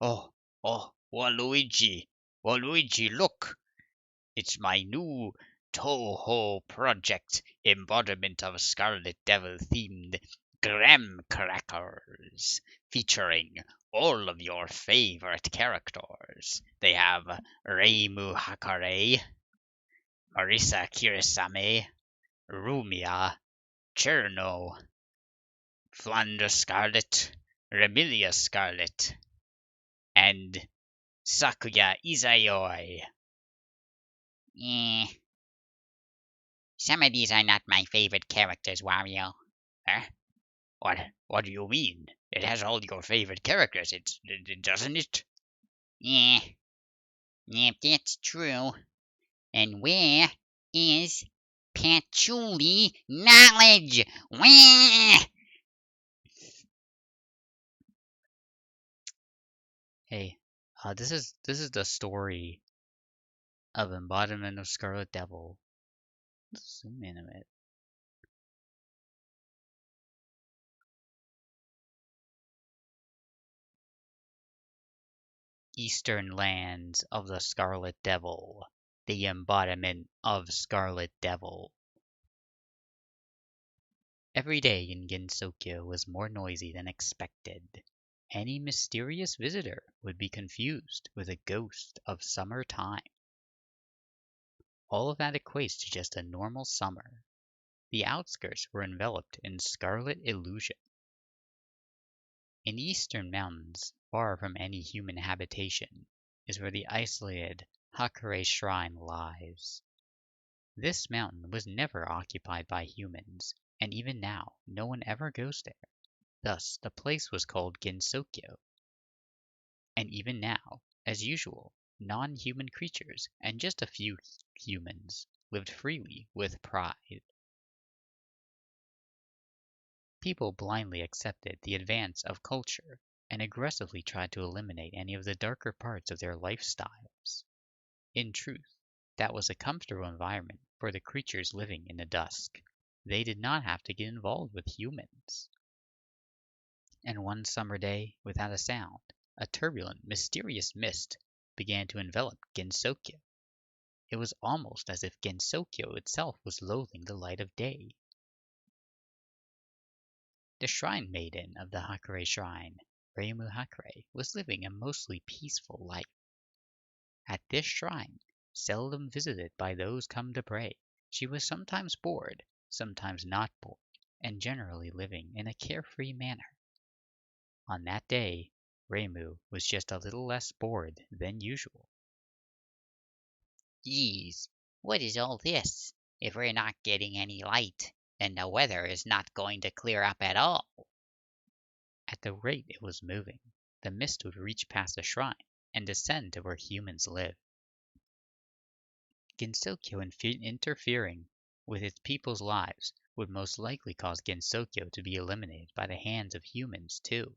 Oh, Waluigi! Waluigi, look! It's my new Touhou project embodiment of Scarlet Devil themed graham crackers, featuring all of your favorite characters. They have Reimu Hakare, Marisa Kirisame, Rumia, Cherno, Flanders Scarlet, Remilia Scarlet, and Sakuya Izayoi. Eh, some of these are not my favorite characters, Wario. Huh? What do you mean? It has all your favorite characters, doesn't it? Yeah, yeah, that's true. And where is patchouli knowledge? Wah! Hey, this is the story of embodiment of Scarlet Devil. Let's zoom in a bit. Eastern lands of the Scarlet Devil, the embodiment of Scarlet Devil. Every day in Gensokyo was more noisy than expected. Any mysterious visitor would be confused with a ghost of summer time. All of that equates to just a normal summer. The outskirts were enveloped in scarlet illusion. In the eastern mountains, far from any human habitation, is where the isolated Hakare Shrine lies. This mountain was never occupied by humans, and even now no one ever goes there. Thus, the place was called Gensokyo. And even now, as usual, non-human creatures and just a few humans lived freely with pride. People blindly accepted the advance of culture and aggressively tried to eliminate any of the darker parts of their lifestyles. In truth, that was a comfortable environment for the creatures living in the dusk. They did not have to get involved with humans. And one summer day, without a sound, a turbulent, mysterious mist began to envelop Gensokyo. It was almost as if Gensokyo itself was loathing the light of day. The shrine maiden of the Hakare Shrine, Reimu Hakare, was living a mostly peaceful life. At this shrine, seldom visited by those come to pray, she was sometimes bored, sometimes not bored, and generally living in a carefree manner. On that day, Reimu was just a little less bored than usual. Geez, what is all this? If we're not getting any light, then the weather is not going to clear up at all. At the rate it was moving, the mist would reach past the shrine and descend to where humans live. Gensokyo interfering with its people's lives would most likely cause Gensokyo to be eliminated by the hands of humans too.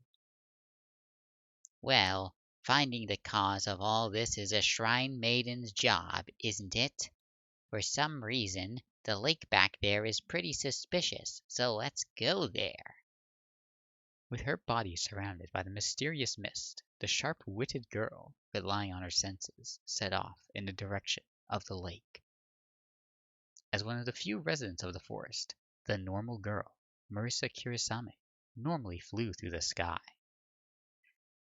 Well, finding the cause of all this is a shrine maiden's job, isn't it? For some reason, the lake back there is pretty suspicious, so let's go there. With her body surrounded by the mysterious mist, the sharp-witted girl, relying on her senses, set off in the direction of the lake. As one of the few residents of the forest, the normal girl, Marisa Kirisame, normally flew through the sky.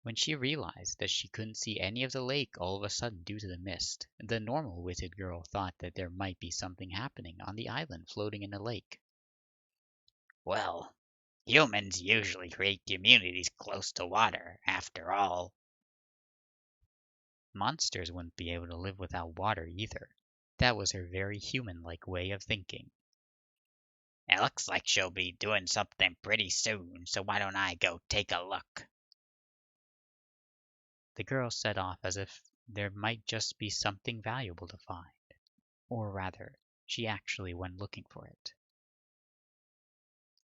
When she realized that she couldn't see any of the lake all of a sudden due to the mist, the normal-witted girl thought that there might be something happening on the island floating in the lake. Well, humans usually create communities close to water, after all. Monsters wouldn't be able to live without water either. That was her very human-like way of thinking. It looks like she'll be doing something pretty soon, so why don't I go take a look? The girl set off as if there might just be something valuable to find. Or rather, she actually went looking for it.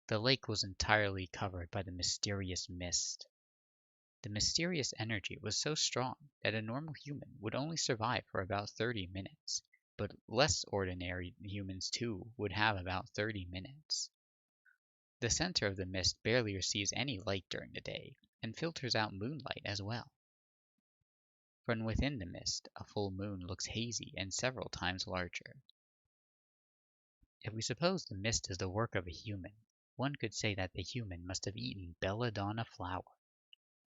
The lake was entirely covered by the mysterious mist. The mysterious energy was so strong that a normal human would only survive for about 30 minutes, but less ordinary humans too would have about 30 minutes. The center of the mist barely receives any light during the day, and filters out moonlight as well. From within the mist, a full moon looks hazy and several times larger. If we suppose the mist is the work of a human, one could say that the human must have eaten belladonna flower.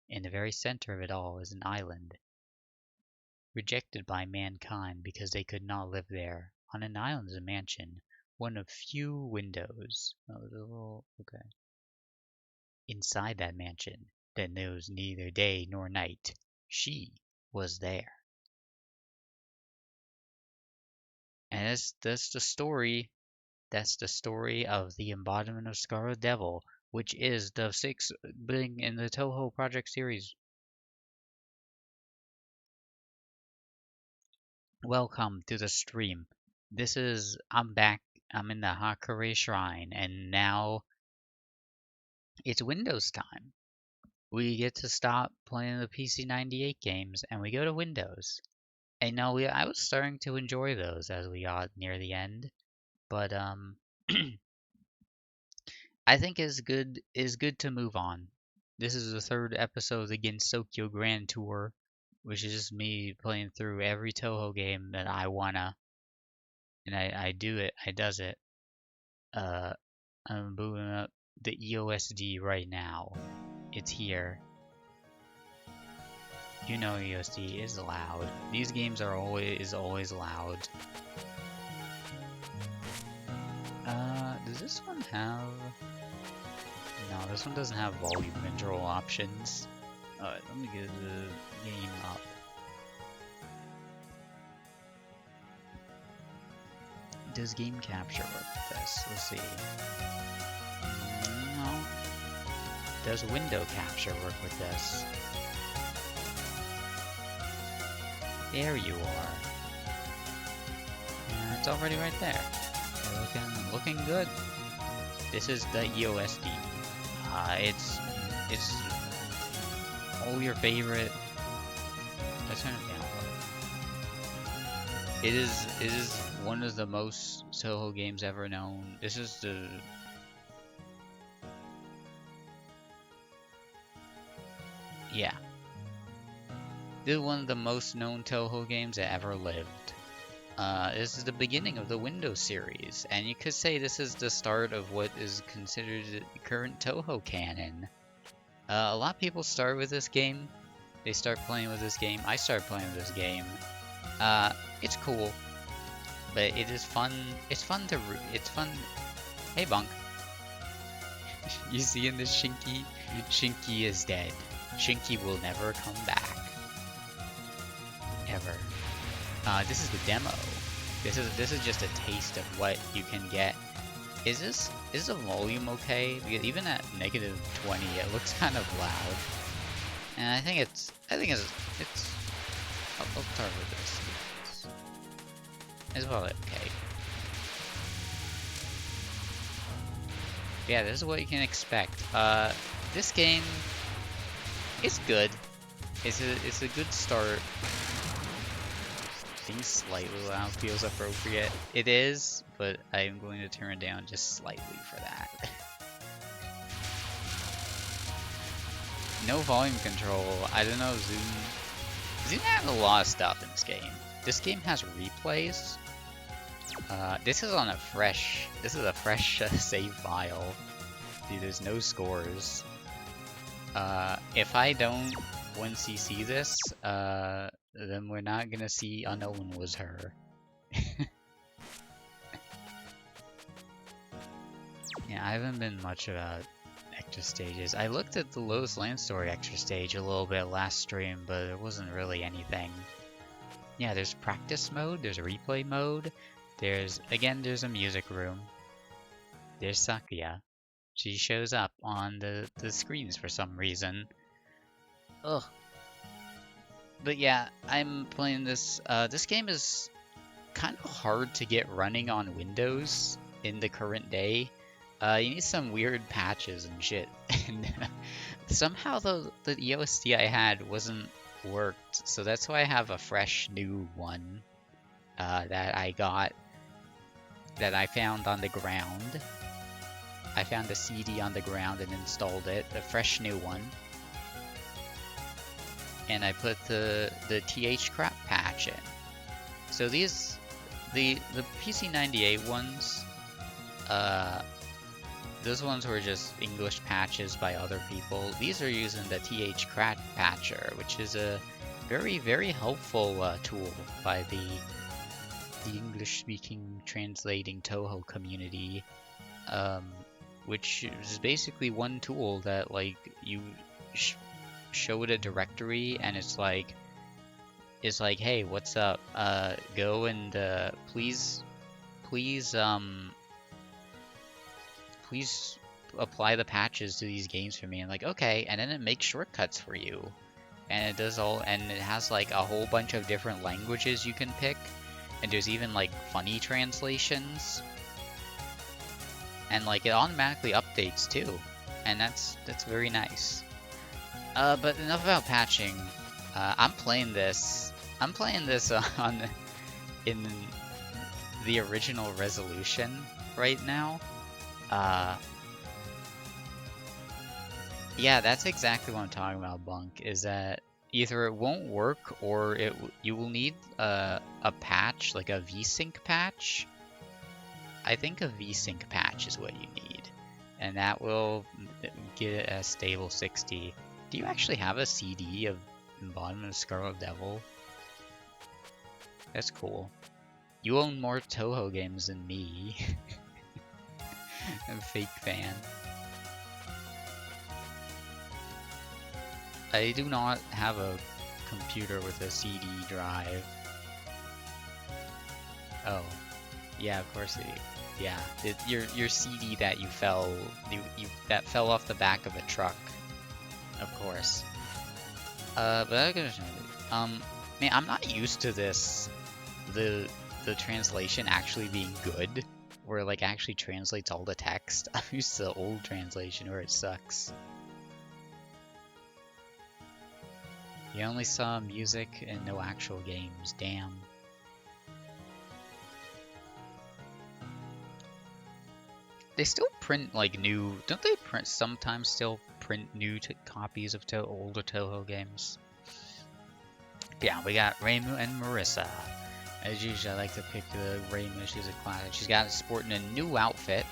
In the very center of it all is an island, rejected by mankind because they could not live there. On an island is a mansion, one of few windows. Okay. Inside that mansion, that knows neither day nor night, she was there. And that's the story. That's the story of the embodiment of Scarlet Devil, which is the sixth thing in the Touhou Project series. Welcome to the stream. I'm back. I'm in the Hakure Shrine, and now it's Windows time. We get to stop playing the PC98 games, and we go to Windows. And now I was starting to enjoy those as we got near the end, but I think it's good to move on. This is the third episode of the Gensokyo Grand Tour, which is just me playing through every Touhou game that I wanna, and I do it. I does it. I'm booting up the EOSD right now. It's here. You know EOSD is loud. These games are always loud. Does this one have... No, this one doesn't have volume control options. Alright, let me get the game up. Does game capture work with this? Let's see. No. Does window capture work with this? There you are. And it's already right there. Looking good. This is the EOSD. It's all your favorite. Let's turn it down. It is one of the most Touhou games ever known. This is the yeah. This is one of the most known Touhou games that ever lived. This is the beginning of the Windows series, and you could say this is the start of what is considered the current Touhou canon. A lot of people start with this game. They start playing with this game. I started playing with this game. It's cool, but it is fun. It's fun. Hey, Bunk. You see in this Shinky? Shinky is dead. Shinky will never come back. Ever. This is the demo. This is just a taste of what you can get. Is the volume okay? Because even at -20, it looks kind of loud. And I think it's I'll start with this. It's probably okay. Yeah, this is what you can expect. This game is good. It's a good start. Being slightly loud feels appropriate. It is, but I'm going to turn it down just slightly for that. No volume control. I don't know, Zoom has a lot of stuff in this game. This game has replays. This is a fresh save file. See, there's no scores. If I don't 1cc this, then we're not gonna see Unknown Was Her. Yeah, I haven't been much about extra stages. I looked at the Lotus Land Story extra stage a little bit last stream, but it wasn't really anything. Yeah, there's practice mode, there's a replay mode, there's a music room. There's Sakuya. She shows up on the screens for some reason. Ugh. But yeah, I'm playing this. This game is kind of hard to get running on Windows in the current day. You need some weird patches and shit. And somehow the EOSD I had wasn't worked, so that's why I have a fresh new one that I got, that I found on the ground. I found a CD on the ground and installed it, a fresh new one. and I put the TH crap patch in. So these, the PC98 ones, those ones were just English patches by other people. These are using the TH crap patcher, which is a very, very helpful tool by the English-speaking translating Touhou community, which is basically one tool that, like, you show it a directory and it's like, hey, what's up? Go and please apply the patches to these games for me. And like, okay, and then it makes shortcuts for you, and it does all, and it has like a whole bunch of different languages you can pick, and there's even like funny translations, and like it automatically updates too, and that's very nice. But enough about patching. I'm playing this in the original resolution right now. Yeah, that's exactly what I'm talking about, Bunk, is that either it won't work or you will need a patch, like a VSync patch. I think a VSync patch is what you need, and that will get it a stable 60. Do you actually have a CD of Embodiment of Scarlet Devil? That's cool. You own more Touhou games than me. I'm a fake fan. I do not have a computer with a CD drive. Oh, yeah, of course it. Yeah, your CD that you that fell off the back of a truck. Of course. But I gotta man, I'm not used to this. The translation actually being good, where it like actually translates all the text. I'm used to the old translation where it sucks. You only saw music and no actual games. Damn. They still print like new. Don't they sometimes still print new copies of older Touhou games? Yeah, we got Reimu and Marissa. As usual, I like to pick the Reimu. She's a classic. She's got sporting a new outfit.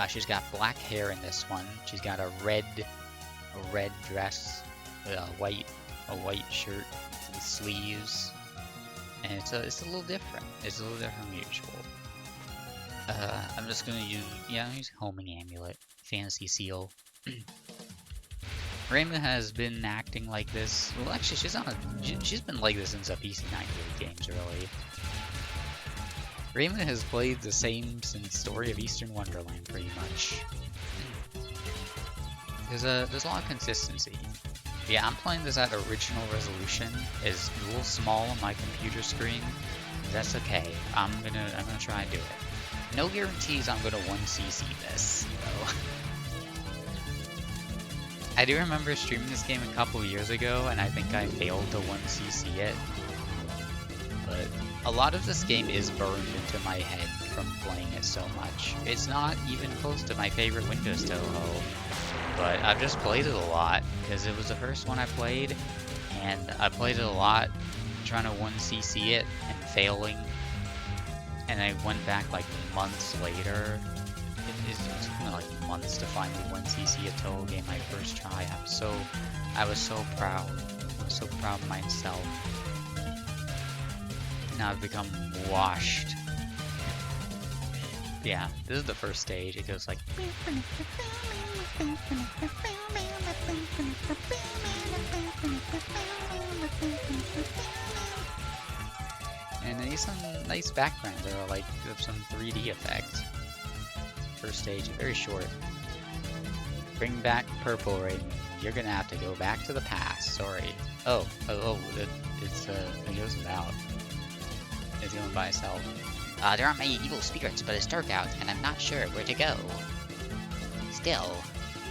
She's got black hair in this one. She's got a red dress with a white shirt with sleeves, and it's a little different. It's a little different from usual. I'm just gonna use Homing Amulet, Fantasy Seal. Reimu has been acting like this. Well, actually, she's been like this since the PC98 games, really. Reimu has played the same since Story of Eastern Wonderland, pretty much. There's a lot of consistency. Yeah, I'm playing this at original resolution. It's a little small on my computer screen. That's okay. I'm gonna try and do it. No guarantees I'm gonna 1cc this, though. I do remember streaming this game a couple years ago, and I think I failed to 1cc it. But a lot of this game is burned into my head from playing it so much. It's not even close to my favorite Windows Touhou, but I've just played it a lot because it was the first one I played, and I played it a lot trying to 1cc it and failing, and I went back like months later. It took me like months to finally 1cc a Touhou game my first try. I was so proud. I was so proud of myself. Now I've become washed. Yeah, this is the first stage. It goes like. And then some nice background. There are like some 3D effects. First stage, very short. Bring back Purple Rain. You're gonna have to go back to the past. Sorry. It goes without. It's going by itself. There aren't many evil spirits, but it's dark out, and I'm not sure where to go. Still,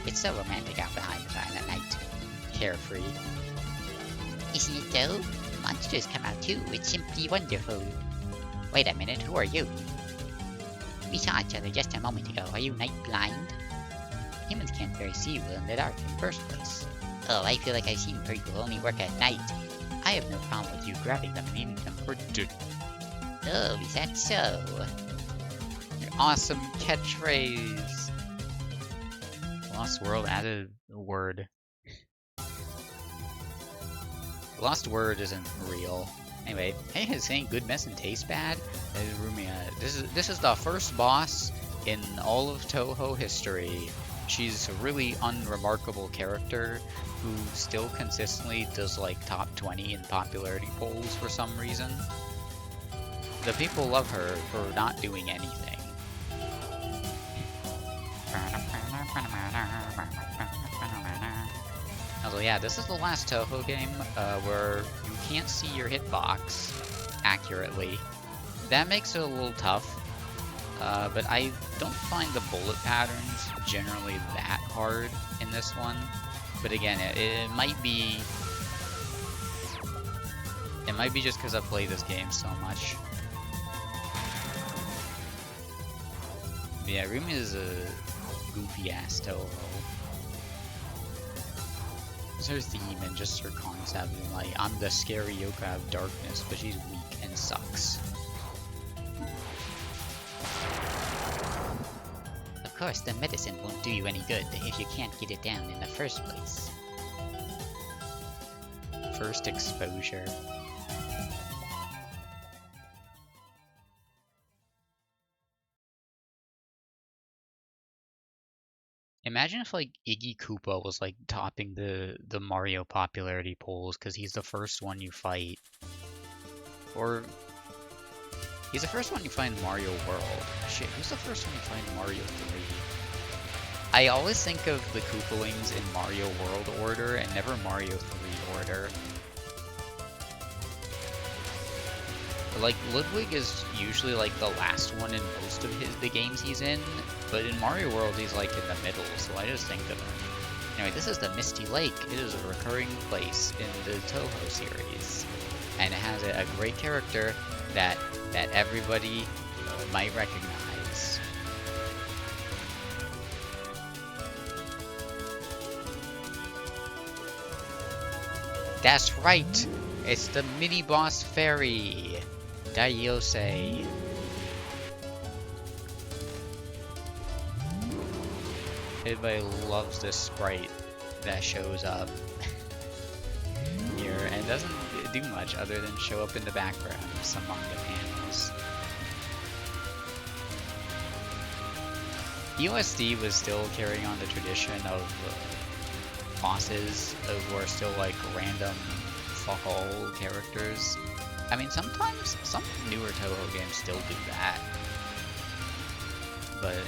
it's so romantic out behind the fire at night. Carefree. Isn't it though? Monsters come out too. It's simply wonderful. Wait a minute, who are you? We saw each other just a moment ago. Are you night blind? Humans can't very see well in the dark in the first place. Oh, I feel like I've seen people only work at night. I have no problem with you grabbing them and eating them for dinner. Oh, is that so? Your awesome catchphrase. Lost World added a word. Lost word isn't real. Anyway, hey, saying good medicine tastes bad? This is the first boss in all of Touhou history. She's a really unremarkable character who still consistently does like top 20 in popularity polls for some reason. The people love her for not doing anything. Also, yeah, this is the last Touhou game where you can't see your hitbox accurately. That makes it a little tough, but I don't find the bullet patterns generally that hard in this one. But again, it might be just because I play this game so much. But yeah, Rumi is a goofy ass Touhou. Her theme and just her concept, and like, I'm the scary yokai of darkness, but she's weak and sucks. Of course, the medicine won't do you any good if you can't get it down in the first place. First exposure. Imagine if like Iggy Koopa was like topping the Mario popularity polls because he's the first one you fight. Or he's the first one you find in Mario World. Shit, who's the first one you find in Mario 3? I always think of the Koopalings in Mario World order and never Mario 3 order. Like, Ludwig is usually like the last one in most of the games he's in, but in Mario World he's like in the middle, so I just think of him. Anyway, this is the Misty Lake. It is a recurring place in the Touhou series, and it has a great character that everybody might recognize. That's right! It's the mini-boss fairy! Daiyose. Everybody loves this sprite that shows up here and doesn't do much other than show up in the background of some manga panels. USD was still carrying on the tradition of bosses who are still like random fuck all characters. I mean, sometimes some newer Touhou games still do that, but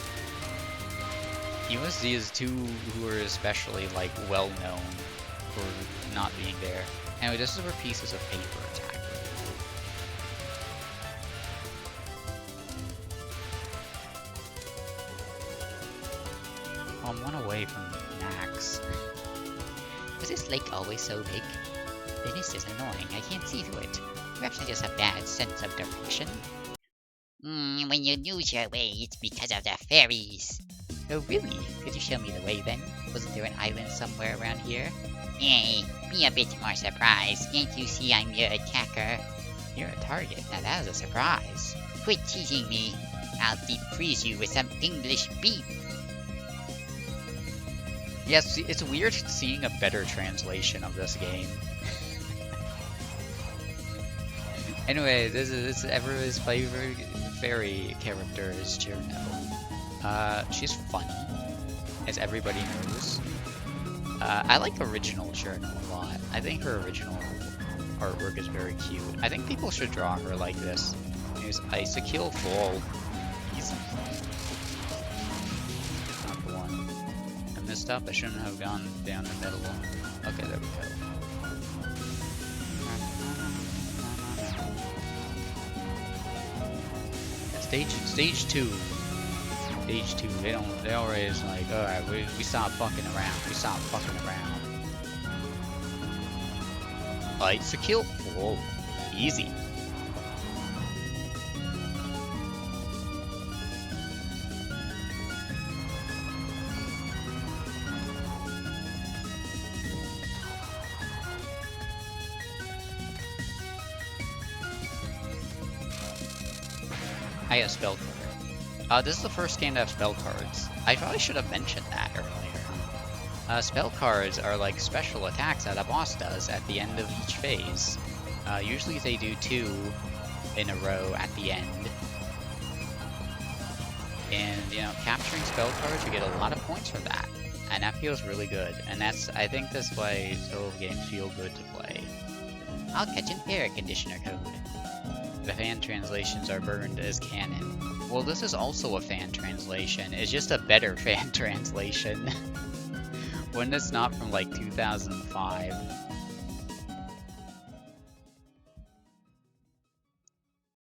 USD is two who are especially like well known for not being there. Anyway, this is where pieces of paper attack. I'm one away from Max. Was this lake always so big? The mist is annoying. I can't see through it. Perhaps I just have bad sense of direction. When you lose your way, it's because of the fairies. Oh, really? Could you show me the way then? Wasn't there an island somewhere around here? Hey, be a bit more surprised. Can't you see I'm your attacker? You're a target. Now that is a surprise. Quit teasing me. I'll deep freeze you with some English beef. Yes, it's weird seeing a better translation of this game. Anyway, this is everybody's favorite fairy character is Cherno. She's funny, as everybody knows. I like original Cherno a lot. I think her original artwork is very cute. I think people should draw her like this. Here's Ice-a-Kill Full. Easy. Not the one. I messed up. I shouldn't have gone down the middle. Okay, there we go. Stage 2. Stage 2. They already is like, alright, we stop fucking around. We stop fucking around. Ice-a-Kill. Whoa. Easy. I get a spell card. This is the first game to have spell cards. I probably should have mentioned that earlier. Spell cards are like special attacks that a boss does at the end of each phase. Usually they do 2 in a row at the end. And, you know, capturing spell cards, you get a lot of points for that. And that feels really good. And I think that's why Touhou games feel good to play. I'll catch an air conditioner code. The fan translations are burned as canon. Well, this is also a fan translation. It's just a better fan translation. One that's not from like 2005.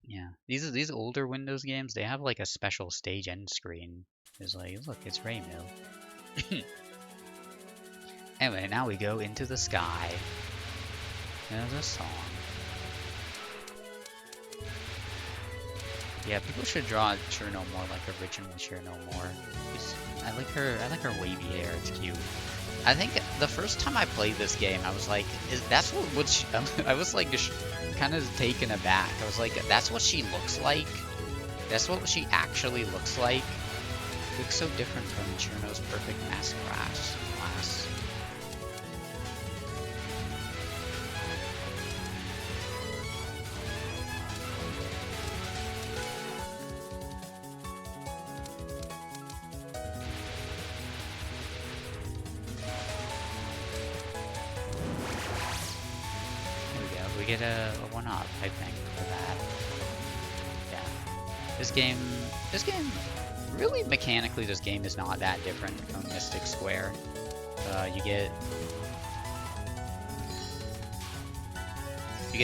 Yeah, these older Windows games, they have like a special stage end screen. It's like, look, it's Raymu. Anyway, now we go into the sky. There's a song. Yeah, people should draw Cherno more like original Cherno more. I like her wavy hair. It's cute. I think the first time I played this game, I was like, I was like just kind of taken aback. I was like, that's what she looks like? That's what she actually looks like? It looks so different from Cherno's perfect mask class. We get a one-up, I think, for that. Yeah. This game, really mechanically, this game is not that different from Mystic Square. You get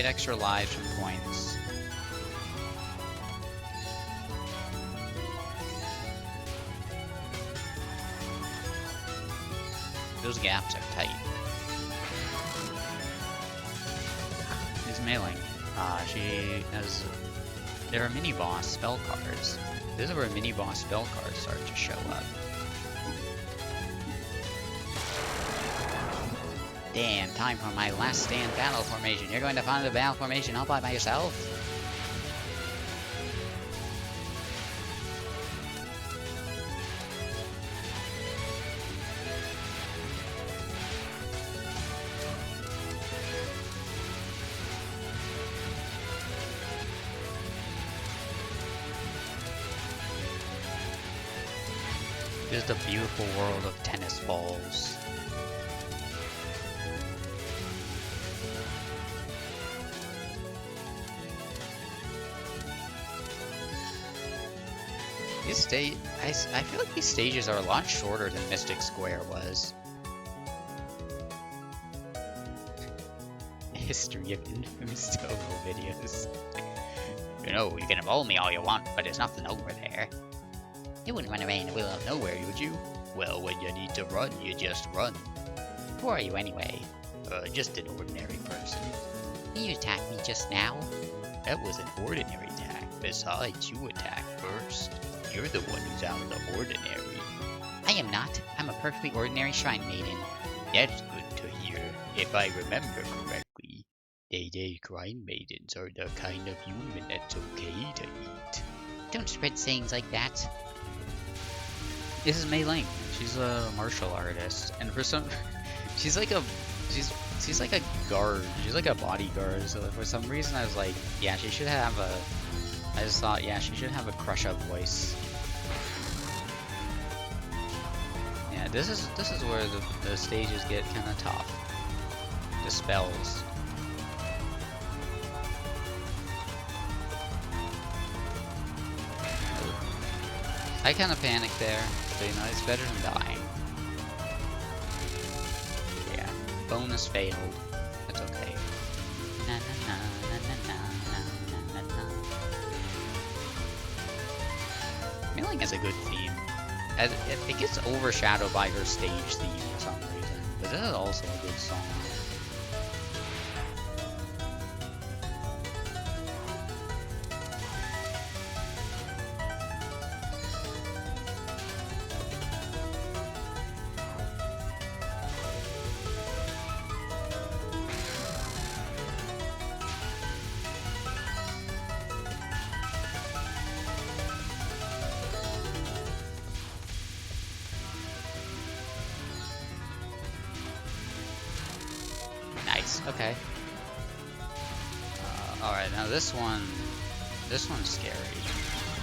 extra lives from coins. Those gaps are tight. Mailing. There are mini-boss spell cards. This is where mini-boss spell cards start to show up. Damn, time for my last stand battle formation. You're going to find the battle formation all by yourself? This is the beautiful world of tennis balls. I feel like these stages are a lot shorter than Mystic Square was. History of infamous Touhou videos. You know, you can involve me all you want, but there's nothing over there. You wouldn't run away in the middle of nowhere, would you? Well, when you need to run, you just run. Who are you anyway? Just an ordinary person. You attacked me just now? That was an ordinary attack. Besides, you attacked first. You're the one who's out of the ordinary. I am not. I'm a perfectly ordinary shrine maiden. That's good to hear. If I remember correctly, they shrine maidens are the kind of human that's okay to eat. Don't spread sayings like that. This is Mei Ling. She's a martial artist, and for some, she's like a guard. She's like a bodyguard. So for some reason, I was like, yeah, she should have a. I just thought, yeah, she should have a crush-up voice. Yeah, this is where the stages get kind of tough. The spells. I kind of panicked there, but you know, it's better than dying. Yeah, bonus failed. That's okay. Na na na na na na na na na. Mailing has a good theme. It gets overshadowed by her stage theme for some reason, but this is also a good song. nice. Okay. Alright, now this one's scary.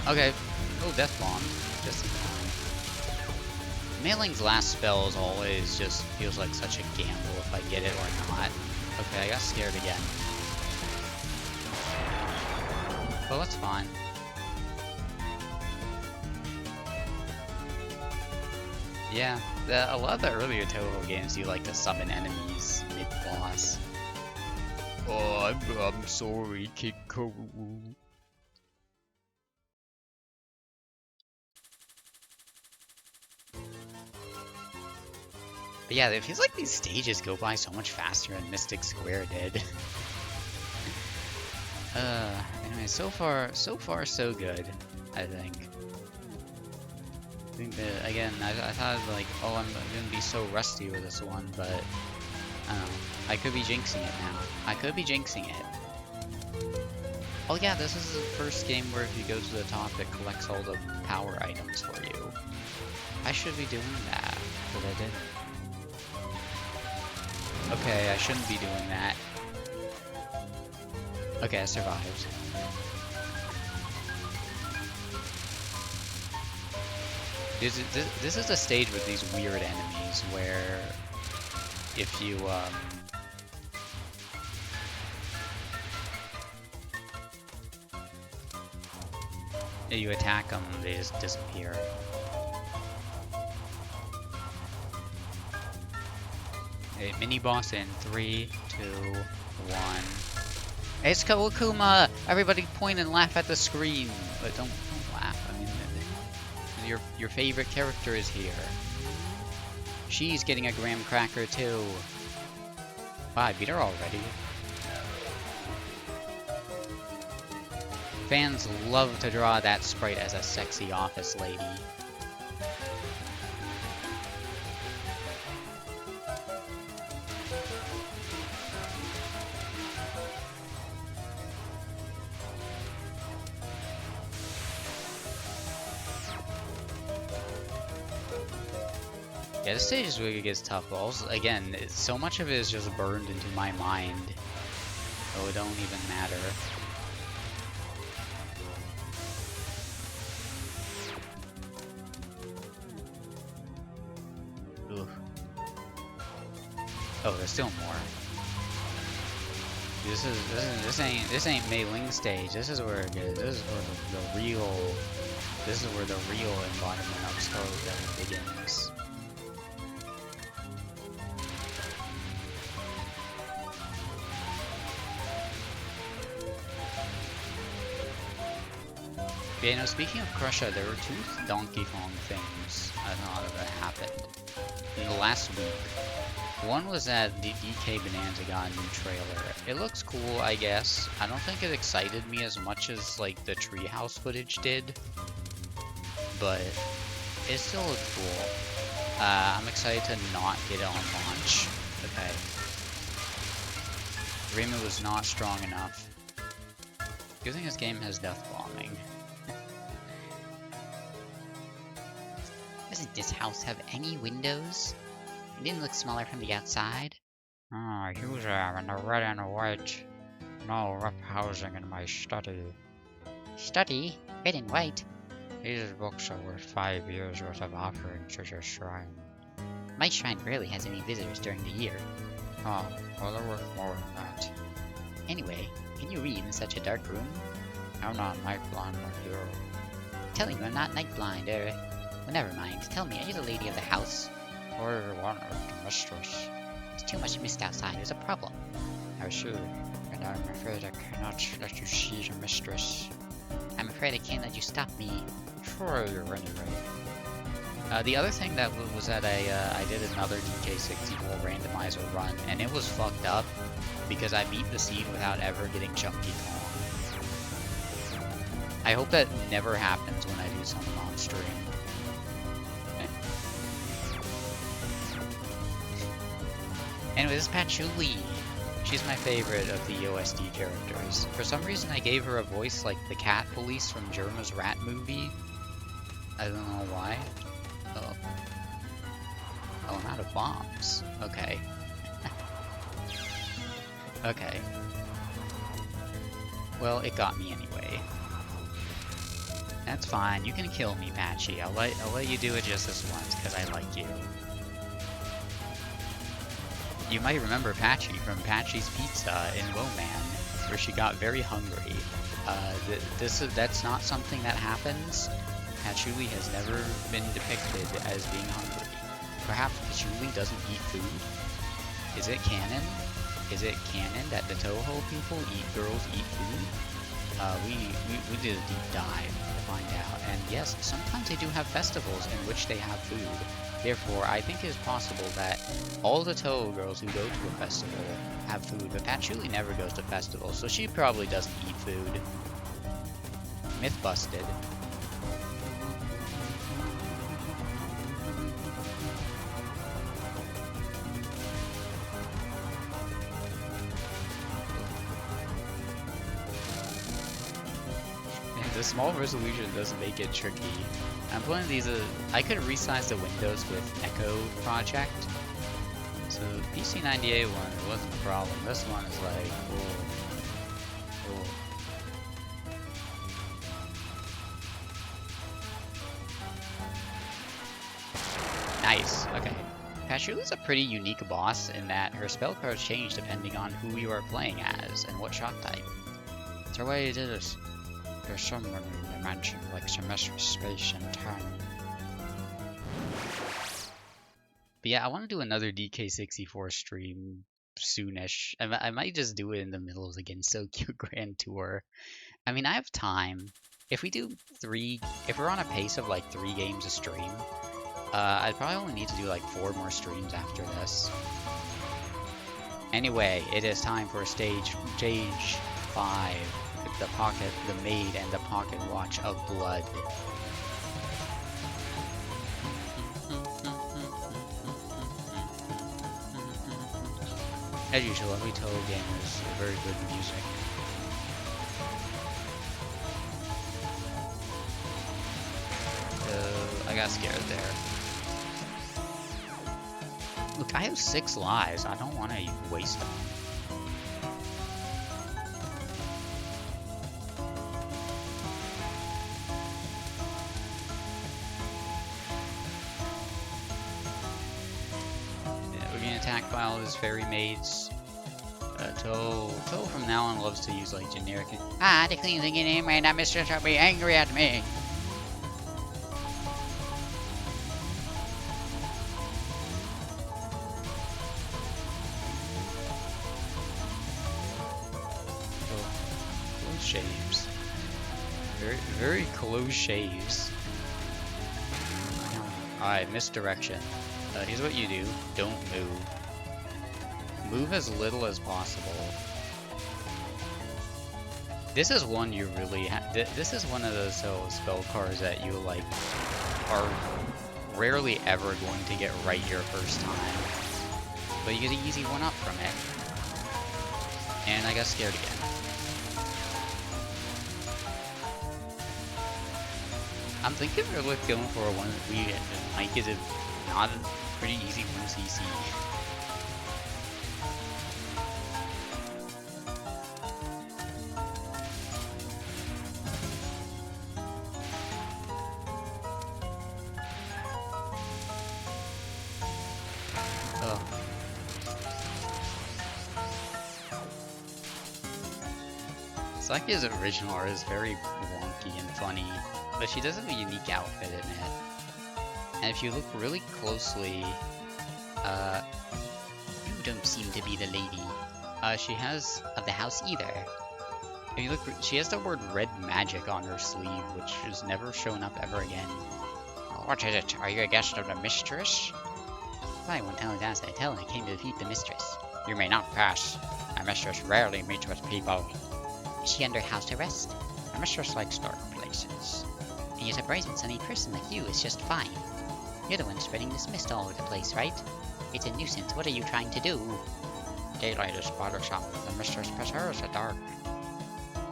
Okay. Oh, Death Bomb. Just in time. Mailing's last spell is always just feels like such a gamble if I get it or not. Okay, I got scared again. Well, that's fine. Yeah, a lot of the earlier Touhou games you like to summon enemies mid-boss. Oh, I'm sorry, King Touhou. But yeah, it feels like these stages go by so much faster than Mystic Square did. Anyway, so far so good, I think. I think that, again, I thought like, oh, I'm gonna be so rusty with this one, but I don't know. I could be jinxing it now. I could be jinxing it. Oh yeah, this is the first game where if you go to the top, it collects all the power items for you. I should be doing that, but I didn't. Okay, I shouldn't be doing that. Okay, I survived. This is a stage with these weird enemies where if you attack them, they just disappear. A mini boss in 3, 2, 1. It's Kawakuma! Everybody point and laugh at the screen, but don't laugh. I mean, your favorite character is here. She's getting a graham cracker too. Wow, I beat her already. Fans love to draw that sprite as a sexy office lady. Yeah, this stage is where it gets tough, but also, again, so much of it is just burned into my mind, so it don't even matter. Ugh. Oh, there's still more. This ain't Mei Ling stage. This is where it gets. This is where the real. This is where the real embodiment of storytelling begins. Yeah, you know, speaking of Crusher, there were 2 Donkey Kong things I thought that happened in the last week. One was that the DK Bonanza got a new trailer. It looks cool, I guess. I don't think it excited me as much as, like, the treehouse footage did. But it still looked cool. I'm excited to not get it on launch. Okay. Agreement was not strong enough. Good thing this game has death bombing. Doesn't this house have any windows? It didn't look smaller from the outside. Ah, huge in the red and the white. No rough housing in my study. Study? Red and white? These books are worth 5 years worth of offerings to your shrine. My shrine rarely has any visitors during the year. Oh, well they're worth more than that. Anyway, can you read in such a dark room? I'm not night blind like you. Telling you I'm not night blind, Well, never mind. Tell me, are you the lady of the house? Or one of the mistress? There's too much mist outside. There's a problem. I see, and I'm afraid I cannot let you see the mistress. I'm afraid I can't let you stop me. Try you anyway. The other thing that was that I did another DK64 randomizer run, and it was fucked up because I beat the scene without ever getting Chunky Kong. I hope that never happens when I do something on stream. Anyway, this is Patchouli. She's my favorite of the OSD characters. For some reason, I gave her a voice like the cat police from Germa's Rat movie. I don't know why. Oh. Oh, I'm out of bombs. Okay. Okay. Well, it got me anyway. That's fine. You can kill me, Patchy. I'll let you do it just this once, because I like you. You might remember Patchy from Patchy's Pizza in Woman, where she got very hungry. That's not something that happens. Patchouli has never been depicted as being hungry. Perhaps Patchouli doesn't eat food? Is it canon? Is it canon that the Touhou people girls eat food? We did a deep dive to find out. And yes, sometimes they do have festivals in which they have food. Therefore, I think it is possible that all the Touhou girls who go to a festival have food, but Patchouli never goes to festivals, so she probably doesn't eat food. Myth busted. The small resolution does make it tricky. I'm playing these, I could resize the windows with Echo Project. So the PC98 one, it wasn't a problem. This one is like, oh. Nice, okay. Patchouli's a pretty unique boss in that her spell cards change depending on who you are playing as and what shock type. That's the way it is. There's someone in the dimension like semester, space, and time. But yeah, I want to do another DK64 stream soonish. I might just do it in the middle of the Gensokyo Grand Tour. I mean, I have time. If we do if we're on a pace of like 3 games a stream, I'd probably only need to do like 4 more streams after this. Anyway, it is time for stage 5. The Maid and the Pocket Watch of Blood. As usual, every Touhou game is very good music. I got scared there. Look, I have 6 lives. I don't want to waste them. Attack by all his fairy maids. Touhou from now on loves to use like generic. The cleansing name and that mistress will be angry at me. Close shaves. Very close shaves. Alright, misdirection. Here's what you do. Don't move. Move as little as possible. This is one you really this is one of those spell cards that you like are rarely ever going to get right your first time. But you get an easy one up from it. And I got scared again. I'm thinking we're going for a one that we might get not a pretty easy 1cc. Oh. Saki's original art is very wonky and funny, but she does have a unique outfit in it. And if you look really closely, you don't seem to be the lady. She has of the house either. If you look, she has the word red magic on her sleeve, which has never shown up ever again. What is it? Are you a guest of the mistress? If I won't tell it as I tell, I came to defeat the mistress. You may not pass. A mistress rarely meets with people. Is she under house arrest? A mistress likes dark places. And yet a bright and sunny person like you is just fine. You're the one spreading this mist all over the place, right? It's a nuisance. What are you trying to do? Daylight is bothersome. The mistress prefers the dark.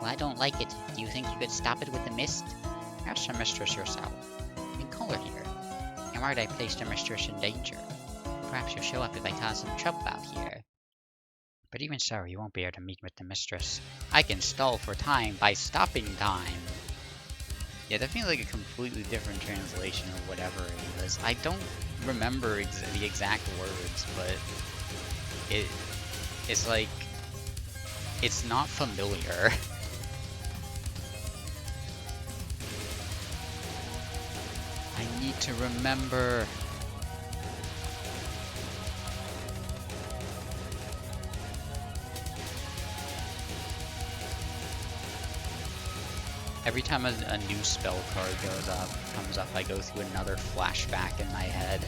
Well, I don't like it. Do you think you could stop it with the mist? Ask the mistress yourself. You can call her here. And why'd I place the mistress in danger? Perhaps you'll show up if I cause some trouble out here. But even so, you won't be able to meet with the mistress. I can stall for time by stopping time. Yeah, that feels like a completely different translation of whatever it was. I don't remember the exact words, but it's like, it's not familiar. I need to remember. Every time a new spell card comes up, I go through another flashback in my head.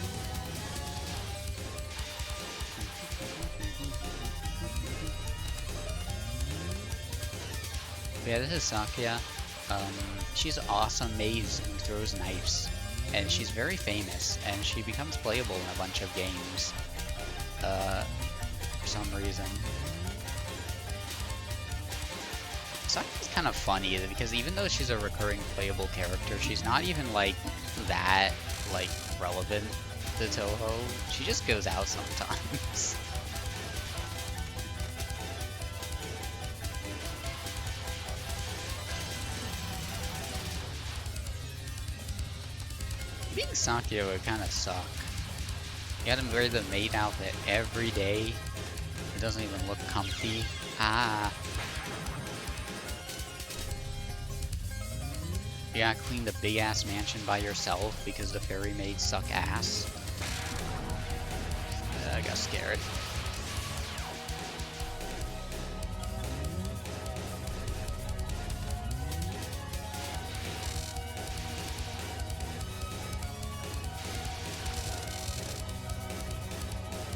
But yeah, this is Sakya. She's an awesome mage who throws knives, and she's very famous, and she becomes playable in a bunch of games, for some reason. Sakya's kind of funny because even though she's a recurring playable character, she's not even like that relevant to Touhou. She just goes out sometimes. Being Sakya would kind of suck. You gotta wear the maid outfit every day. It doesn't even look comfy. Ah. You gotta clean the big ass mansion by yourself because the fairy maids suck ass. I got scared.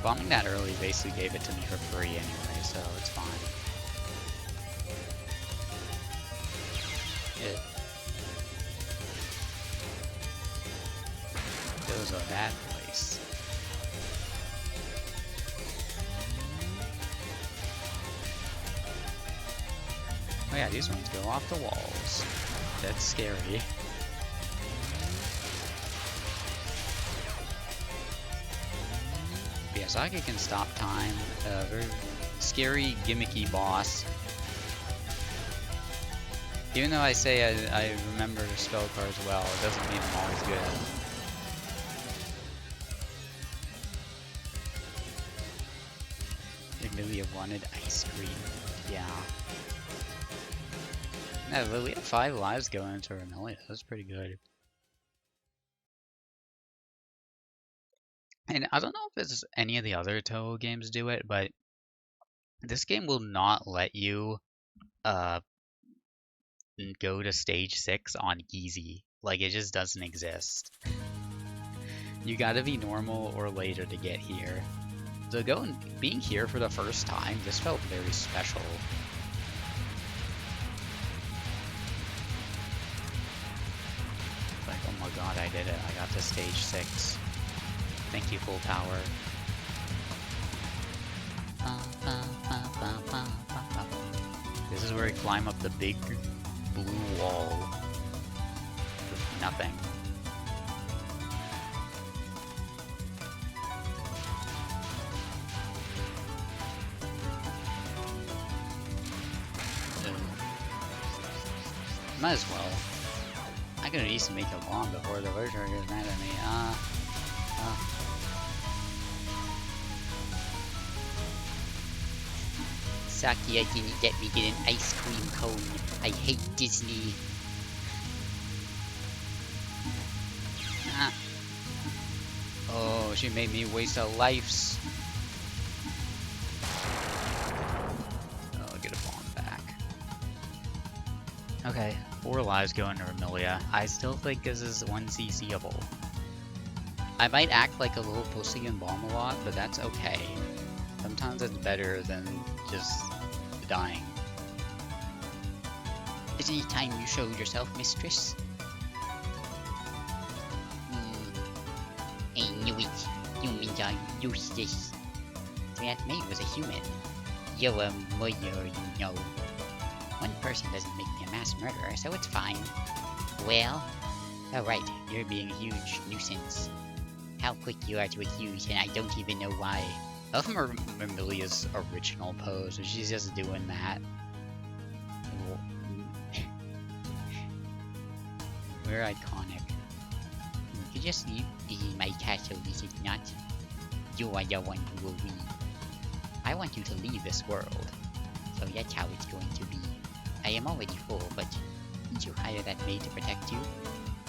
Bombing that early basically gave it to me for free anyway, so it's fine. It goes a bad place. Oh yeah, these ones go off the walls. That's scary. Yeah, Sakya can stop time. Very scary, gimmicky boss. Even though I say I remember the spell cards well, it doesn't mean I'm always good at them. Lilia wanted ice cream. Yeah. No, Lilia had 5 lives going into Amelia. That's pretty good. And I don't know if it's any of the other Touhou games do it, but this game will not let you go to stage 6 on easy. Like, it just doesn't exist. You gotta be normal or later to get here. So being here for the first time, this felt very special. Like, oh my god, I did it. I got to stage 6. Thank you, full power. This is where we climb up the big blue wall with nothing. Might as well. I could at least make it long before the Virtual gets mad at me. Sakya didn't let me get an ice cream cone. I hate Disney. Oh, she made me waste a life. Oh, get a bomb back. Okay, 4 lives going to Amelia. I still think this is 1CCable. I might act like a little pussy and bomb a lot, but that's okay. Sometimes it's better than just dying. Is it time you showed yourself, mistress? I knew it. Humans are useless. That maid was a human. You're a murderer, you know. One person doesn't make me a mass murderer, so it's fine. Well, alright, you're being a huge nuisance. How quick you are to accuse, and I don't even know why. I love Amelia's original pose, where she's just doing that. We're iconic. You just leave my castle, is it not? You are the one who will leave. I want you to leave this world. So that's how it's going to be. I am already full, but didn't you hire that maid to protect you?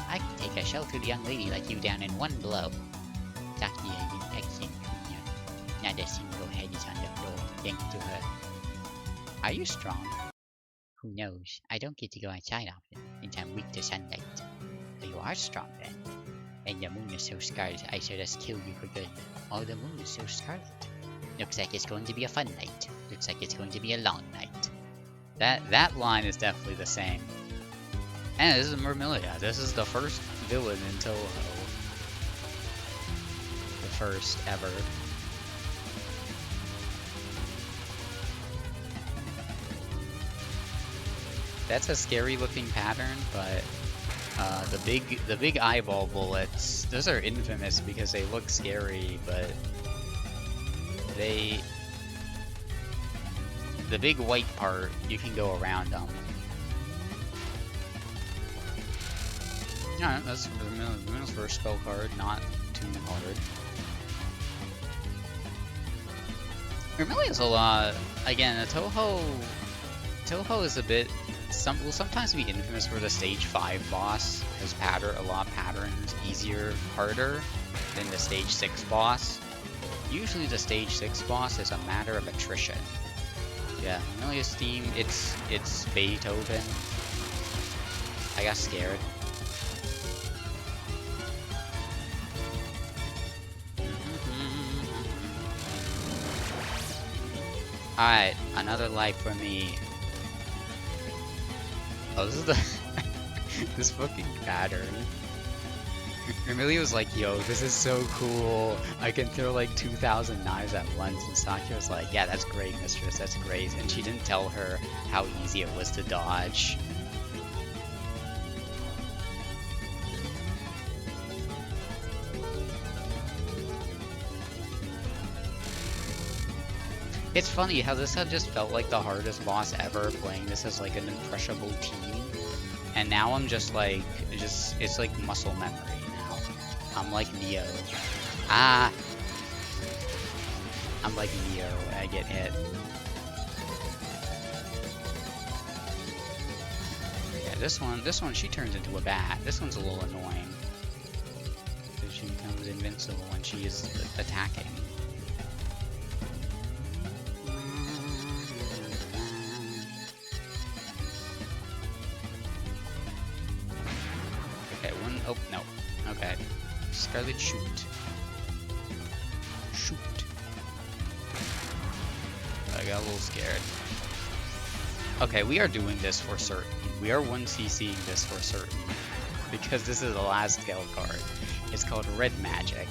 I can take a sheltered young lady like you down in one blow. Saki is an excellent queen. Not a single head is on the floor, thanks to her. Are you strong? Who knows? I don't get to go outside often, since I'm weak to sunlight. So you are strong then. And the moon is so scarlet, I should just kill you for good. Oh, the moon is so scarlet. Looks like it's going to be a fun night. Looks like it's going to be a long night. That line is definitely the same. And this is Mermilia. This is the first villain in Touhou. The first ever. That's a scary looking pattern, but the big eyeball bullets, those are infamous because they look scary, but the big white part, you can go around them. Yeah, that's Vermilion's first spell card, not too hard. Vermilion's a lot. Again, the Touhou is a bit. Will sometimes be infamous for the stage 5 boss, because a lot of patterns easier, harder than the stage 6 boss. Usually the stage 6 boss is a matter of attrition. Yeah, Vermilia's theme, it's Beethoven. I got scared. Alright, another life for me. Oh, this is the this fucking pattern. Amelia was like, yo, this is so cool. I can throw like 2,000 knives at once. And Sakya was like, yeah, that's great, mistress, that's great. And she didn't tell her how easy it was to dodge. It's funny how this had just felt like the hardest boss ever, playing this as like an impressionable team. And now I'm just like, it's like muscle memory now. I'm like Neo. I'm like Neo when I get hit. Yeah, this one, she turns into a bat. This one's a little annoying. Because she becomes invincible when she is attacking. Oh, no. Okay. Scarlet, shoot. Shoot. I got a little scared. Okay, we are doing this for certain. We are 1CCing this for certain. Because this is the last skill card. It's called Red Magic.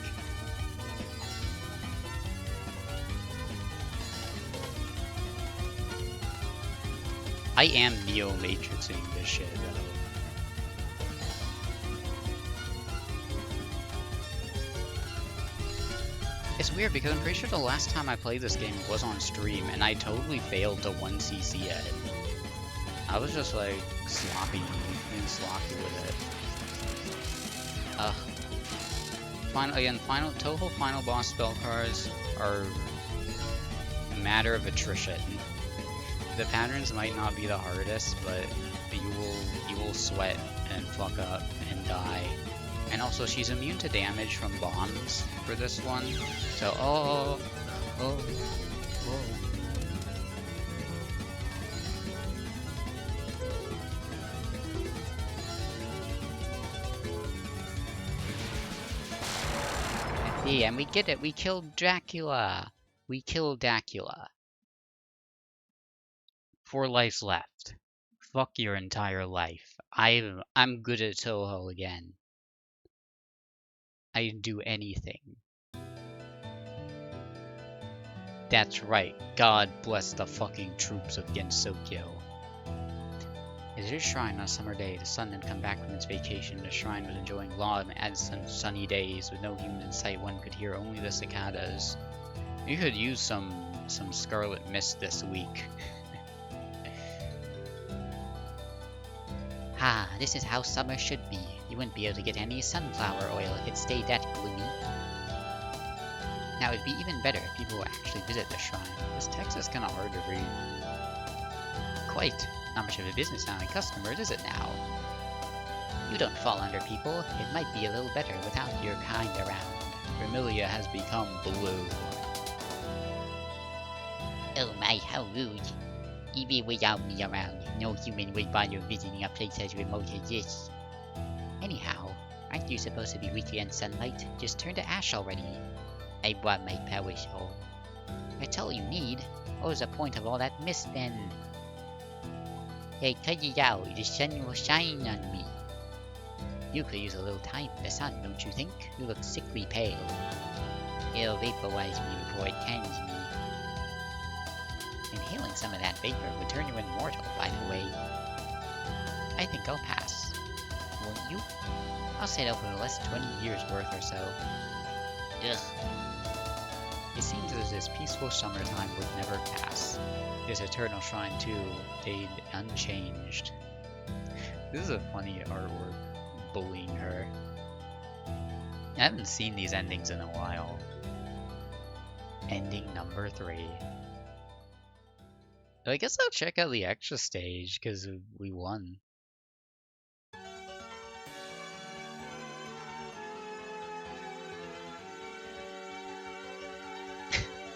I am Neo-Matrixing this shit, though. It's weird because I'm pretty sure the last time I played this game was on stream and I totally failed to 1CC it. I was just like sloppy with it. Touhou final boss spell cards are a matter of attrition. The patterns might not be the hardest, but you will sweat and fuck up and die. And also, she's immune to damage from bombs for this one. So, oh. Yeah, and we get it. We killed Dracula. We killed Dracula. 4 lives left. Fuck your entire life. I'm good at Touhou again. I'd do anything. That's right. God bless the fucking troops of Gensokyo. At his shrine on a summer day, the sun had come back from its vacation. The shrine was enjoying long and sunny days with no human in sight. One could hear only the cicadas. You could use some Scarlet Mist this week. Ah, this is how summer should be. You wouldn't be able to get any sunflower oil if it stayed that gloomy. Now it'd be even better if people would actually visit the shrine. This text is kinda hard to read. Quite. Not much of a business now in customers, is it now? You don't fall under people. It might be a little better without your kind around. Vermilia has become blue. Oh my, how rude. Even without me around, no human would bother visiting a place as remote as this. Anyhow, aren't you supposed to be weak against sunlight? Just turn to ash already. I brought my power soul. That's all you need. What was the point of all that mist then? Hey, cut it out. The sun will shine on me. You could use a little time in the sun, don't you think? You look sickly pale. It'll vaporize me before it tans me. Inhaling some of that vapor would turn you immortal, by the way. I think I'll pass. Won't you? I'll settle for less 20 years worth or so. Ugh. It seems as this peaceful summertime would never pass. This eternal shrine, too, stayed unchanged. This is a funny artwork, bullying her. I haven't seen these endings in a while. Ending number 3. I guess I'll check out the extra stage, because we won.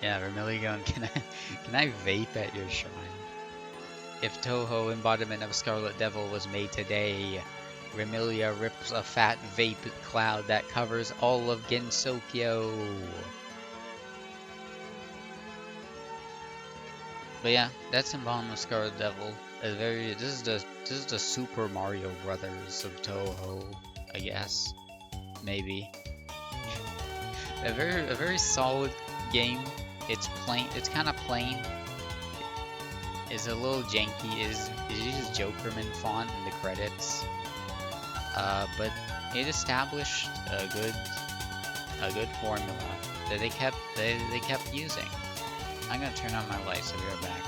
Yeah, Vermilion, can I vape at your shrine? If Touhou embodiment of Scarlet Devil was made today, Remilia rips a fat vape cloud that covers all of Gensokyo. But yeah, that's embodiment of Scarlet Devil. This is the Super Mario Brothers of Touhou, I guess. Maybe. A very solid game. It's plain. It's kind of plain. It's a little janky. It uses Jokerman font in the credits. But it established a good formula that they kept using. I'm gonna turn on my lights. So we'll be right back.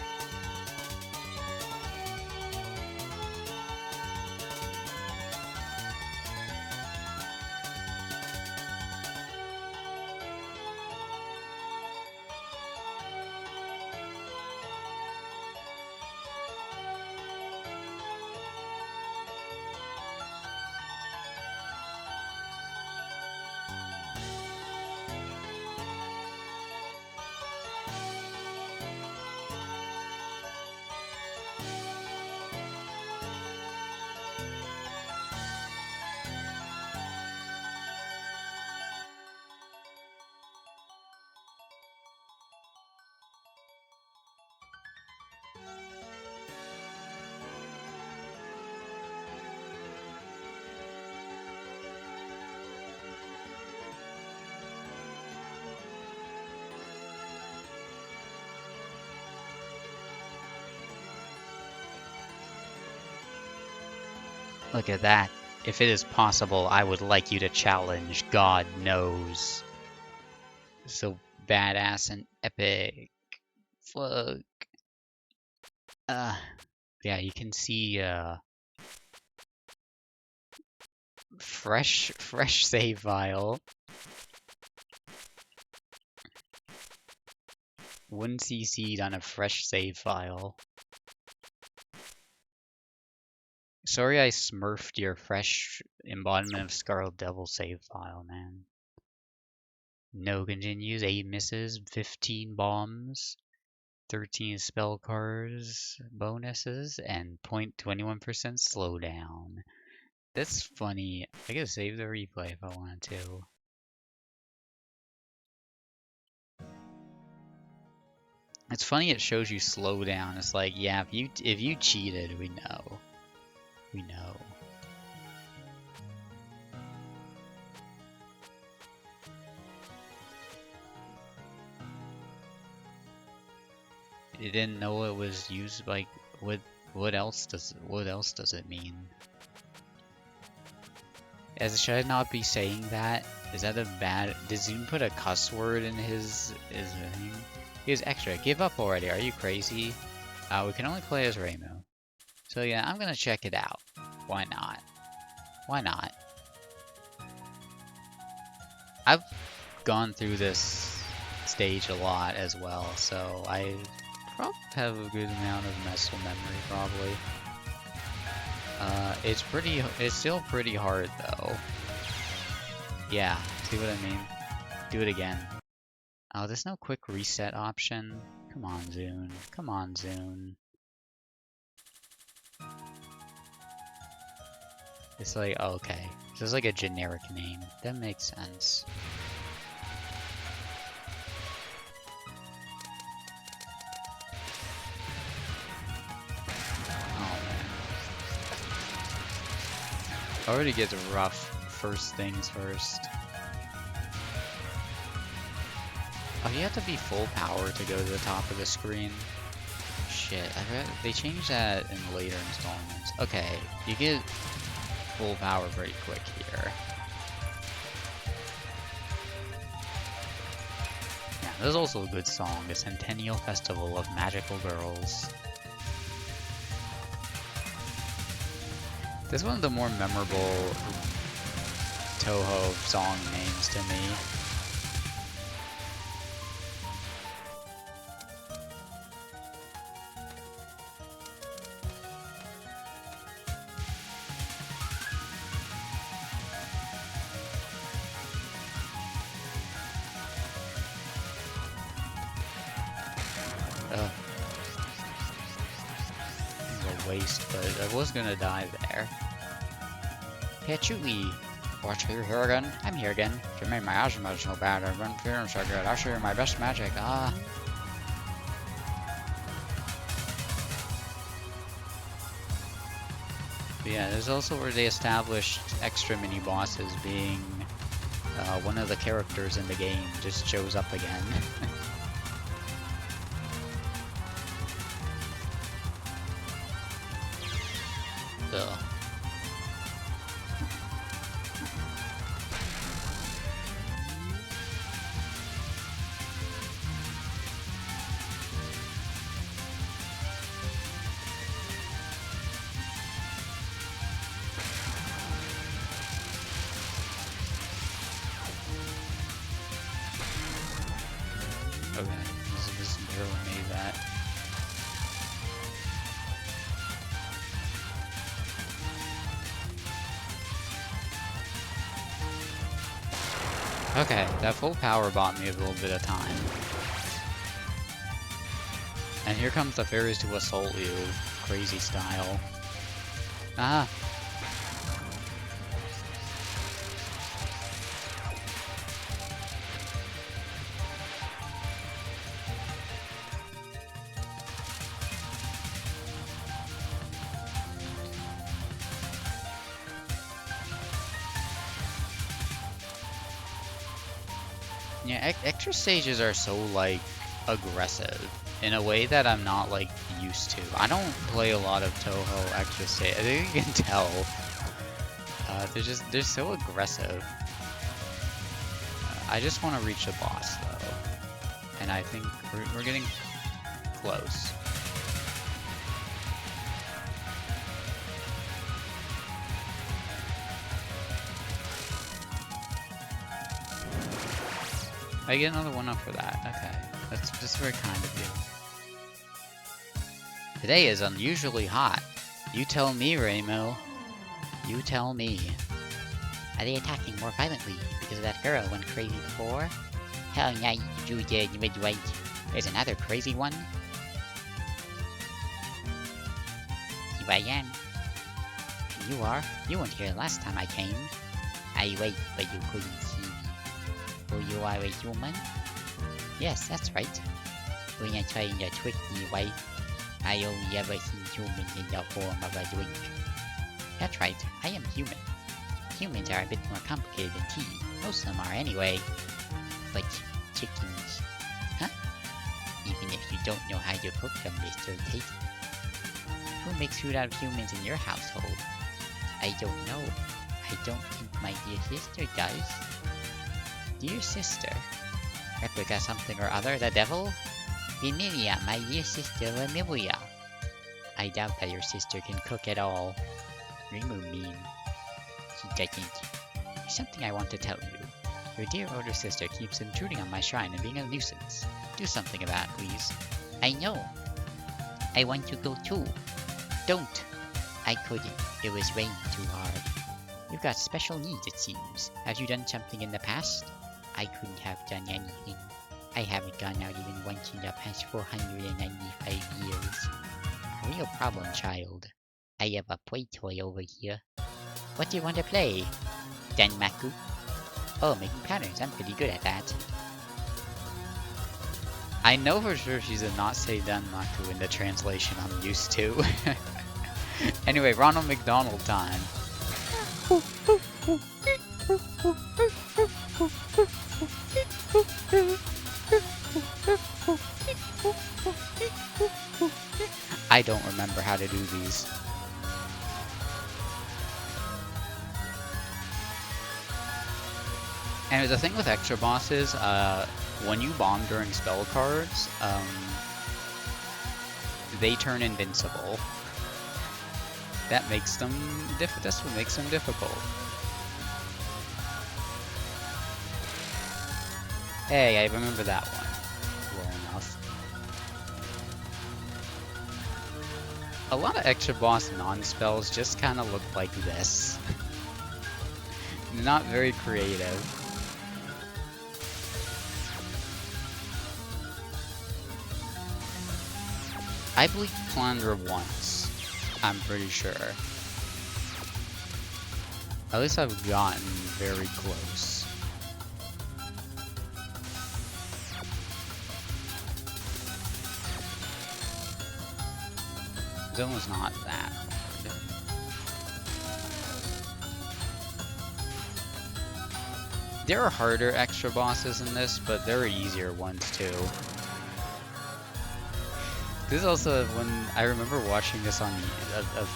Look at that. If it is possible, I would like you to challenge God Knows. So badass and epic. Fuck. Yeah, you can see fresh save file. One CC'd on a fresh save file. Sorry I smurfed your fresh embodiment of Scarlet Devil save file, man. No continues, 8 misses, 15 bombs, 13 spell cards bonuses, and 0.21% slowdown. That's funny. I could save the replay if I wanted to. It's funny it shows you slowdown. It's like, yeah, if you cheated, we know. We know. You didn't know it was used. Like, what else does it mean? Should I not be saying that? Is that a bad... Did Zoom put a cuss word in his thing? He was extra. Give up already. Are you crazy? We can only play as Reimu. So yeah, I'm gonna check it out. Why not? Why not? I've gone through this stage a lot as well, so I probably have a good amount of muscle memory, probably. It's still pretty hard though. Yeah, see what I mean? Do it again. Oh, there's no quick reset option. Come on, Zune. Come on, Zune. It's like, oh, okay. This is like a generic name. That makes sense. Oh, man. Already gets rough. First things first. Oh, you have to be full power to go to the top of the screen. Shit, I read they changed that in later installments. Okay, you get full power pretty quick here. Yeah, there's also a good song, the Centennial Festival of Magical Girls. This is one of the more memorable Touhou song names to me. Waste, but I was gonna die there. Patchouli! Watch, you're here again? I'm here again. You made my asthma so bad, I wasn't feeling so good. I'll show you my best magic, ah. But yeah, there's also where they established extra mini-bosses being one of the characters in the game just shows up again. Ugh. Okay, this barely made that. Okay, that full power bought me a little bit of time. And here comes the fairies to assault you, crazy style. Ah! Yeah, extra stages are so, like, aggressive in a way that I'm not, like, used to. I don't play a lot of Touhou extra stages. I think you can tell. They're so aggressive. I just want to reach the boss, though. And I think we're getting close. I get another one up for that. Okay. That's very kind of you. Today is unusually hot. You tell me, Reimu. You tell me. Are they attacking more violently because of that girl went crazy before? Hell yeah, you did, you made right. There's another crazy one. Here I am. You are. You weren't here last time I came. I wait, but you couldn't see me. So you are a human? Yes, that's right. When you're trying to trick me, right? I only ever seen humans in the form of a drink. That's right, I am human. Humans are a bit more complicated than tea. Most of them are anyway. Like chickens. Huh? Even if you don't know how to cook them, they still taste. Who makes food out of humans in your household? I don't know. I don't think My dear sister does. Dear sister? Replica something or other, the devil? Vimilia, my dear sister Vimilia. I doubt that your sister can cook at all. Rimu mean. She doesn't. There's something I want to tell you. Your dear older sister keeps intruding on my shrine and being a nuisance. Do something about it, please. I know. I want to go too. Don't. I couldn't. It was raining too hard. You've got special needs, it seems. Have you done something in the past? I couldn't have done anything. I haven't gone out even once in the past 495 years. A real problem, child. I have a play toy over here. What do you want to play? Danmaku? Oh, making patterns. I'm pretty good at that. I know for sure she did not say Danmaku in the translation I'm used to. Anyway, Ronald McDonald time. I don't remember how to do these. And the thing with extra bosses, when you bomb during spell cards, they turn invincible. That's what makes them difficult. Hey, I remember that one. Well enough. A lot of extra boss non-spells just kind of look like this. Not very creative. I believe Plunder once. I'm pretty sure. At least I've gotten very close. That was not that hard. There are harder extra bosses in this, but there are easier ones too. This is also when I remember watching this on a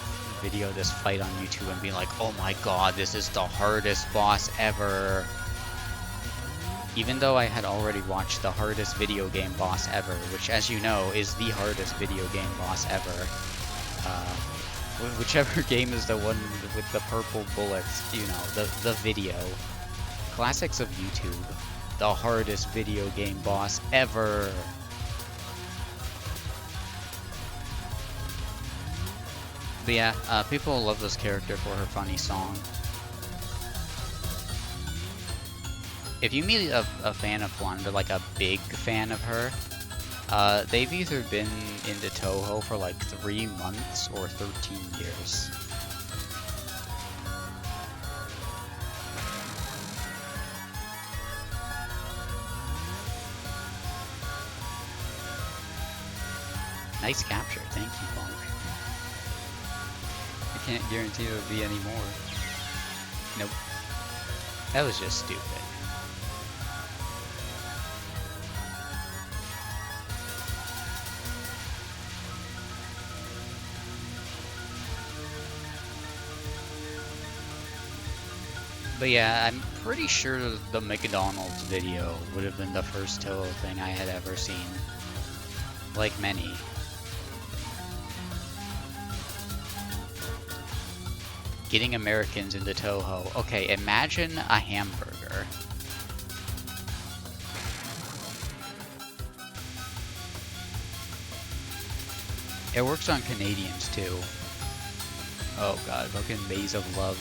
video, this fight on YouTube, and being like, oh my god, this is the hardest boss ever. Even though I had already watched the hardest video game boss ever, which, as you know, is the hardest video game boss ever. Whichever game is the one with the purple bullets, you know, the video. Classics of YouTube. The hardest video game boss ever. But yeah, people love this character for her funny song. If you meet a fan of Plunder, like a big fan of her, they've either been into Touhou for like 3 months or 13 years. Nice capture, thank you, Bonk. I can't guarantee there will be any more. Nope. That was just stupid. But yeah, I'm pretty sure the McDonald's video would have been the first Touhou thing I had ever seen. Like many. Getting Americans into Touhou. Okay, imagine a hamburger. It works on Canadians too. Oh god, fucking Maze of Love.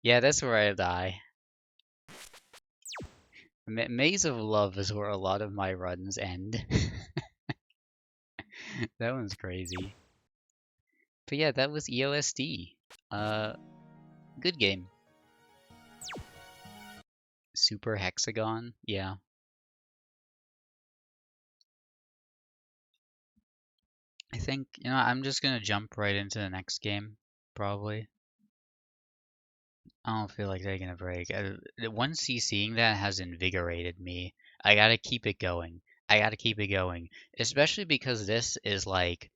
Yeah, that's where I die. Maze of Love is where a lot of my runs end. That one's crazy. But yeah, that was EOSD. Good game. Super Hexagon, yeah. I think, you know, I'm just gonna jump right into the next game, probably. I don't feel like taking a break. Once CCing that has invigorated me. I gotta keep it going. I gotta keep it going, especially because this is like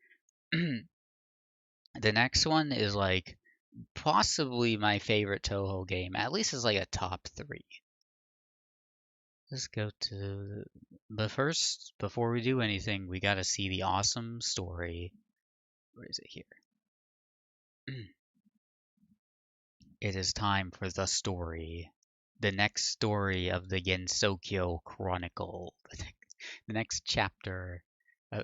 the next one is like possibly my favorite Touhou game. At least it's like a top three. Let's go to. But first, before we do anything, we gotta see the awesome story. Where is it here? It is time for the story. The next story of the Gensokyo Chronicle. The next chapter. Uh,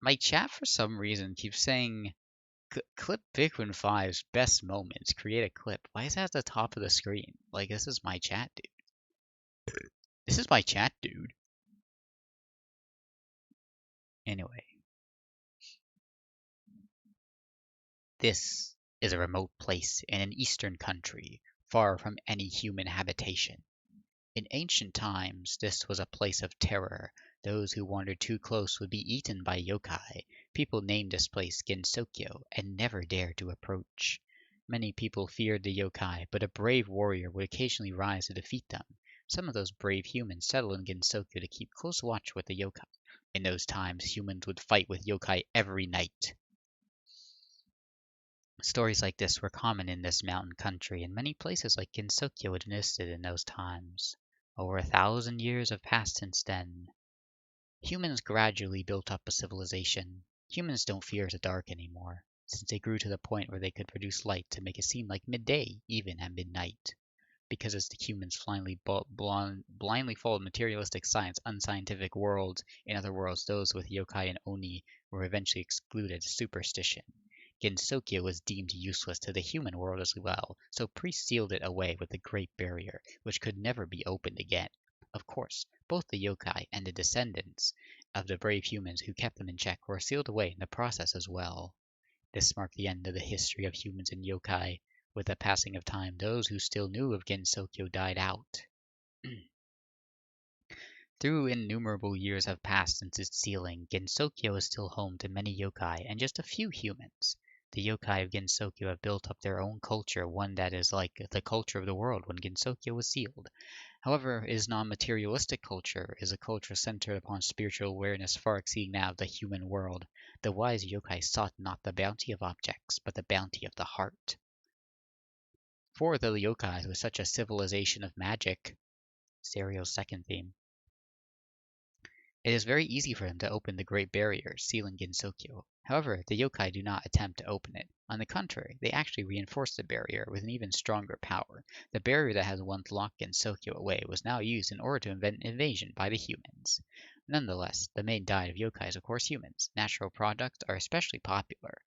my chat, for some reason, keeps saying clip Bigwin Five's best moments. Create a clip. Why is that at the top of the screen? Like, this is my chat, dude. This is my chat, dude. Anyway, this is a remote place in an eastern country, far from any human habitation. In ancient times, this was a place of terror. Those who wandered too close would be eaten by yokai. People named this place Gensokyo and never dared to approach. Many people feared the yokai, but a brave warrior would occasionally rise to defeat them. Some of those brave humans settled in Gensokyo to keep close watch with the yokai. In those times, humans would fight with yokai every night. Stories like this were common in this mountain country, and many places like Gensokyo existed in those times. Over 1,000 years have passed since then. Humans gradually built up a civilization. Humans don't fear the dark anymore, since they grew to the point where they could produce light to make it seem like midday, even at midnight. Because as the humans blindly followed materialistic science, unscientific worlds, in other words, those with yokai and oni, were eventually excluded superstition. Gensokyo was deemed useless to the human world as well, so priests sealed it away with the Great Barrier, which could never be opened again. Of course, both the yokai and the descendants of the brave humans who kept them in check were sealed away in the process as well. This marked the end of the history of humans and yokai. With the passing of time, those who still knew of Gensokyo died out. Through innumerable years have passed since its sealing, Gensokyo is still home to many yokai and just a few humans. The yokai of Gensokyo have built up their own culture, one that is like the culture of the world when Gensokyo was sealed. However, it is non-materialistic culture, is a culture centered upon spiritual awareness far exceeding that of the human world. The wise yokai sought not the bounty of objects, but the bounty of the heart. For the yokai was such a civilization of magic, Serio's second theme, it is very easy for them to open the Great Barrier, sealing Gensokyo. However, the yokai do not attempt to open it. On the contrary, they actually reinforce the barrier with an even stronger power. The barrier that has once locked Gensokyo away was now used in order to invent an invasion by the humans. Nonetheless, the main diet of yokai is of course humans. Natural products are especially popular.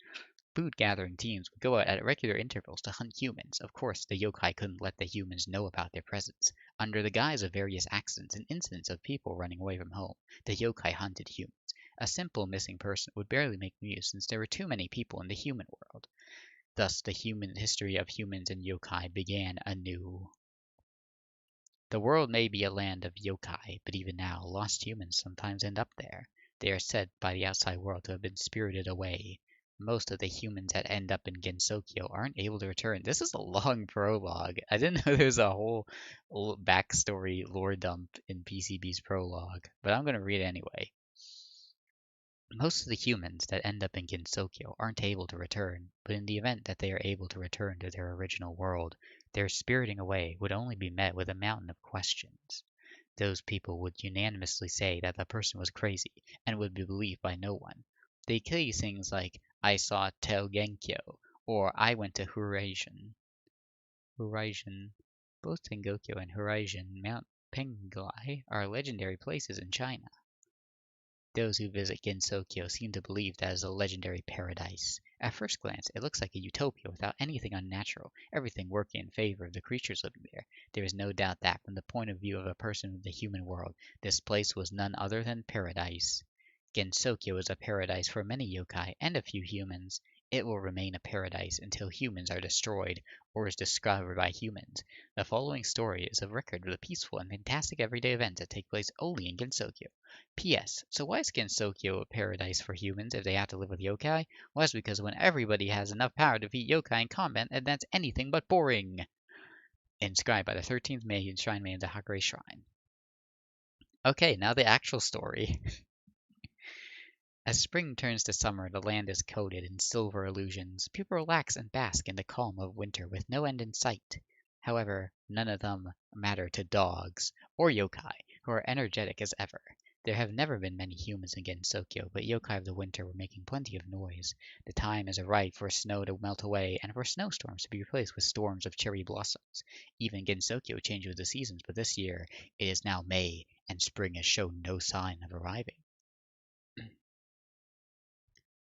Food-gathering teams would go out at regular intervals to hunt humans. Of course, the yokai couldn't let the humans know about their presence. Under the guise of various accidents and incidents of people running away from home, the yokai hunted humans. A simple missing person would barely make news since there were too many people in the human world. Thus, the human history of humans and yokai began anew. The world may be a land of yokai, but even now, lost humans sometimes end up there. They are said by the outside world to have been spirited away. Most of the humans that end up in Gensokyo aren't able to return. This is a long prologue. I didn't know there was a whole backstory lore dump in PCB's prologue, but I'm going to read it anyway. Most of the humans that end up in Gensokyo aren't able to return, but in the event that they are able to return to their original world, their spiriting away would only be met with a mountain of questions. Those people would unanimously say that the person was crazy and would be believed by no one. They say things like, I saw Tengenkyo, or I went to Horizon. Both Tengenkyo and Horizon Mount Penglai are legendary places in China. Those who visit Gensokyo seem to believe that it is a legendary paradise. At first glance, it looks like a utopia without anything unnatural, everything working in favor of the creatures living there. There is no doubt that, from the point of view of a person in the human world, this place was none other than paradise. Gensokyo is a paradise for many yokai and a few humans. It will remain a paradise until humans are destroyed or is discovered by humans. The following story is a record of the peaceful and fantastic everyday events that take place only in Gensokyo. P.S. So why is Gensokyo a paradise for humans if they have to live with yokai? Well, that's because when everybody has enough power to defeat yokai in combat, and that's anything but boring. Inscribed by the 13th Shrine Maiden to Hakure Shrine. Okay, now the actual story. As spring turns to summer, the land is coated in silver illusions. People relax and bask in the calm of winter with no end in sight. However, none of them matter to dogs or yokai, who are energetic as ever. There have never been many humans in Gensokyo, but yokai of the winter were making plenty of noise. The time is ripe for snow to melt away and for snowstorms to be replaced with storms of cherry blossoms. Even Gensokyo changes with the seasons, but this year it is now May, and spring has shown no sign of arriving.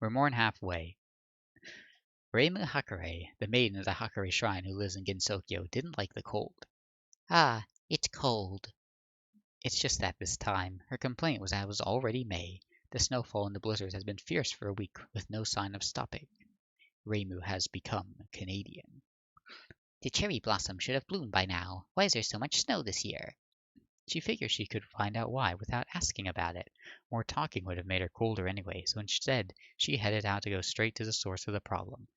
We're more than halfway. Reimu Hakare, the maiden of the Hakare shrine who lives in Gensokyo, didn't like the cold. Ah, it's cold. It's just that this time. Her complaint was that it was already May. The snowfall and the blizzards has been fierce for a week with no sign of stopping. Reimu has become Canadian. The cherry blossom should have bloomed by now. Why is there so much snow this year? She figured she could find out why without asking about it. More talking would have made her colder anyway, so instead she headed out to go straight to the source of the problem.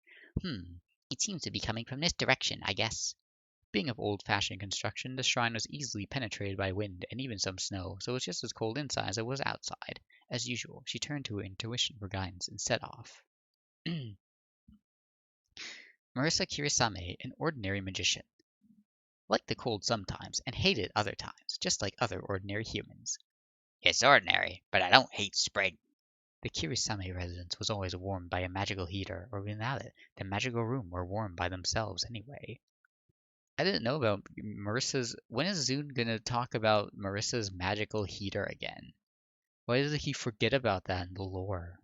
It seems to be coming from this direction, I guess. Being of old-fashioned construction, the shrine was easily penetrated by wind and even some snow, so it was just as cold inside as it was outside. As usual, she turned to her intuition for guidance and set off. Marisa Kirisame, an ordinary magician, liked the cold sometimes and hated it other times, just like other ordinary humans. It's ordinary, but I don't hate spring. The Kirisame residence was always warmed by a magical heater, or without it, the magical room were warmed by themselves anyway. I didn't know about Marissa's. When is Zune gonna talk about Marissa's magical heater again? Why did he forget about that in the lore?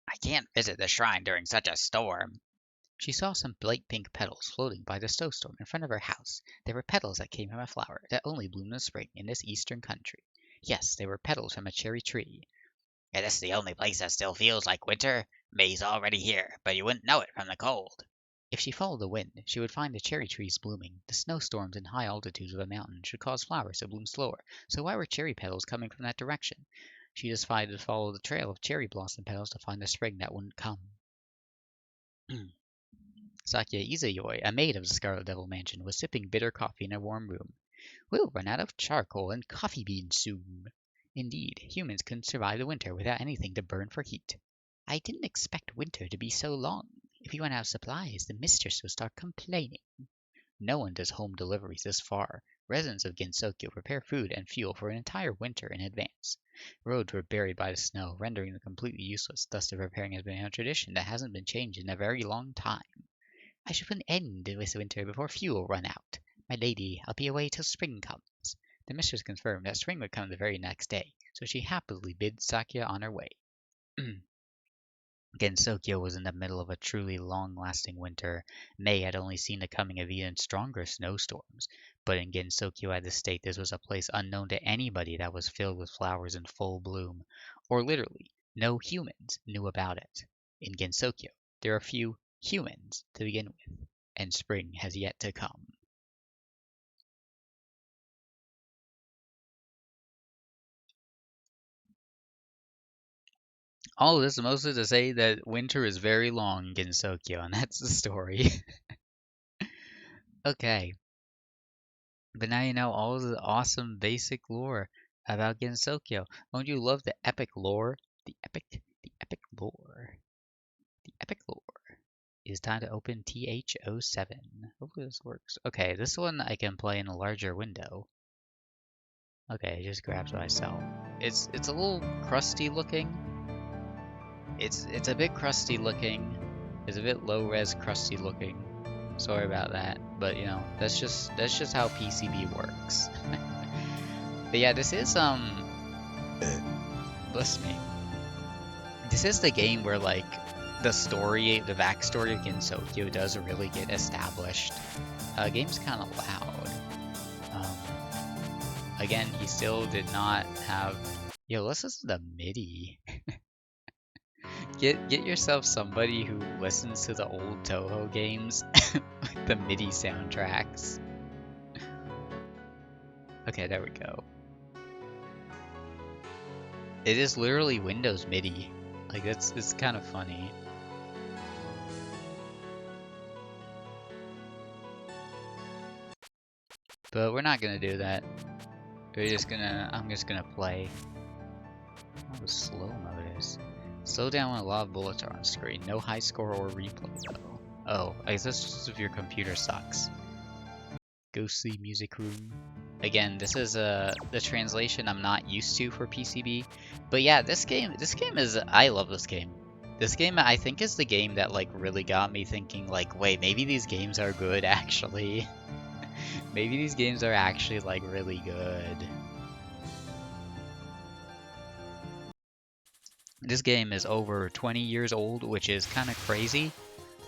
I can't visit the shrine during such a storm. She saw some bright pink petals floating by the snowstorm in front of her house. They were petals that came from a flower that only bloomed in spring in this eastern country. Yes, they were petals from a cherry tree. Is this the only place that still feels like winter? May's already here, but you wouldn't know it from the cold. If she followed the wind, she would find the cherry trees blooming. The snowstorms in high altitudes of the mountain should cause flowers to bloom slower, so why were cherry petals coming from that direction? She decided to follow the trail of cherry blossom petals to find the spring that wouldn't come. Sakya Izayoi, a maid of the Scarlet Devil Mansion, was sipping bitter coffee in a warm room. We'll run out of charcoal and coffee beans soon. Indeed, humans couldn't survive the winter without anything to burn for heat. I didn't expect winter to be so long. If we run out of supplies, the mistress will start complaining. No one does home deliveries this far. Residents of Gensokyo prepare food and fuel for an entire winter in advance. Roads were buried by the snow, rendering them completely useless. Thus, the preparing has been a tradition that hasn't been changed in a very long time. I should put an end to this winter before fuel run out. My lady, I'll be away till spring comes. The mistress confirmed that spring would come the very next day, so she happily bid Sakya on her way. Gensokyo was in the middle of a truly long-lasting winter. May had only seen the coming of even stronger snowstorms, but in Gensokyo at this state this was a place unknown to anybody that was filled with flowers in full bloom, or literally, no humans knew about it. In Gensokyo, there are few humans to begin with, and spring has yet to come. All of this is mostly to say that winter is very long in Gensokyo, and that's the story. Okay, but now you know all of the awesome basic lore about Gensokyo. Don't you love the epic lore? The epic lore. The epic lore. It is time to open TH07. Hopefully this works. Okay, this one I can play in a larger window. Okay, it just grabs myself. It's a little crusty looking. It's a bit crusty looking. It's a bit low res crusty looking. Sorry about that, but you know, that's just how PCB works. But yeah, this is bless me. This is the game where like the backstory of Gensokyo does really get established. Game's kind of loud. Again, he still did not have. Yo, let's listen to the MIDI. Get yourself somebody who listens to the old Touhou games with the MIDI soundtracks. Okay, there we go. It is literally Windows MIDI. Like it's kind of funny. But we're not gonna do that. I'm just gonna play. How slow mode is. Slow down when a lot of bullets are on screen. No high score or replay though. Oh, I guess that's just if your computer sucks. Ghostly music room. Again, this is the translation I'm not used to for PCB. But yeah, this game is, I love this game. This game I think is the game that like really got me thinking like, wait, maybe these games are good actually. Maybe these games are actually like really good. This game is over 20 years old, which is kind of crazy.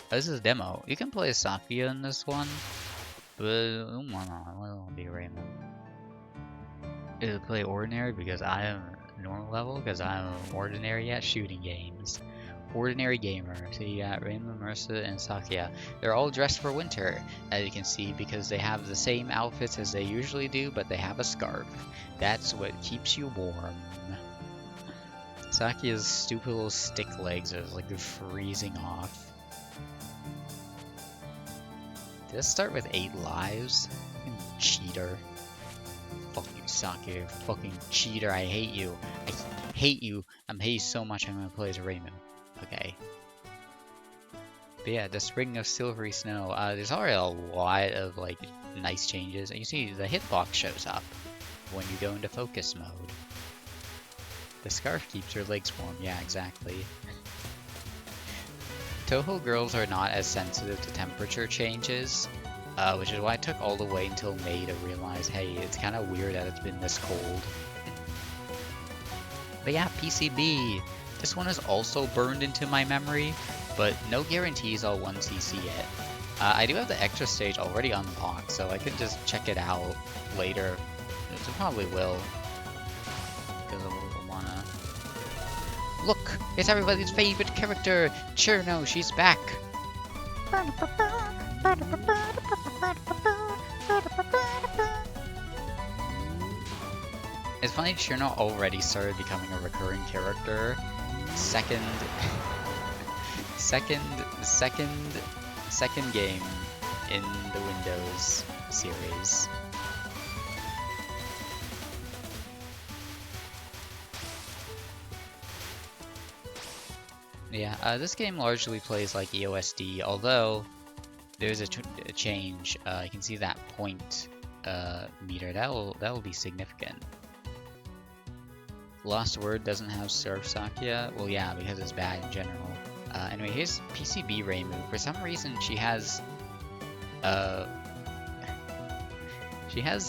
This is a demo. You can play Sakia in this one, but it won't be Raymond. It'll play ordinary because I am normal level because I'm ordinary at shooting games. Ordinary gamer. So you got Raymond, Mercer, and Sakia. They're all dressed for winter, as you can see, because they have the same outfits as they usually do, but they have a scarf. That's what keeps you warm. Sakia's stupid little stick legs are like freezing off. Did it start with 8 lives? Fucking cheater. Fuck you, Sakia. Fucking cheater. I hate you. I hate you. I hate you so much I'm gonna play as Raymond. Okay. But yeah, the Spring of Silvery Snow. There's already a lot of like nice changes. And you see the hitbox shows up when you go into focus mode. The scarf keeps your legs warm. Yeah, exactly. Touhou girls are not as sensitive to temperature changes, which is why it took all the way until May to realize, hey, it's kind of weird that it's been this cold. But yeah, PCB. This one is also burned into my memory, but no guarantees I'll 1cc it. I do have the extra stage already unlocked, so I can just check it out later. I probably will. Because I wanna... Look! It's everybody's favorite character! Cherno, she's back! It's funny, Cherno already started becoming a recurring character. Second game in the Windows series. Yeah, this game largely plays like EOSD, although there's a change. You can see that point meter. That will be significant. Lost Word doesn't have Surf Sakia. Well, yeah, because it's bad in general. Anyway, here's PCB Reimu. For some reason, she has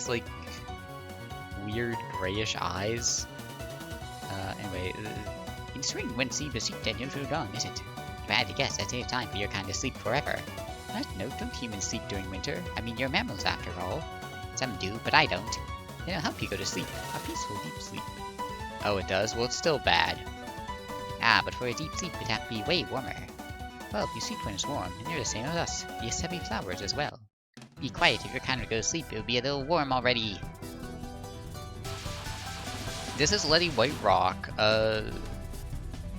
like weird grayish eyes. Anyway, in spring, when sleep is sweet and usually gone, is it? If I had to guess, I'd say it's time for your kind to sleep forever. What? No, don't humans sleep during winter? I mean, you're mammals after all. Some do, but I don't. It'll help you go to sleep. A peaceful, deep sleep. Oh, it does? Well, it's still bad. Ah, but for a deep sleep, it'd have to be way warmer. Well, you sleep when it's warm, and you're the same as us. You heavy flowers as well. Be quiet, if your kind would go to sleep, it would be a little warm already. This is Letty White Rock.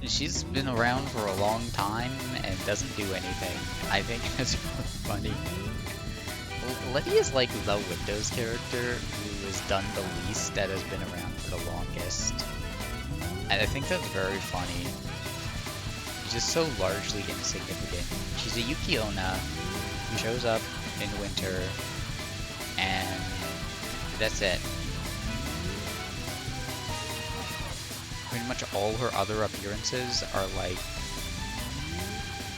She's been around for a long time and doesn't do anything. I think that's really funny. Letty is like the Windows character who has done the least that has been around for the longest. And I think that's very funny. She's just so largely insignificant. She's a Yuki Onna who shows up in winter, and that's it. Pretty much all her other appearances are like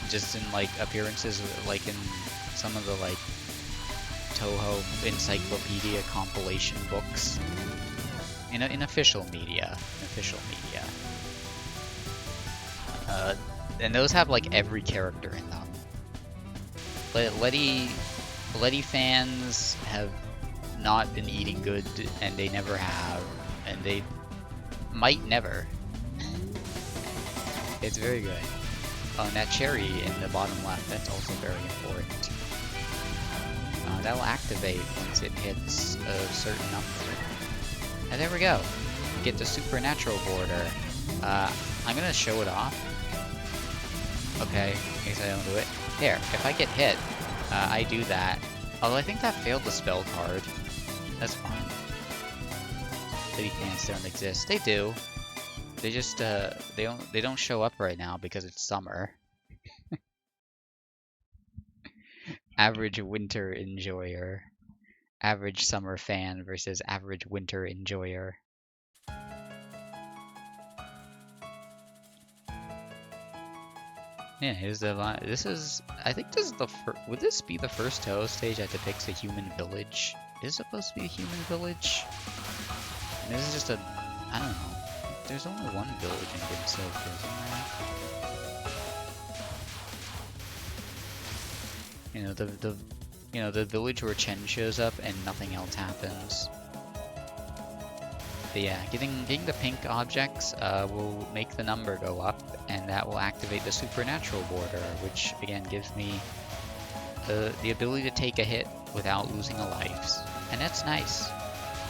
just in like appearances like in some of the like Touhou encyclopedia compilation books in official media. And those have like every character in them. Letty fans have not been eating good, and they never have, and they might never. It's very good. Oh, and that cherry in the bottom left, that's also very important. That will activate once it hits a certain number. And there we go. We get the supernatural border. I'm gonna show it off. Okay, in case I don't do it. There, if I get hit, I do that. Although I think that failed the spell card. That's fine. City fans don't exist. They do. They just they don't show up right now because it's summer. Average winter enjoyer. Average summer fan versus average winter enjoyer. Yeah, here's the. This is. I think this is the first. Would this be the first Touhou stage that depicts a human village? Is it supposed to be a human village? And this is just a. I don't know. There's only one village in Gensokyo, isn't there? You know the village where Chen shows up and nothing else happens. But yeah, getting the pink objects will make the number go up, and that will activate the supernatural border, which again gives me the ability to take a hit without losing a life, and that's nice.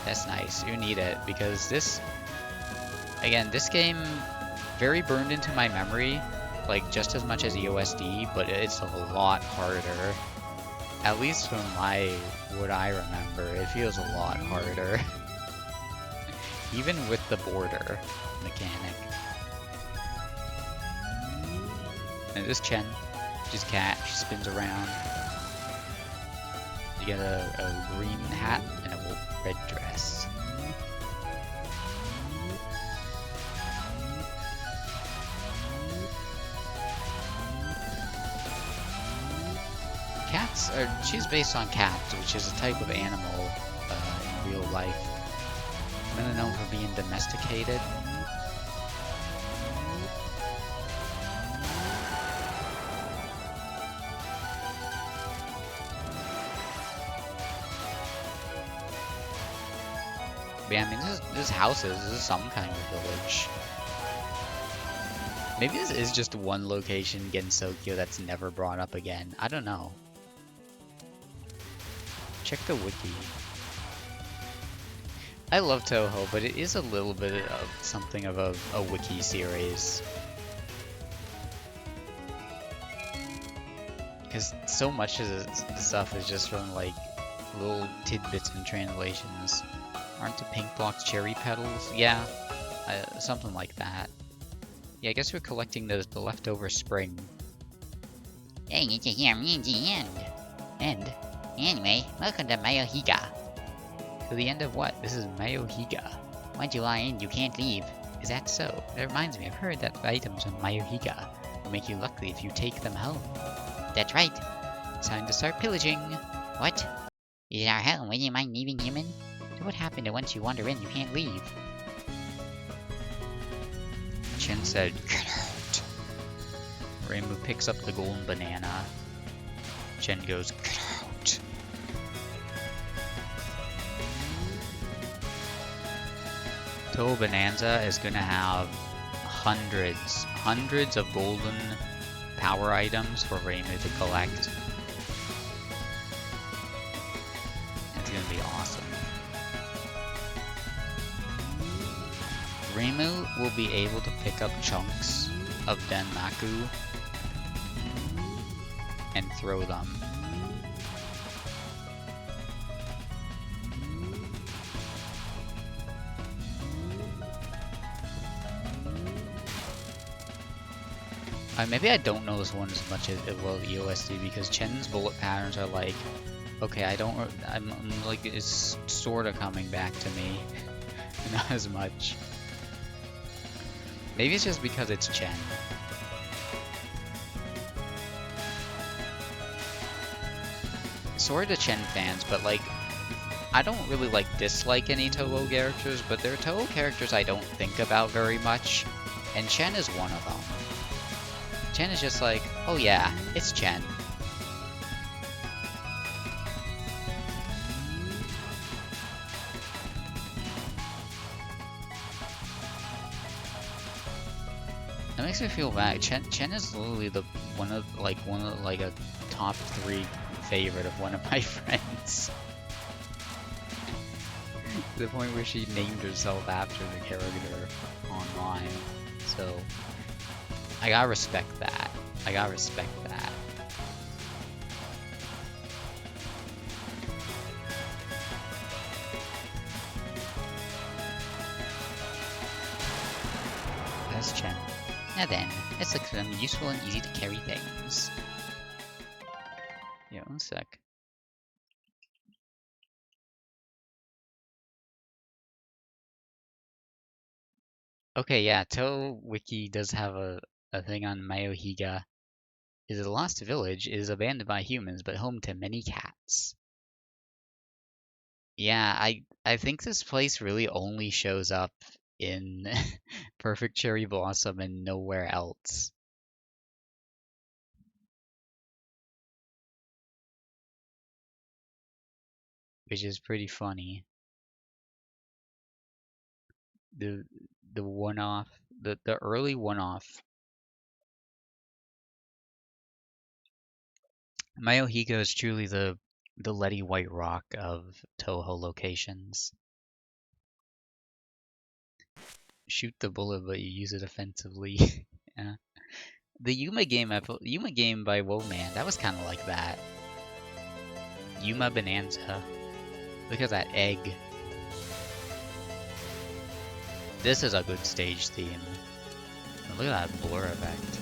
That's nice. You need it because this game very burned into my memory, like just as much as EOSD, but it's a lot harder. At least from what I remember, it feels a lot harder. Even with the border mechanic. And this Chen, just cat, she spins around. You get a green hat and a red dress. Cats are. She's based on cats, which is a type of animal in real life. Really known for being domesticated. But yeah, I mean, this is some kind of village. Maybe this is just one location in Gensokyo that's never brought up again. I don't know. Check the wiki. I love Touhou, but it is a little bit of something of a wiki series. Because so much of the stuff is just from like little tidbits and translations. Aren't the pink blocks cherry petals? Yeah, something like that. Yeah, I guess we're collecting the leftover spring. Dang, it's here means the end. End? Anyway, welcome to Mayohiga. To the end of what? This is Mayohiga. Once you are in, you can't leave. Is that so? That reminds me, I've heard that items in Mayohiga will make you lucky if you take them home. That's right. Time to start pillaging. What? Is our home? Would you mind leaving, human? So what happened to once you wander in, you can't leave? Chen said, "Get out." Rainbow picks up the golden banana. Chen goes, "Get out." Touhou Bonanza is gonna have hundreds of golden power items for Rainbow to collect. It's gonna be awesome. Reimu will be able to pick up chunks of Denmaku and throw them. Maybe I don't know this one as much as well EOSD because Chen's bullet patterns are like, okay, I'm like, it's sorta coming back to me, not as much. Maybe it's just because it's Chen. Sorry to Chen fans, but like, I don't really like dislike any Touhou characters, but there are Touhou characters I don't think about very much, and Chen is one of them. Chen is just like, oh yeah, it's Chen. That makes me feel bad. Chen is literally one of a top 3 favorite of one of my friends. To the point where she named herself after the character online. So I gotta respect that. I gotta respect that. his chin. Now then, let's look for some useful and easy to carry things. Yeah, one sec. Okay, yeah, Touhou Wiki does have a thing on Mayohiga. Is a lost village. It is abandoned by humans, but home to many cats. Yeah, I think this place really only shows up in Perfect Cherry Blossom and nowhere else. Which is pretty funny. The the one-off, the early one-off. Mayohiko is truly the Letty White Rock of Touhou locations. Shoot the bullet, but you use it offensively. Yeah. The Yuma game by Woman, that was kind of like that. Yuma Bonanza. Look at that egg. This is a good stage theme. Look at that blur effect.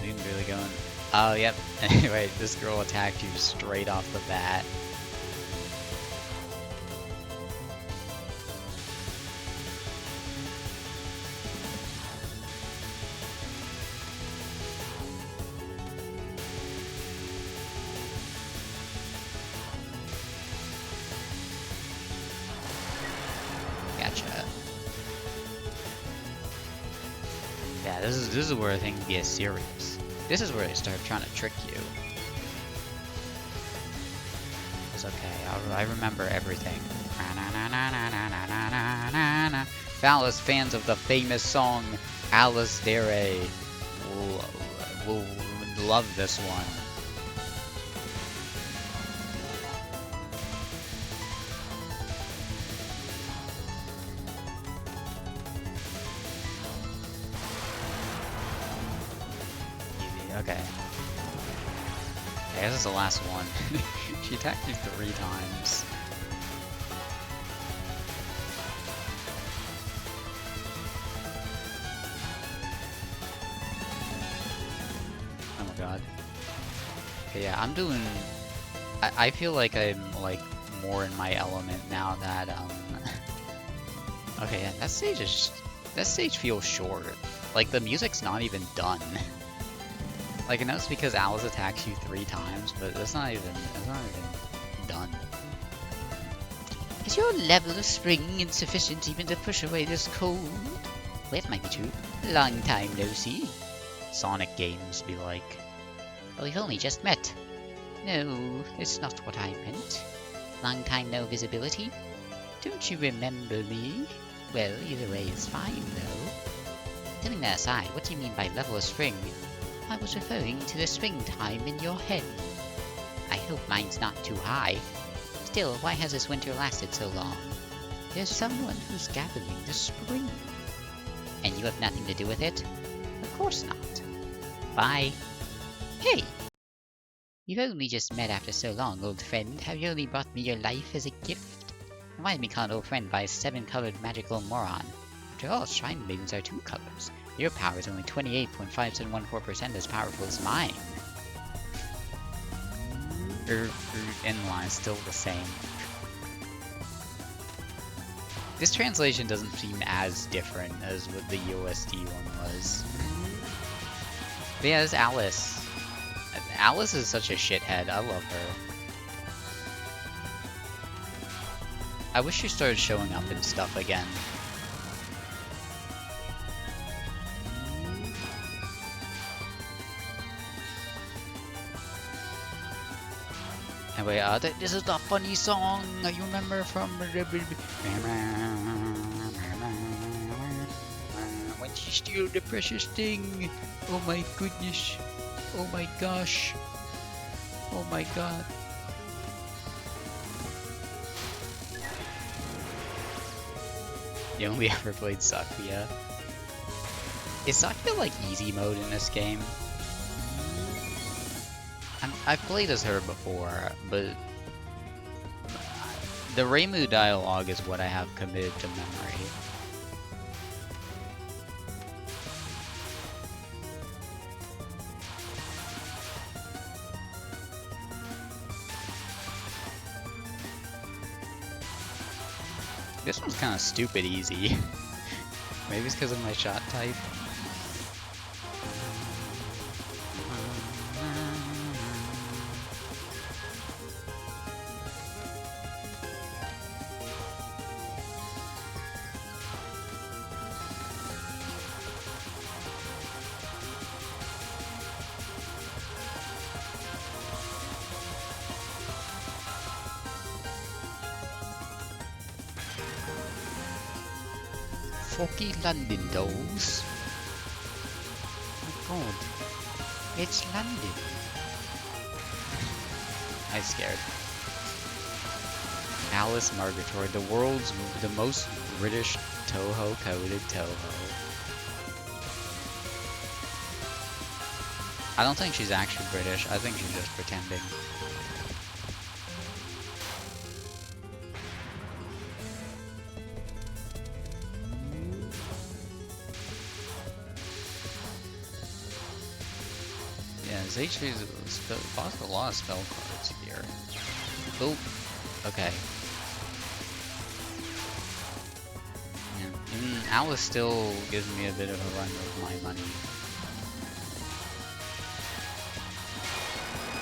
We can really go in. Oh, yep. Anyway, this girl attacked you straight off the bat. Gotcha. Yeah, this is where things get serious. This is where they start trying to trick you. It's okay, I remember everything. Phallus fans of the famous song Alice Dare will love this one. Okay. Okay, this is the last one. She attacked you 3 times. Oh my god. Okay, yeah, I'm doing... I feel like I'm, like, more in my element now that, Okay, yeah, that stage feels short. Like, the music's not even done. Like, I know it's because Alice attacks you 3 times, but that's not even done. Is your level of spring insufficient even to push away this cold? Well, that might be true. Long time no see. Sonic games be like, but we've only just met. No, that's not what I meant. Long time no visibility. Don't you remember me? Well, either way is fine, though. Putting that aside, what do you mean by level of spring? I was referring to the springtime in your head. I hope mine's not too high. Still, why has this winter lasted so long? There's someone who's gathering the spring. And you have nothing to do with it? Of course not. Bye. Hey! You've only just met after so long, old friend. Have you only brought me your life as a gift? Why am I called old friend by a 7-colored magical moron? After all, shrine maidens are 2 colors. Your power is only 28.5714% as powerful as mine. Your inline is still the same. This translation doesn't seem as different as what the USD one was. But yeah, it's Alice. Alice is such a shithead. I love her. I wish she started showing up in stuff again. Anyway, this is the funny song you remember from when she stole the precious thing. Oh my goodness. Oh my gosh. Oh my god. You only ever played Sakuya. Is Sakuya like easy mode in this game? I've played as her before, but the Reimu dialogue is what I have committed to memory. This one's kind of stupid easy. Maybe it's because of my shot type. Foggy London dolls. Oh my god. It's London. I'm scared. Alice Margator, the most British Touhou coded Touhou. I don't think she's actually British. I think she's just pretending. Yeah, Zaichu's lost a lot of spell cards here. Oh, okay. Yeah, even Alice still gives me a bit of a run with my money.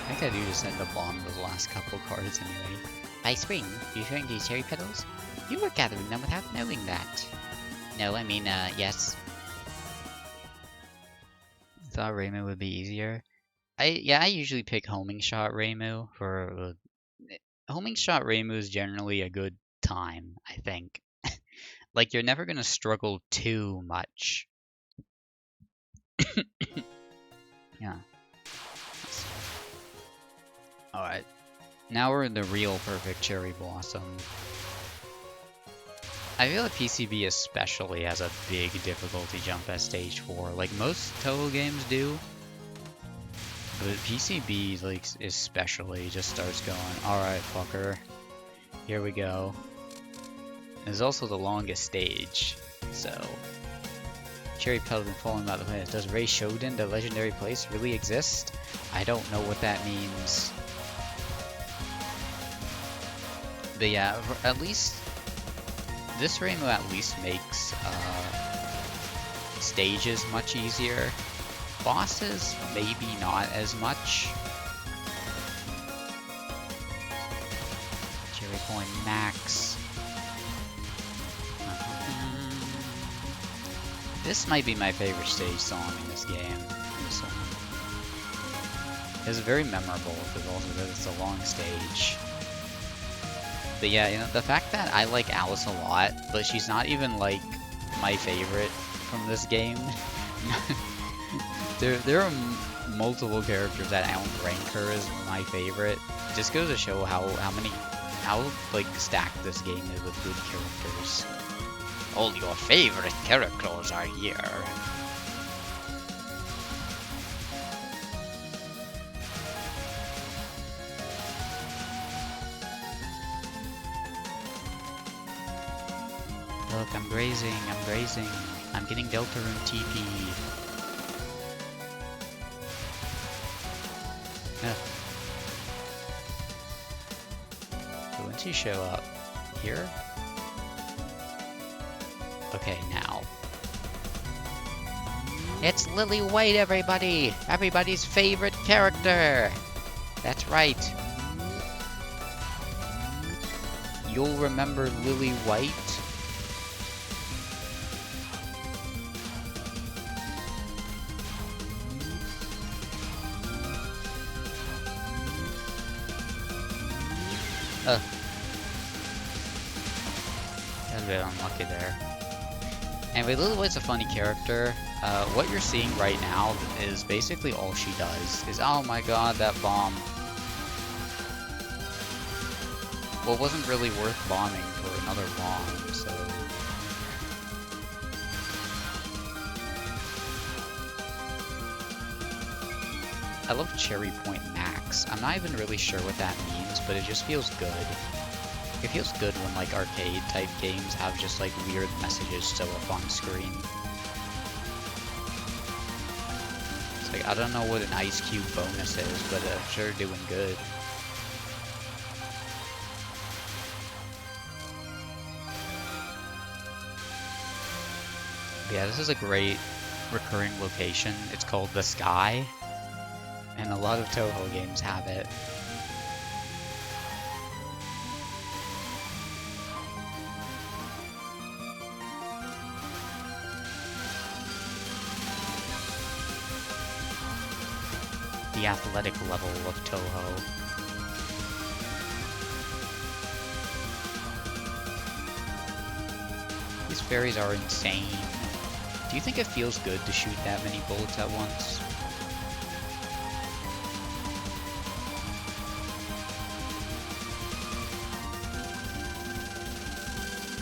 I think I do just end up on those last couple cards anyway. By spring, you're showing these cherry petals? You were gathering them without knowing that. No, I mean, yes. Thought Reimu would be easier. I usually pick Homing Shot Reimu for Homing Shot Reimu is generally a good time, I think. Like you're never gonna struggle too much. Yeah. Alright. Now we're in the real perfect Cherry Blossom. I feel like PCB especially has a big difficulty jump at stage 4. Like most Touhou games do. But PCB, like, especially just starts going, alright, fucker. Here we go. It's also the longest stage, so... Cherry Petal been falling about the planet. Does Rei Shoden, the legendary place, really exist? I don't know what that means. But yeah, at least... This Reimu at least makes, stages much easier. Bosses, maybe not as much. Cherry Point Max. This might be my favorite stage song in this game. This one. It's very memorable, but also because it's a long stage. But yeah, you know, the fact that I like Alice a lot, but she's not even like my favorite from this game. There are multiple characters that I don't rank her as my favorite. It just goes to show how like stacked this game is with good characters. All your favorite characters are here. Look, I'm grazing, I'm getting Deltarune TP. So once you show up here, okay, now It's Lily White, everybody! Everybody's favorite character! That's right. You'll remember Lily White? That's a bit unlucky there. Anyway, Lily White's a funny character. What you're seeing right now is basically all she does is, oh my god, that bomb. Well, it wasn't really worth bombing for another bomb, so... I love Cherry Point Max. I'm not even really sure what that means, but it just feels good. It feels good when like arcade-type games have just like weird messages still up on screen. It's like, I don't know what an Ice Cube bonus is, but sure doing good. Yeah, this is a great recurring location. It's called the Sky, and a lot of Touhou games have it. The athletic level of Touhou. These fairies are insane. Do you think it feels good to shoot that many bullets at once?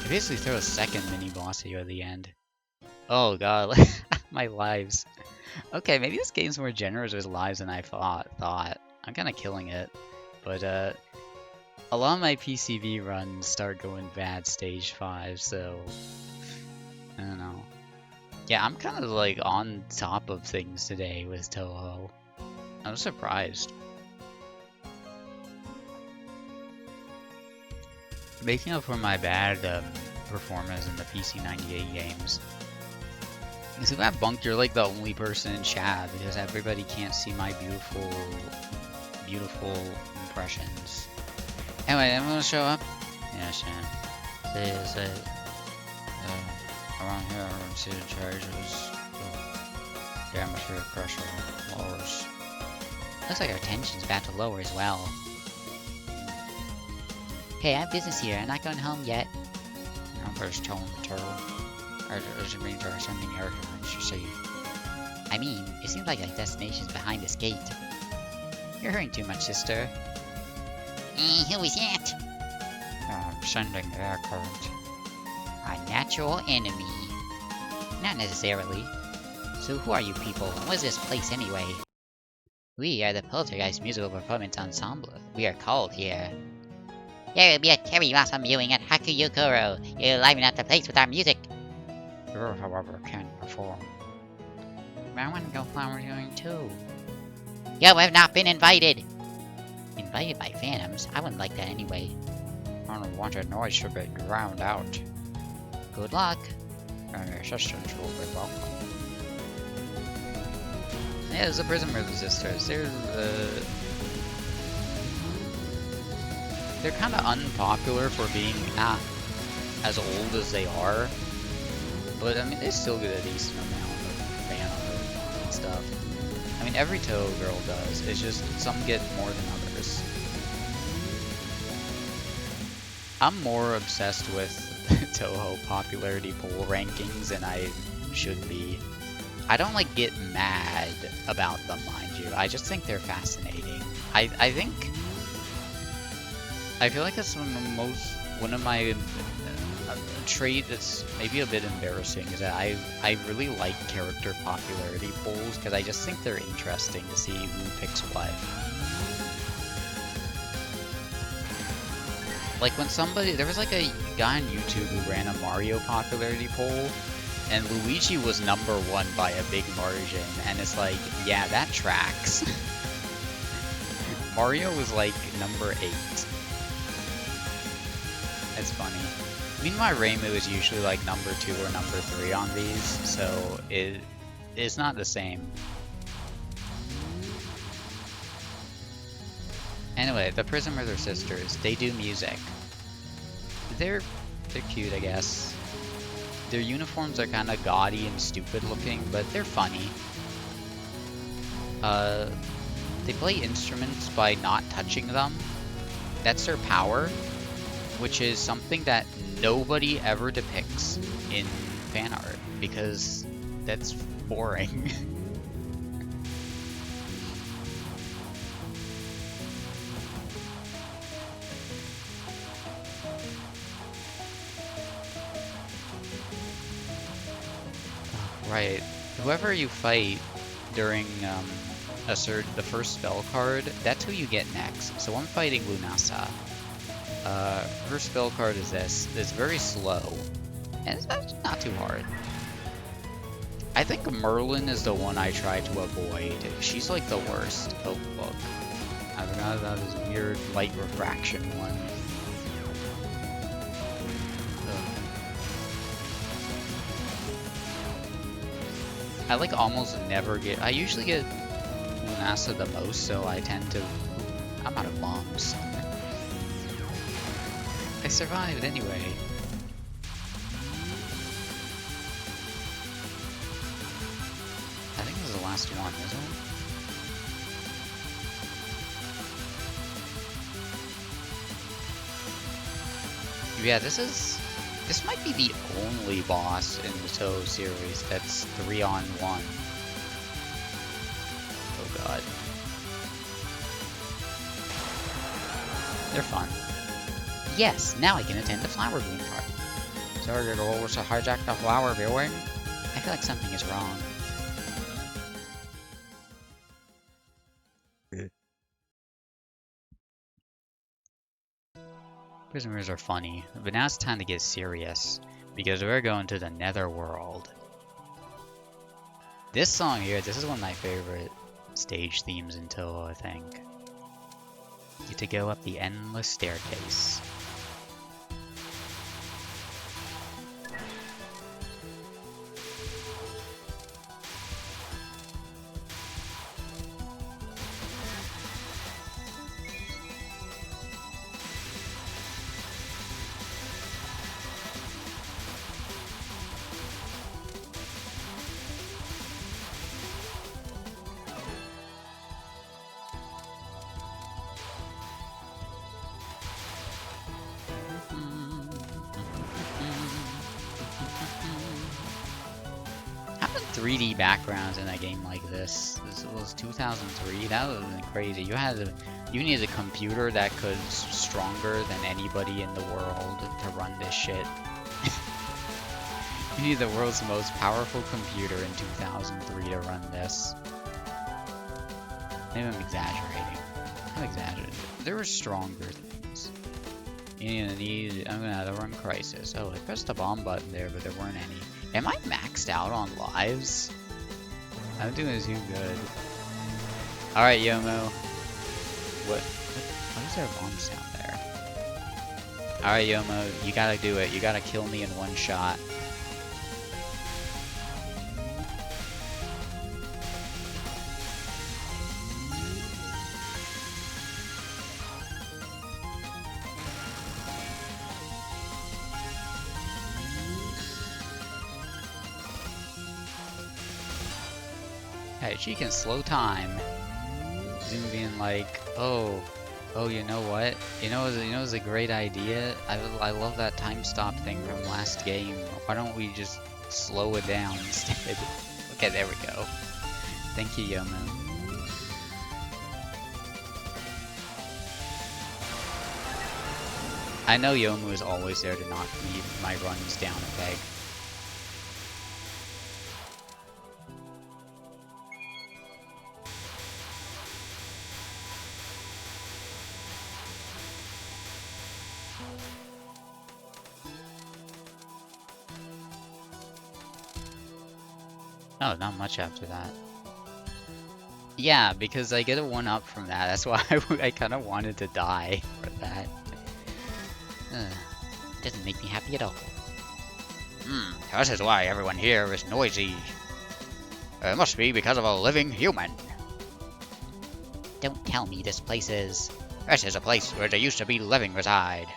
They basically throw a second mini-boss at you at the end. Oh god, my lives. Okay, maybe this game's more generous with lives than I thought. I'm kinda killing it. But, a lot of my PCV runs start going bad stage 5, so... I don't know. Yeah, I'm kind of like on top of things today with Touhou. I'm surprised. Making up for my bad performance in the PC98 games. So that Bunk, you're like the only person in chat because everybody can't see my beautiful impressions. Anyway, I'm gonna show up. Yeah, sure. Around here, I don't see the charges. The atmospheric pressure lowers. Looks like our tension's about to lower as well. Hey, I have business here. I'm not going home yet. I'm first telling the turtle. Urgent means are sending air currents, you see. I mean, it seems like our destination's behind this gate. You're hurrying too much, sister. Who is that? I'm sending air current. Our natural enemy. Not necessarily. So who are you people, and what is this place anyway? We are the Poltergeist Musical Performance Ensemble. We are called here. There will be a very awesome viewing at Hakuyokoro. You'll liven up the place with our music. You, however, can't perform. But I want to go flower viewing too. You have not been invited! Invited by phantoms? I wouldn't like that anyway. Unwanted noise should be drowned out. Good luck. And your assistance will be welcome. Yeah, there's the Prison Murder Sisters. They're kind of unpopular for being not as old as they are. But, I mean, they still get a decent amount of fan art and stuff. I mean, every Touhou girl does. It's just some get more than others. I'm more obsessed with Touhou popularity poll rankings than I should be. I don't, like, get mad about them, mind you. I just think they're fascinating. I feel like it's one of my trait that's maybe a bit embarrassing is that I really like character popularity polls because I just think they're interesting to see who picks what. Like when there was like a guy on YouTube who ran a Mario popularity poll, and Luigi was #1 by a big margin, and it's like, yeah, that tracks. Mario was like #8. That's funny. Meanwhile, Reimu is usually like #2 or #3 on these, so it's not the same. Anyway, the Prison Murder Sisters, they do music. They're cute, I guess. Their uniforms are kind of gaudy and stupid looking, but they're funny. They play instruments by not touching them. That's their power, which is something that nobody ever depicts in fan art, because that's boring. Right. Whoever you fight during the first spell card, that's who you get next. So I'm fighting Lunasa. Her spell card is this. It's very slow, and it's not too hard. I think Merlin is the one I try to avoid. She's like the worst. Oh, look. I forgot about this weird light refraction one. I like almost never get. I usually get Lunasa the most, so I tend to. I'm out of bombs. I survived anyway. I think this is the last one, isn't it? Yeah, this might be the only boss in the Touhou series that's 3-on-1. Oh god. They're fun. Yes, now I can attend the flower viewing party. Sorry, your goal was to hijack the flower viewing? I feel like something is wrong. Prisoners are funny, but now it's time to get serious, because we're going to the Netherworld. This song here, this is one of my favorite stage themes in Touhou, I think. You get to go up the endless staircase. Having 3D backgrounds in a game like this was 2003. That would have been crazy. You needed a computer that could stronger than anybody in the world to run this shit. You need the world's most powerful computer in 2003 to run this. Maybe I'm exaggerating. I'm exaggerating. There were stronger things. I'm gonna have to run Crisis. Oh, I pressed the bomb button there, but there weren't any. Am I maxed out on lives? I'm doing too good. Alright, Yomo. What is there a bomb sound there? Alright, Yomo, you gotta do it. You gotta kill me in one shot. Hey, she can slow time. Zoom being like, oh, you know what? You know it's a great idea. I love that time stop thing from last game. Why don't we just slow it down instead? Okay, there we go. Thank you, Yomo. I know Yomu is always there to knock my runs down a peg. Oh, not much after that. Yeah, because I get a 1-up from that. That's why I kind of wanted to die for that. Doesn't make me happy at all. This is why everyone here is noisy. It must be because of a living human. Don't tell me this place is... This is a place where there used to be living reside.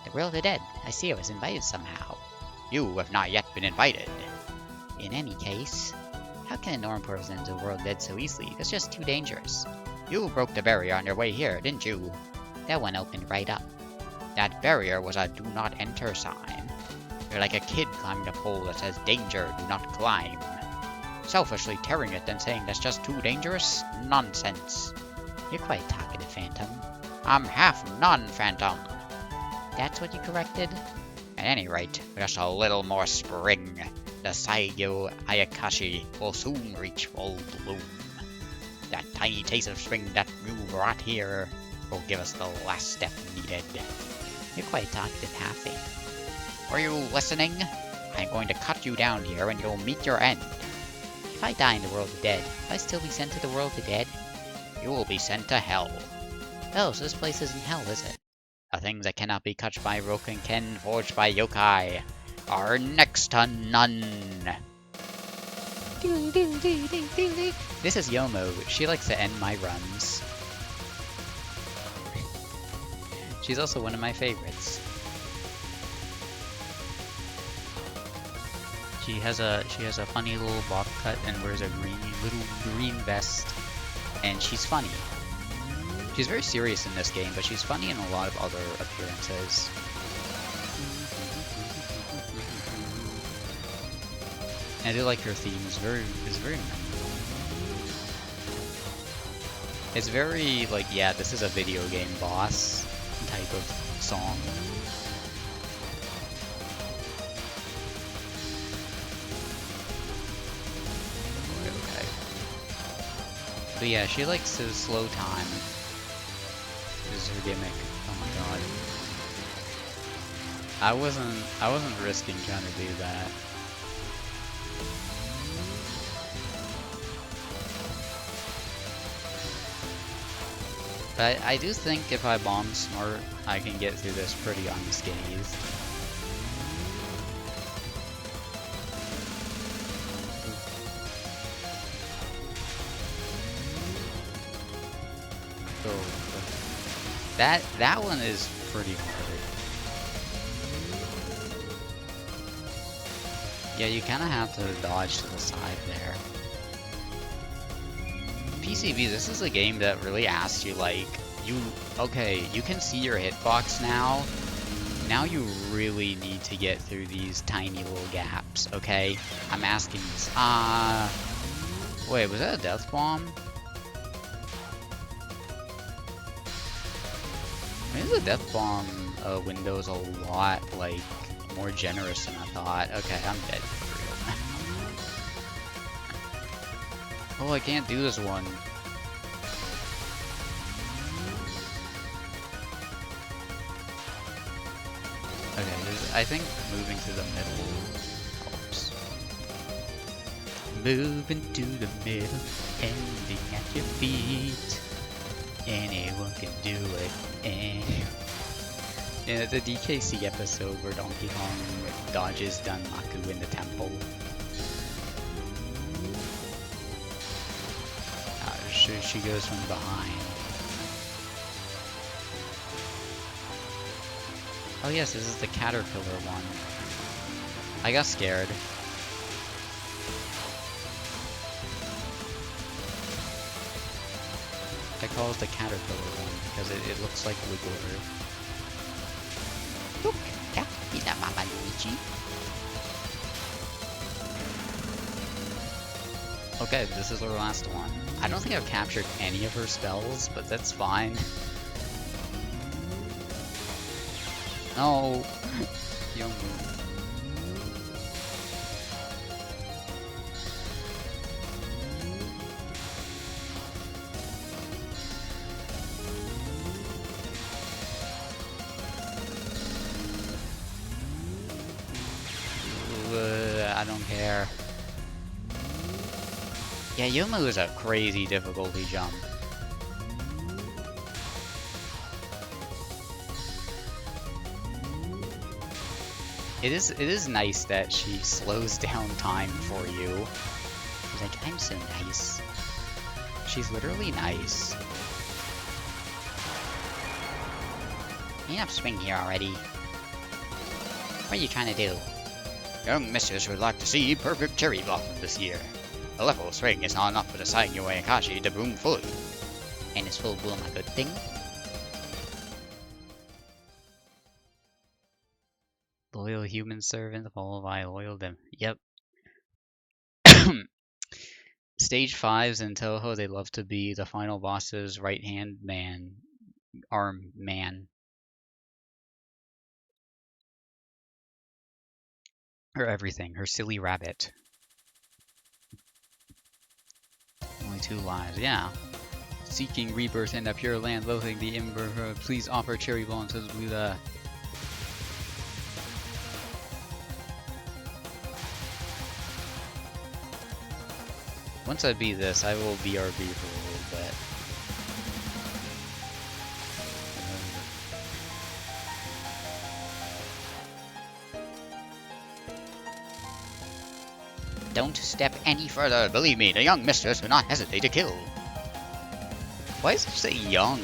the world of the dead. I see I was invited somehow. You have not yet been invited. In any case, how can a normal person enter the world of the dead so easily? That's just too dangerous. You broke the barrier on your way here, didn't you? That one opened right up. That barrier was a do not enter sign. You're like a kid climbing a pole that says danger, do not climb. Selfishly tearing it and saying that's just too dangerous? Nonsense. You're quite talkative, Phantom. I'm half non-phantom. That's what you corrected? At any rate, just a little more spring. The Saigyo Ayakashi will soon reach full bloom. That tiny taste of spring that you brought here will give us the last step needed. You're quite talkative, halfie. Were you listening? I'm going to cut you down here and you'll meet your end. If I die in the world of the dead, will I still be sent to the world of the dead? You will be sent to hell. Oh, so this place isn't hell, is it? The things that cannot be touched by Rokenken forged by yokai are next to none. This is Yomo. She likes to end my runs. She's also one of my favorites. She has a funny little bob cut and wears a little green vest, and she's funny. She's very serious in this game, but she's funny in a lot of other appearances. I do like her theme. It's very memorable. It's very like, yeah, this is a video game boss type of song. Okay. But yeah, she likes to slow time. This is her gimmick. Oh my god. I wasn't risking trying to do that. But I do think if I bomb smart, I can get through this pretty unscathed. Oh, that one is pretty hard. Yeah, you kind of have to dodge to the side there. PCB, this is a game that really asks you, like, okay, you can see your hitbox now. Now you really need to get through these tiny little gaps, okay? I'm asking this. Wait, was that a death bomb? Maybe the death bomb window is a lot, like, more generous than I thought. Okay, I'm dead for real. Oh, I can't do this one. Okay, I think moving to the middle helps. Moving to the middle, ending at your feet. Anyone can do it. Yeah, the DKC episode where Donkey Kong dodges Danmaku in the temple. She goes from behind. Oh yes, this is the caterpillar one. I got scared. I call it the caterpillar one because it looks like Wiggler. Look, that is a Mama Luigi. Okay, this is our last one. I don't think I've captured any of her spells, but that's fine. No! Yomu. I don't care. Yeah, Yomu is a crazy difficulty jump. It is nice that she slows down time for you. She's like, I'm so nice. She's literally nice. Enough swing here already. What are you trying to do? Young missus would like to see perfect cherry blossom this year. A level swing is not enough for the Saigyo Ayakashi to bloom fully. And is full bloom a good thing? Loyal human servant, followed by loyal dem. Yep. Stage 5s in Touhou, they love to be the final boss's right-hand man. Arm man. Her everything. Her silly rabbit. Only 2 lives. Yeah. Seeking rebirth in a pure land, loathing the ember. Please offer cherry blossom to Buddha. Once I beat this, I will BRB for a little bit. Don't step any further. Believe me, the young mistress will not hesitate to kill. Why does it say young?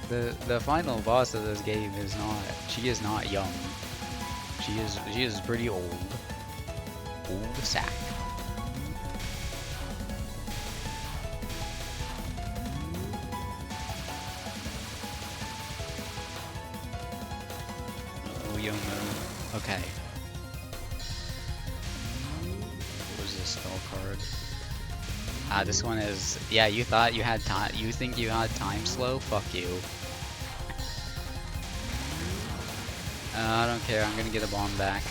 The final boss of this game is not. She is not young. She is pretty old. Old sack. Oh, young moon. Okay. What was this spell card? This one is, yeah, you thought you had time, you think you had time slow? Fuck you. I don't care, I'm gonna get a bomb back.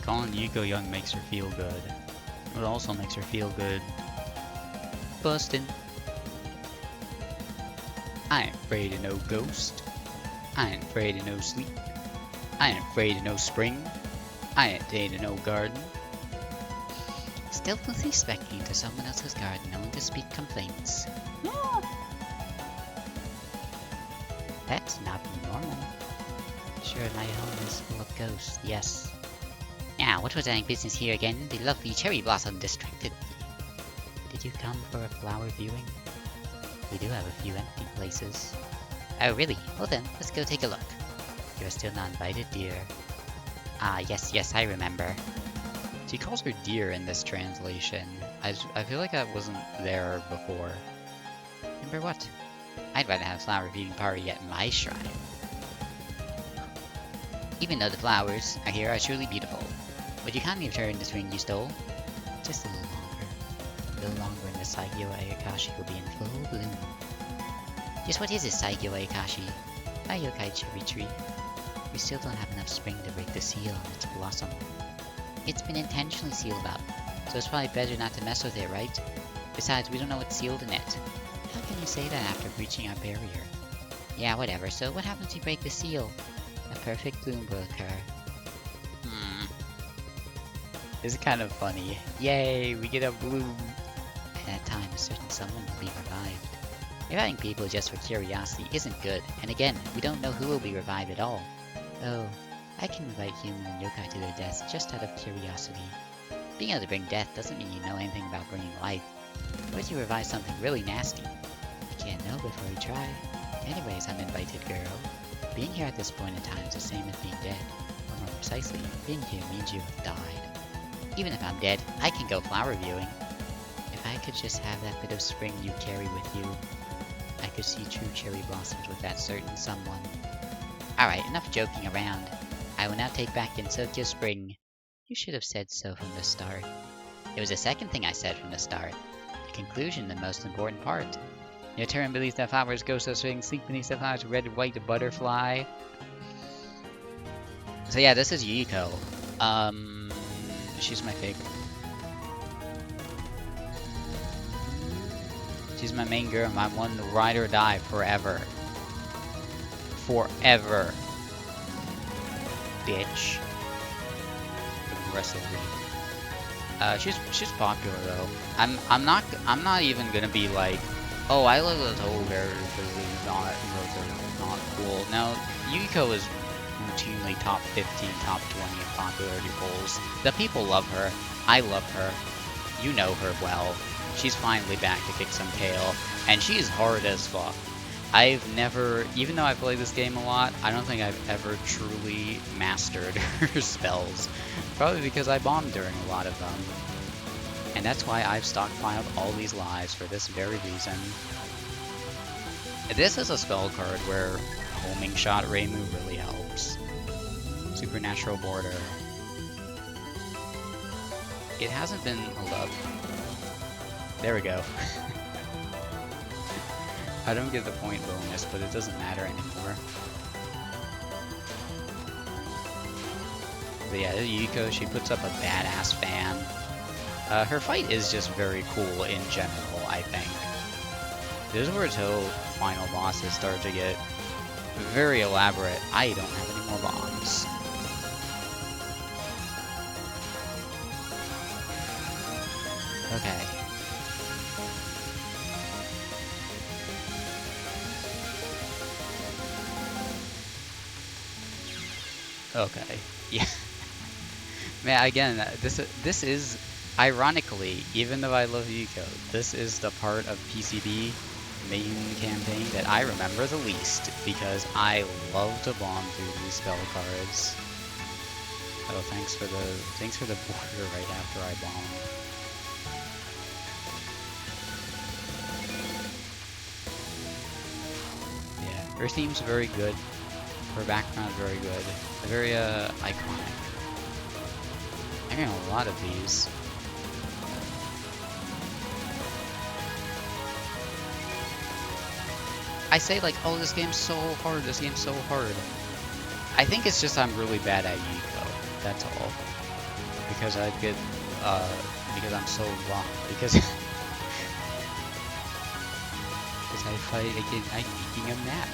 Calling Yuko young makes her feel good. It also makes her feel good bustin'. I ain't afraid of no ghost. I ain't afraid of no sleep. I ain't afraid of no spring. I ain't afraid of no garden. Stealthily specking into someone else's garden only to speak complaints. That's not normal. Sure, my home is full of ghosts, yes. Now, what was that business here again? The lovely cherry blossom distracted me. Did you come for a flower viewing? We do have a few empty places. Oh, really? Well then, let's go take a look. You're still not invited, dear. Ah, yes, I remember. She calls her dear in this translation. I feel like that wasn't there before. Remember what? I'd rather have a flower viewing party at my shrine. Even though the flowers are here are truly beautiful, would you kindly return this ring you stole? Just a little longer. A little longer and the Saigyo Ayakashi will be in full bloom. Just what is this Saigyo Ayakashi? My yokai cherry tree. We still don't have enough spring to break the seal on its blossom. It's been intentionally sealed up, so it's probably better not to mess with it, right? Besides, we don't know what's sealed in it. How can you say that after breaching our barrier? Yeah, whatever. So what happens if you break the seal? A perfect bloom will occur. This is kind of funny. Yay, we get a bloom. At that time, a certain someone will be revived. Reviving people just for curiosity isn't good, and again, we don't know who will be revived at all. Oh, I can invite human and yokai to their deaths just out of curiosity. Being able to bring death doesn't mean you know anything about bringing life. What if you revive something really nasty? You can't know before you try. Anyways, uninvited girl. Being here at this point in time is the same as being dead. Or more precisely, being here means you have died. Even if I'm dead, I can go flower viewing. If I could just have that bit of spring you carry with you, I could see true cherry blossoms with that certain someone. Alright, enough joking around. I will now take back Gensokyo Spring. You should have said so from the start. It was the second thing I said from the start. The conclusion, the most important part. Your turn beneath the flowers, ghost of spring, sleep beneath the flowers, red and white butterfly. So yeah, this is Yuko. She's my favorite. She's my main girl, my one ride or die forever. Forever. Bitch. Aggressively. She's popular though. I'm not even gonna be like, oh, I love the Touhou characters because they're not cool. No, Yuko is routinely top 15, top 20 in popularity polls. The people love her. I love her. You know her well. She's finally back to kick some tail, and she is hard as fuck. I've never, even though I play this game a lot, I don't think I've ever truly mastered her spells. Probably because I bombed during a lot of them. And that's why I've stockpiled all these lives for this very reason. This is a spell card where homing shot Reimu really helps. Supernatural border. It hasn't been a love. There we go. I don't get the point bonus, but it doesn't matter anymore. But yeah, Yuko, she puts up a badass fan. Her fight is just very cool in general, I think. This is where Touhou final bosses start to get very elaborate. I don't have any more bombs. Okay. Okay. Yeah. Man, again, this is ironically, even though I love Yuko, this is the part of PCB main campaign that I remember the least because I love to bomb through these spell cards. Oh, thanks for the border right after I bombed. Yeah, her theme's very good. Her background's very good. Very iconic. I got a lot of these. I say like, oh, this game's so hard, this game's so hard. I think it's just I'm really bad at Yuko, that's all. Because I get, because I'm so wrong, because I fight against, I'm making a map.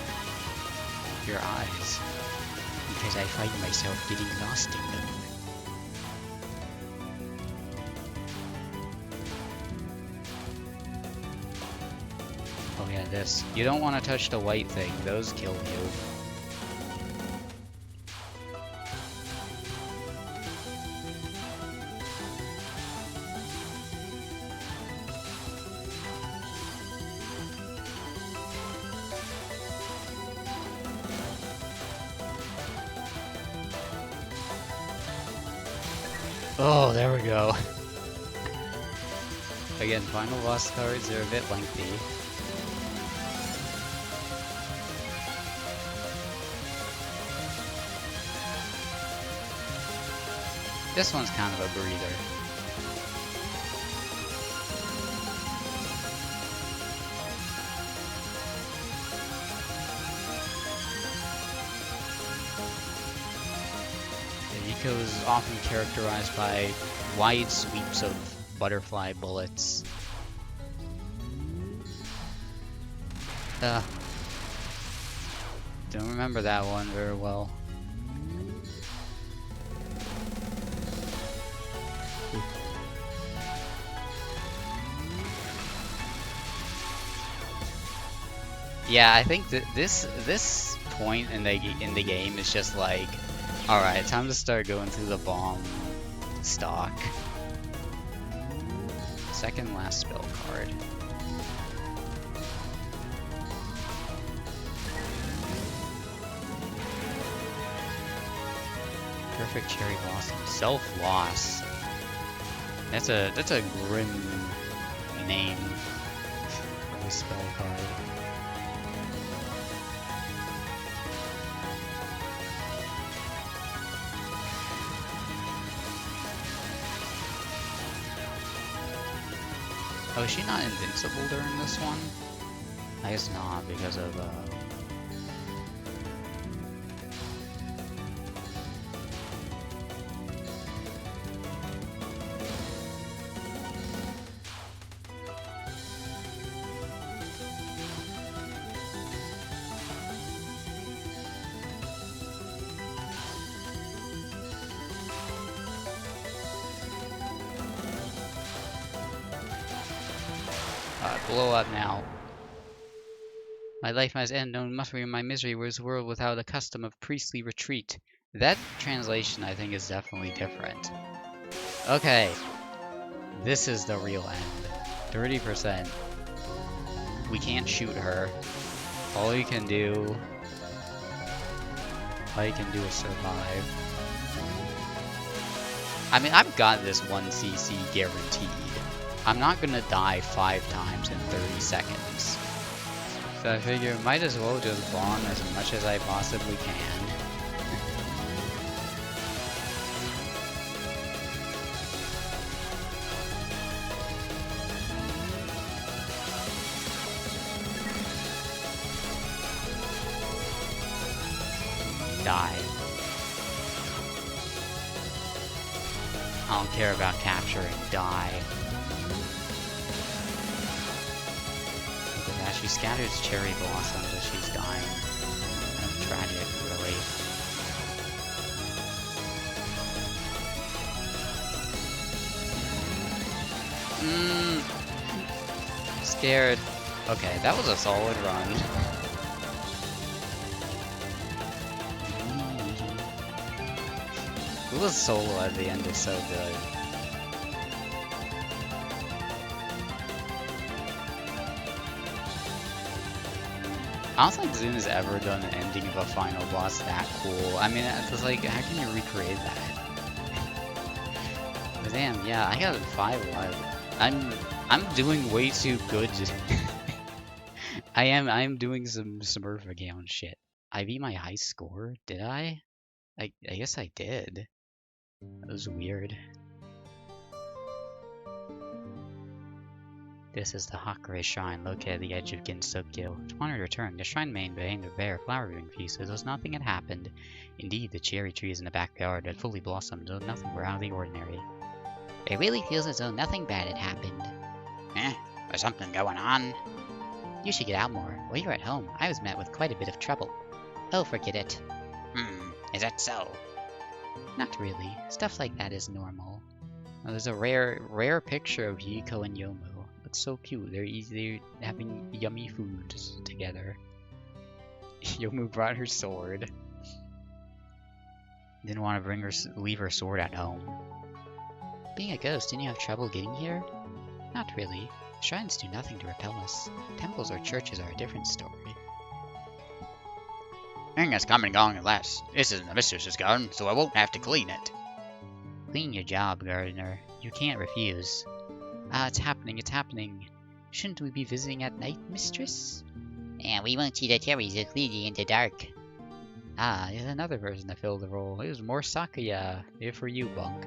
Your eyes. Because I find myself getting lost in them. Oh yeah, this. You don't want to touch the white thing, those kill you. Oh, there we go. Again, final boss cards are a bit lengthy. This one's kind of a breather. Yuko is often characterized by wide sweeps of butterfly bullets. Don't remember that one very well. Yeah, I think that this point in the game is just like, all right, time to start going through the bomb stock. Second last spell card. Perfect Cherry Blossom. Self-loss. That's a grim name for this spell card. Oh, is she not invincible during this one? I guess not, because of, blow up now. My life must end, no muttering my misery was a world without a custom of priestly retreat. That translation, I think, is definitely different. Okay. This is the real end. 30%. We can't shoot her. All you can do is survive. I mean, I've got this 1 CC guaranteed. I'm not gonna die 5 times in 30 seconds. So I figure might as well just bomb as much as I possibly can. Die. I don't care about capturing, die. She scatters cherry blossoms as she's dying. Tragic, really. Scared. Okay, that was a solid run. Ayla's solo at the end is so good. I don't think Zune has ever done an ending of a final boss that cool. I mean, it's like, how can you recreate that? But damn, yeah, I got 5 lives. I'm doing way too good. I'm doing some Smurf account shit. I beat my high score, did I? I guess I did. That was weird. This is the Hakure Shrine, located at the edge of Gensokyo. Upon return, the shrine remained behind a bare flower-viewing feast, as though nothing had happened. Indeed, the cherry trees in the backyard had fully blossomed, though nothing were out of the ordinary. It really feels as though nothing bad had happened. There's something going on. You should get out more. While you were at home, I was met with quite a bit of trouble. Oh, forget it. Is that so? Not really. Stuff like that is normal. Oh, there's a rare picture of Yiko and Yomu. Looks so cute. They're having yummy food together. Yomu brought her sword. Didn't want to leave her sword at home. Being a ghost, didn't you have trouble getting here? Not really. Shrines do nothing to repel us. Temples or churches are a different story. Thing is coming along at last. This isn't the mistress's garden, so I won't have to clean it. Clean your job, gardener. You can't refuse. Ah, it's happening. Shouldn't we be visiting at night, mistress? And we won't see the cherries so clearly in the dark. Ah, there's another person to fill the role. It was more Sakuya. Here for you, Bunk.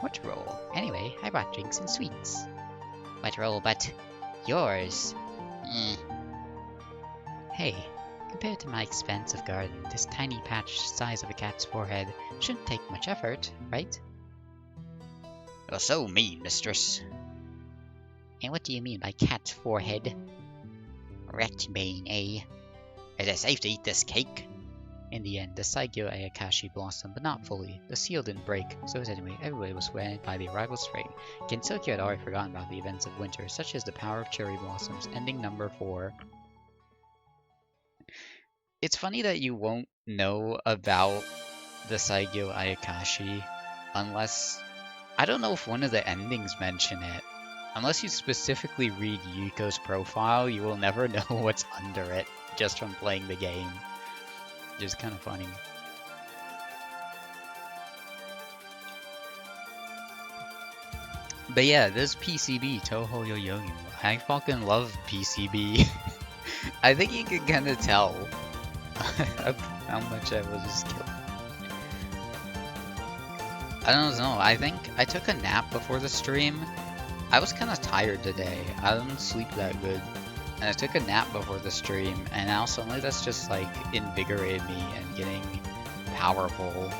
What role? Anyway, I brought drinks and sweets. What role but yours? Hey, compared to my expansive garden, this tiny patch size of a cat's forehead shouldn't take much effort, right? You're so mean, mistress. And what do you mean by cat's forehead? Ratbane, eh? Is it safe to eat this cake? In the end, the Saigyo Ayakashi blossomed, but not fully. The seal didn't break, so anyway, everybody was swayed by the arrival of spring. Gensokyo had already forgotten about the events of winter, such as the power of cherry blossoms. Ending number 4. It's funny that you won't know about the Saigyo Ayakashi unless... I don't know if one of the endings mention it. Unless you specifically read Yuko's profile, you will never know what's under it just from playing the game. Which is kind of funny. But yeah, this PCB, Touhou Yoyoyu. I fucking love PCB. I think you can kind of tell how much I was just killed. I don't know, I think I took a nap before the stream. I was kind of tired today. I didn't sleep that good. And I took a nap before the stream, and now suddenly that's just like invigorated me and getting powerful.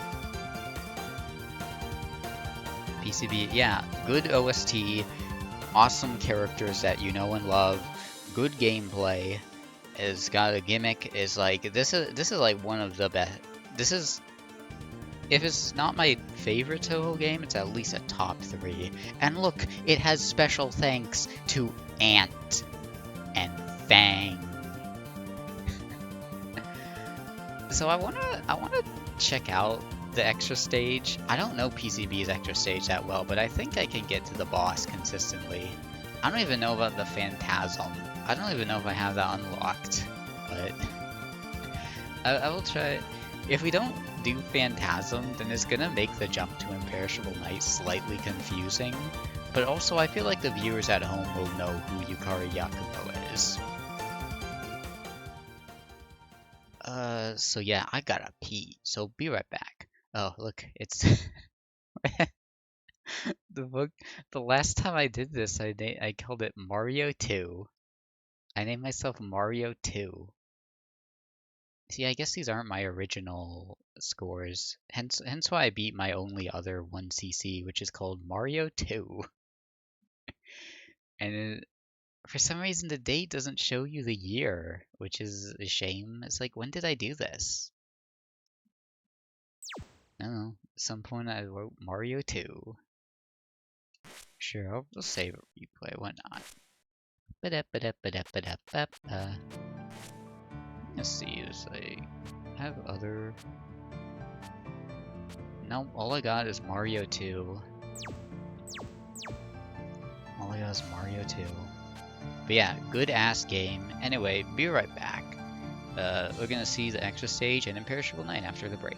PCB, yeah, good OST, awesome characters that you know and love, good gameplay. It's got a gimmick. Is like this is like one of the best. This is, if it's not my favorite Touhou game, it's at least a top 3. And look, it has special thanks to Ant and Fang. So I wanna check out the extra stage. I don't know PCB's extra stage that well, but I think I can get to the boss consistently. I don't even know about the Phantasm. I don't even know if I have that unlocked, but I will try. If we don't do Phantasm, then it's gonna make the jump to Imperishable Night slightly confusing, but also I feel like the viewers at home will know who Yukari Yakumo is. So yeah, I gotta pee, so be right back. Oh, look, it's the book. The last time I did this, I called it Mario 2. I named myself Mario 2. See, I guess these aren't my original scores. Hence why I beat my only other 1cc, which is called Mario 2. And for some reason, the date doesn't show you the year, which is a shame. It's like, when did I do this? I don't know. At some point I wrote Mario 2. Sure, I'll save a replay, why not? Let's see, I have other... Nope, all I got is Mario 2. All I got is Mario 2. But yeah, good ass game. Anyway, be right back. We're gonna see the extra stage and Imperishable Night after the break.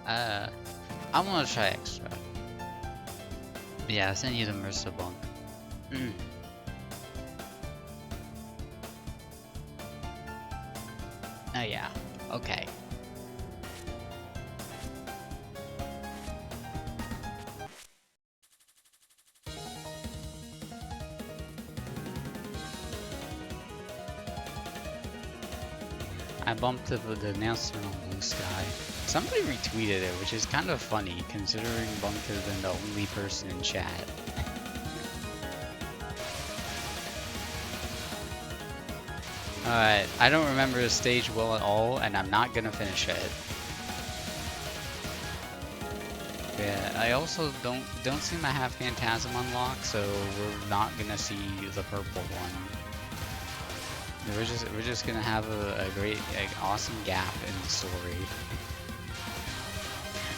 I'm gonna try extra. Yeah, I'll send you the merciful. Oh yeah, okay. I bumped the announcement on Blue Sky. Somebody retweeted it, which is kind of funny, considering Bunk has been the only person in chat. Alright, I don't remember the stage well at all, and I'm not gonna finish it. Yeah, I also don't seem to have Phantasm unlocked, so we're not gonna see the purple one. We're just gonna have a great, awesome gap in the story.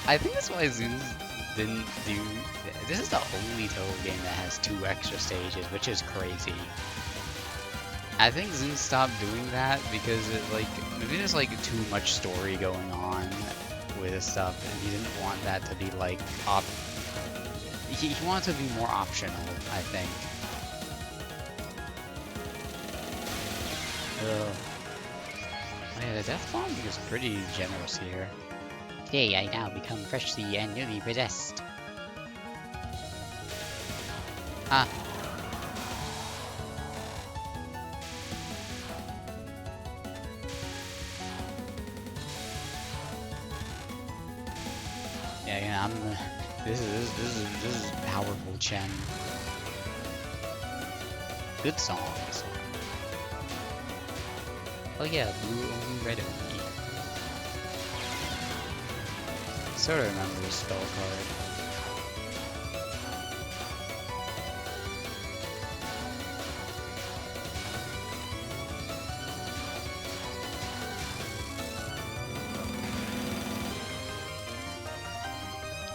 I think that's why Zunes didn't do. This is the only Touhou game that has 2 extra stages, which is crazy. I think Zunes stopped doing that because maybe there's too much story going on with stuff, and he didn't want that to be he wanted to be more optional, I think. Oh yeah, the death bomb is pretty generous here. Today I now become freshly and newly possessed. Ah. Yeah, this is powerful Chen. Good song, this one. Oh yeah, blue only, red only. Sort of remember the spell card.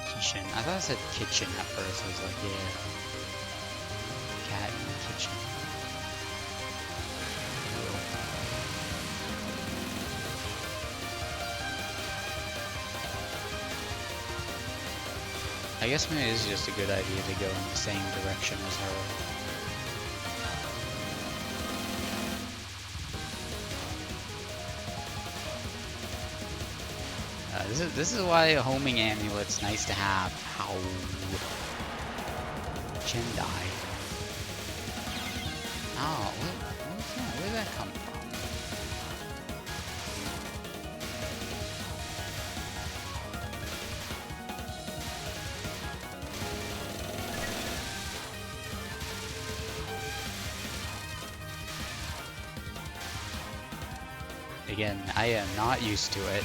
Kitchen. I thought it said kitchen at first. I was like, yeah. Cat in the kitchen. I guess maybe it is just a good idea to go in the same direction as her. This is why a homing amulet's nice to have. How Chen died. Oh, what was that? Where did that come from? Again, I am not used to it.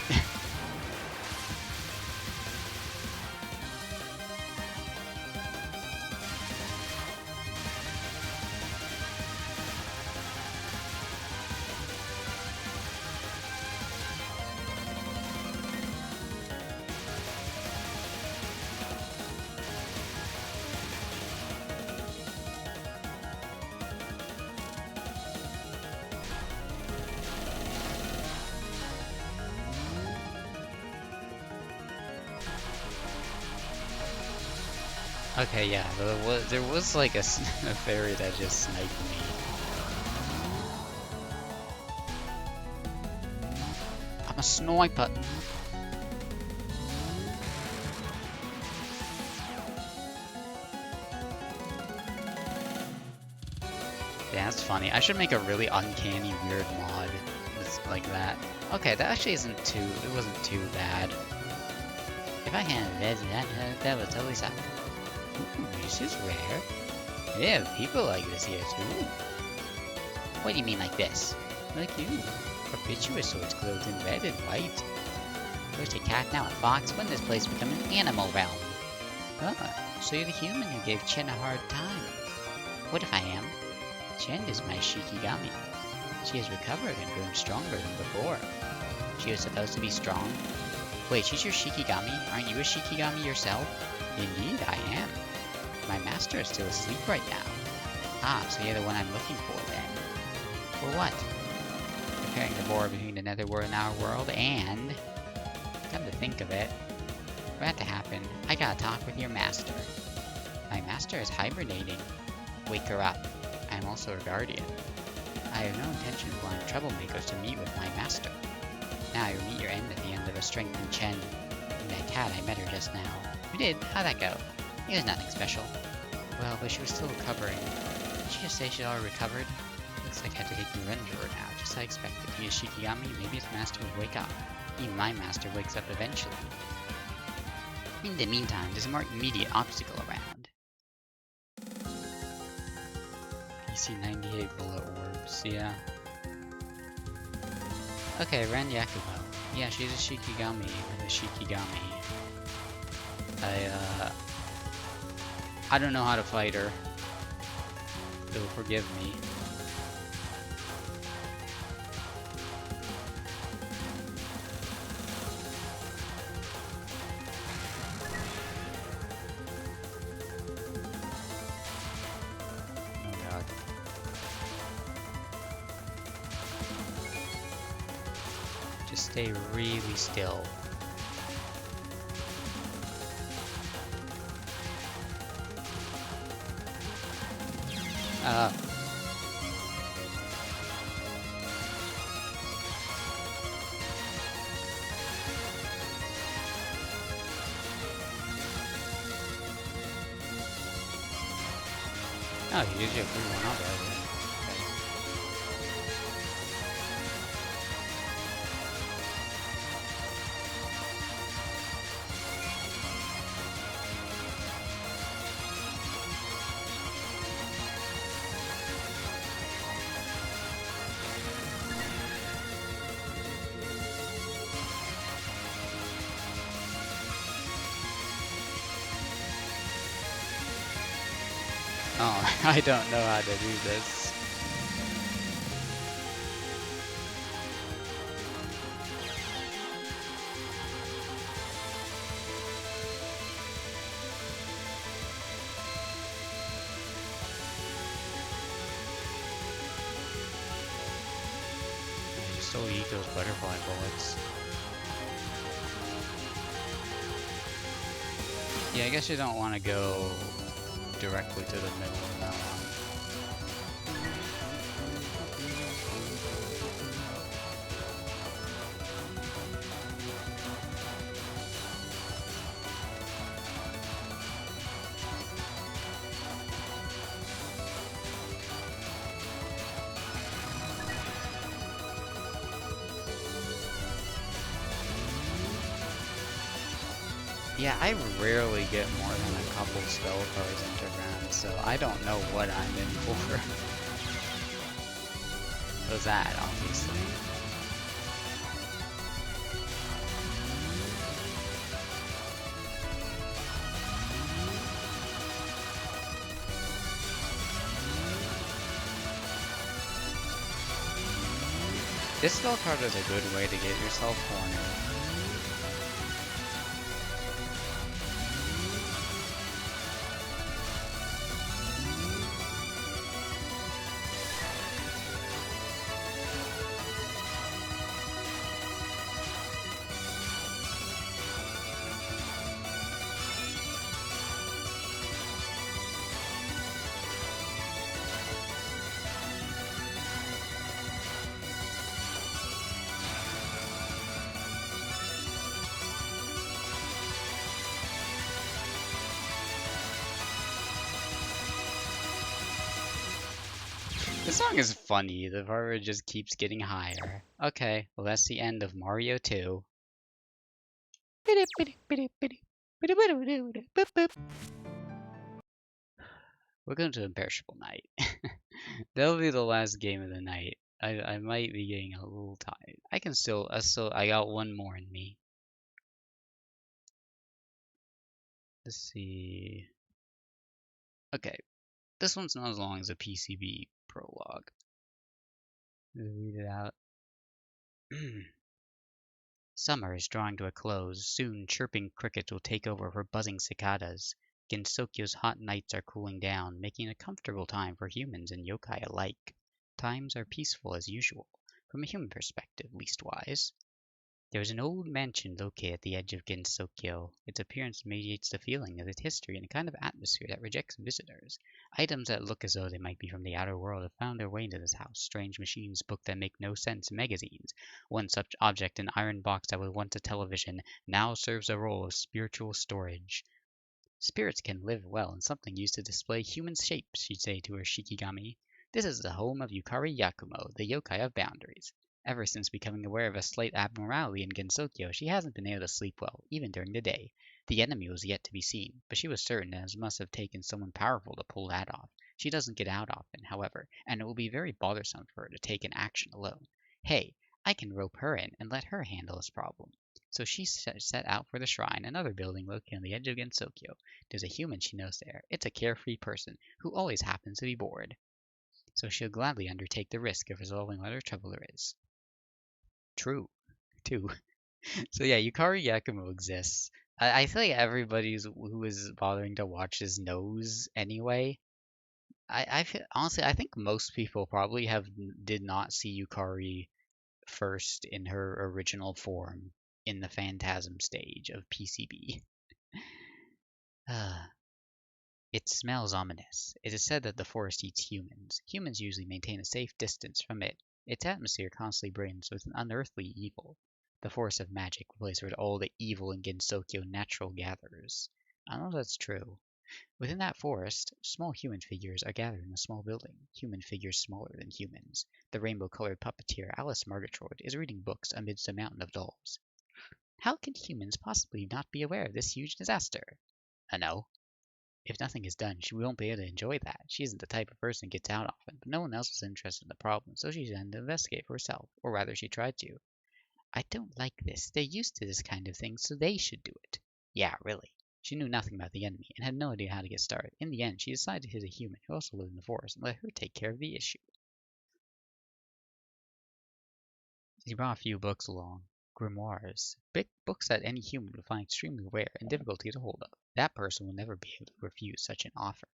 Okay, yeah, there was like a fairy that just sniped me. I'm a sniper. Yeah, that's funny. I should make a really uncanny, weird mod that's like that. Okay, that actually it wasn't too bad. If I hadn't read that was totally suck. Ooh, this is rare. Yeah, people like this here too. What do you mean like this? Like you. Perpetuous swords clothed in red and white. First a cat, now a fox. When this place become an animal realm? Ah, so you're the human who gave Chen a hard time. What if I am? Chen is my Shikigami. She has recovered and grown stronger than before. She was supposed to be strong. Wait, she's your Shikigami? Aren't you a Shikigami yourself? Indeed, I am. My master is still asleep right now. Ah, so you're the one I'm looking for then. For what? Preparing the border between the netherworld and our world, and... come to think of it, For that to happen, I gotta talk with your master. My master is hibernating. Wake her up. I am also her guardian. I have no intention of allowing troublemakers to meet with my master. Now you'll meet your end at the end of a strengthened Chen. And that cat, I met her just now. You did? How'd that go? It was nothing special. Well, but she was still recovering. Did she just say she'd already recovered? Looks like I had to take revenge of her now, just as I expected. He is Shikigami, maybe his master would wake up. Even my master wakes up eventually. In the meantime, there's a more immediate obstacle around. PC 98 bullet orbs, yeah. Okay, Ren Yakumo. Yeah, she's a Shikigami with a Shikigami. I don't know how to fight her. So forgive me. Oh god. Just stay really still. Oh, you usually have one up right there. Oh, I don't know how to do this. I just still eat those butterfly bullets. Yeah, I guess you don't want to go directly to the middle of that one. Yeah, I rarely get more than a couple spell cards into rounds, so I don't know what I'm in for. So that, obviously. This spell card is a good way to get yourself cornered. This song is funny, the part where it just keeps getting higher. Okay, well that's the end of Mario 2. We're going to Imperishable Night. That'll be the last game of the night. I might be getting a little tired. I can still, I got one more in me. Let's see. Okay, this one's not as long as a PCB prologue. Read it out. Summer is drawing to a close. Soon, chirping crickets will take over for buzzing cicadas. Gensokyo's hot nights are cooling down, making it a comfortable time for humans and yokai alike. Times are peaceful as usual, from a human perspective, leastwise. There is an old mansion located at the edge of Gensokyo. Its appearance mediates the feeling of its history in a kind of atmosphere that rejects visitors. Items that look as though they might be from the outer world have found their way into this house. Strange machines, books that make no sense, magazines. One such object, an iron box that was once a television, now serves the role of spiritual storage. Spirits can live well in something used to display human shapes, she'd say to her Shikigami. This is the home of Yukari Yakumo, the yokai of boundaries. Ever since becoming aware of a slight abnormality in Gensokyo, she hasn't been able to sleep well, even during the day. The enemy was yet to be seen, but she was certain that it must have taken someone powerful to pull that off. She doesn't get out often, however, and it will be very bothersome for her to take an action alone. Hey, I can rope her in and let her handle this problem. So she set out for the shrine, another building located on the edge of Gensokyo. There's a human she knows there. It's a carefree person who always happens to be bored. So she'll gladly undertake the risk of resolving whatever trouble there is. True, too. So yeah, Yukari Yakumo exists. I feel like everybody who is bothering to watch this knows anyway. I feel, honestly, I think most people probably did not see Yukari first in her original form in the Phantasm stage of PCB. It smells ominous. It is said that the forest eats humans. Humans usually maintain a safe distance from it. Its atmosphere constantly brims with an unearthly evil. The forest of magic, the place where all the evil in Gensokyo natural gathers. I don't know if that's true. Within that forest, small human figures are gathered in a small building. Human figures smaller than humans. The rainbow-colored puppeteer Alice Margatroyd is reading books amidst a mountain of dolls. How can humans possibly not be aware of this huge disaster? I know. If nothing is done, she won't be able to enjoy that. She isn't the type of person who gets out often, but no one else was interested in the problem, so she decided to investigate for herself, or rather she tried to. I don't like this. They're used to this kind of thing, so they should do it. Yeah, really. She knew nothing about the enemy, and had no idea how to get started. In the end, she decided to hit a human who also lived in the forest, and let her take care of the issue. He brought a few books along. Grimoires. Big books that any human would find extremely rare and difficult to get a hold of. That person will never be able to refuse such an offer.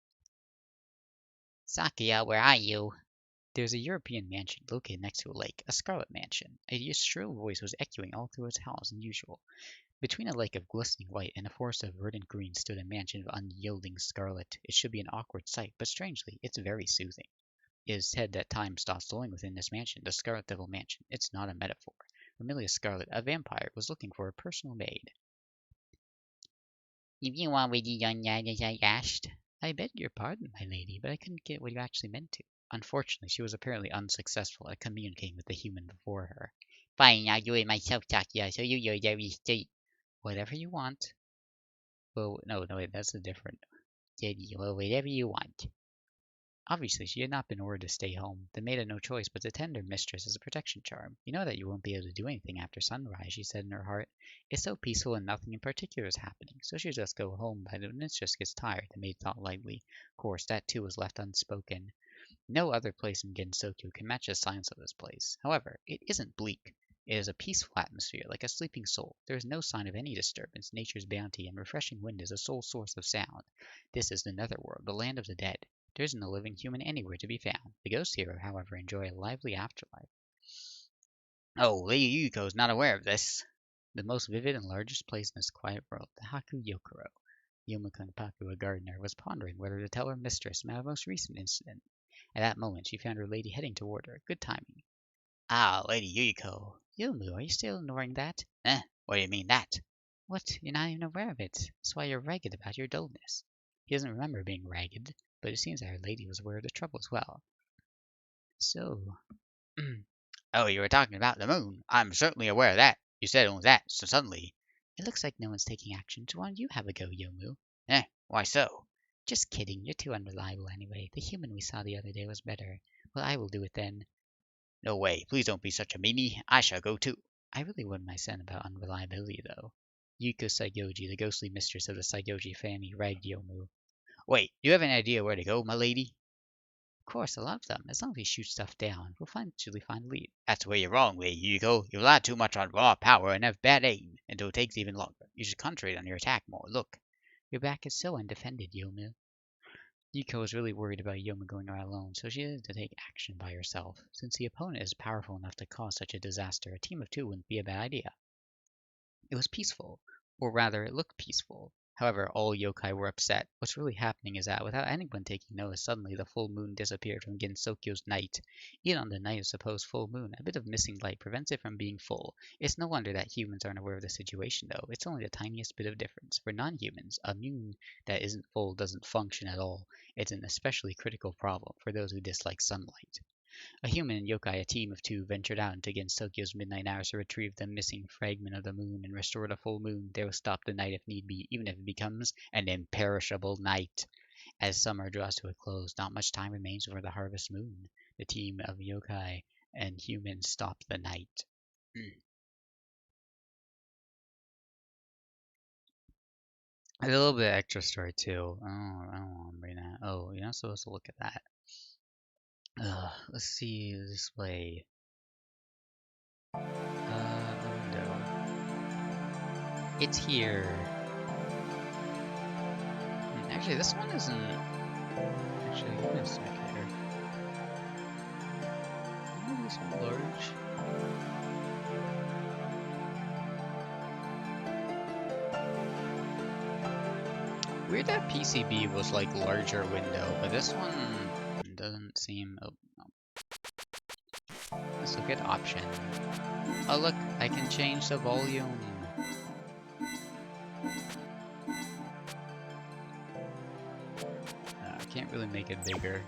Sakuya, where are you? There's a European mansion located next to a lake, a scarlet mansion. A shrill voice was echoing all through its halls as usual. Between a lake of glistening white and a forest of verdant green stood a mansion of unyielding scarlet. It should be an awkward sight, but strangely, it's very soothing. It is said that time stops flowing within this mansion, the Scarlet Devil Mansion. It's not a metaphor. Amelia Scarlet, a vampire, was looking for a personal maid. If you already done that as I asked. I beg your pardon, my lady, but I couldn't get what you actually meant to. Unfortunately, she was apparently unsuccessful at communicating with the human before her. Fine, I'll do it myself, Sakuya, so you know very straight. Whatever you want. Well, no, wait, that's a different. Well, whatever you want. Obviously, she had not been ordered to stay home. The maid had no choice but to tend her mistress as a protection charm. You know that you won't be able to do anything after sunrise, she said in her heart. It's so peaceful and nothing in particular is happening, so she'll just go home by the mistress gets tired, the maid thought lightly. Of course, that too was left unspoken. No other place in Gensokyo can match the silence of this place. However, it isn't bleak. It is a peaceful atmosphere, like a sleeping soul. There is no sign of any disturbance. Nature's bounty and refreshing wind is the sole source of sound. This is the netherworld, the land of the dead. There isn't a living human anywhere to be found. The ghosts here, however, enjoy a lively afterlife. Oh, Lady Yuko's not aware of this. The most vivid and largest place in this quiet world, the Haku Yokoro. Yomukun Paku, a gardener, was pondering whether to tell her mistress about a most recent incident. At that moment, she found her lady heading toward her. Good timing. Ah, Lady Yuko. Yomu, are you still ignoring that? What do you mean that? What? You're not even aware of it. That's why you're ragged about your dullness. He doesn't remember being ragged, but it seems that her lady was aware of the trouble as well. So... Oh, you were talking about the moon. I'm certainly aware of that. You said only that, so suddenly... It looks like no one's taking action, so why don't you have a go, Yomu? Why so? Just kidding, you're too unreliable anyway. The human we saw the other day was better. Well, I will do it then. No way, please don't be such a meanie. I shall go too. I really wouldn't mind saying about unreliability, though. Yuko Saigoji, the ghostly mistress of the Saigoji family, ragged Yomu. Wait, do you have any idea where to go, my lady? Of course, a lot of them. As long as we shoot stuff down, we'll eventually find a lead. That's where you're wrong, Lady Yuko. You rely too much on raw power and have bad aim, until it takes even longer. You should concentrate on your attack more. Look. Your back is so undefended, Yomu. Yuko was really worried about Yomu going out alone, so she had to take action by herself. Since the opponent is powerful enough to cause such a disaster, a team of two wouldn't be a bad idea. It was peaceful, or rather, it looked peaceful. However, all yokai were upset. What's really happening is that, without anyone taking notice, suddenly the full moon disappeared from Gensokyo's night. Even on the night of supposed full moon, a bit of missing light prevents it from being full. It's no wonder that humans aren't aware of the situation, though. It's only the tiniest bit of difference. For non-humans, a moon that isn't full doesn't function at all. It's an especially critical problem for those who dislike sunlight. A human and yokai, a team of two, ventured out into Gensokyo's midnight hours to retrieve the missing fragment of the moon and restore the full moon. They will stop the night if need be, even if it becomes an imperishable night. As summer draws to a close, not much time remains for the harvest moon. The team of yokai and humans stop the night. A little bit extra story too. I don't want to bring that. Oh, you're not supposed to look at that. Let's see the display. Window. It's here. Actually, this one isn't. Actually, give me a sec here. Maybe this one large. Weird that PCB was like larger window, but this one doesn't seem. Oh, no. Let's look at option. Oh look, I can change the volume. I can't really make it bigger.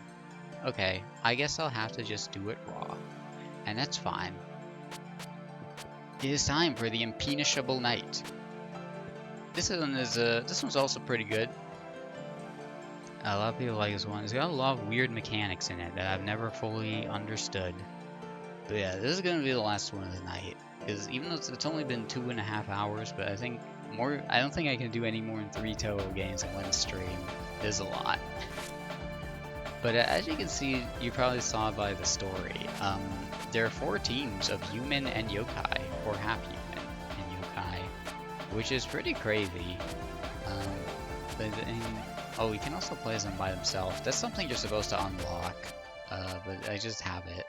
Okay, I guess I'll have to just do it raw, and that's fine. It is time for the Imperishable Night. This one's also pretty good. A lot of people like this one. It's got a lot of weird mechanics in it that I've never fully understood. But yeah, this is gonna be the last one of the night. Because even though it's only been 2.5 hours, but I think more. I don't think I can do any more than 3 Touhou games in one stream. There's a lot. But as you can see, you probably saw by the story. There are 4 teams of human and yokai, or half human and yokai, which is pretty crazy. Oh, you can also play as them by themselves. That's something you're supposed to unlock, but I just have it.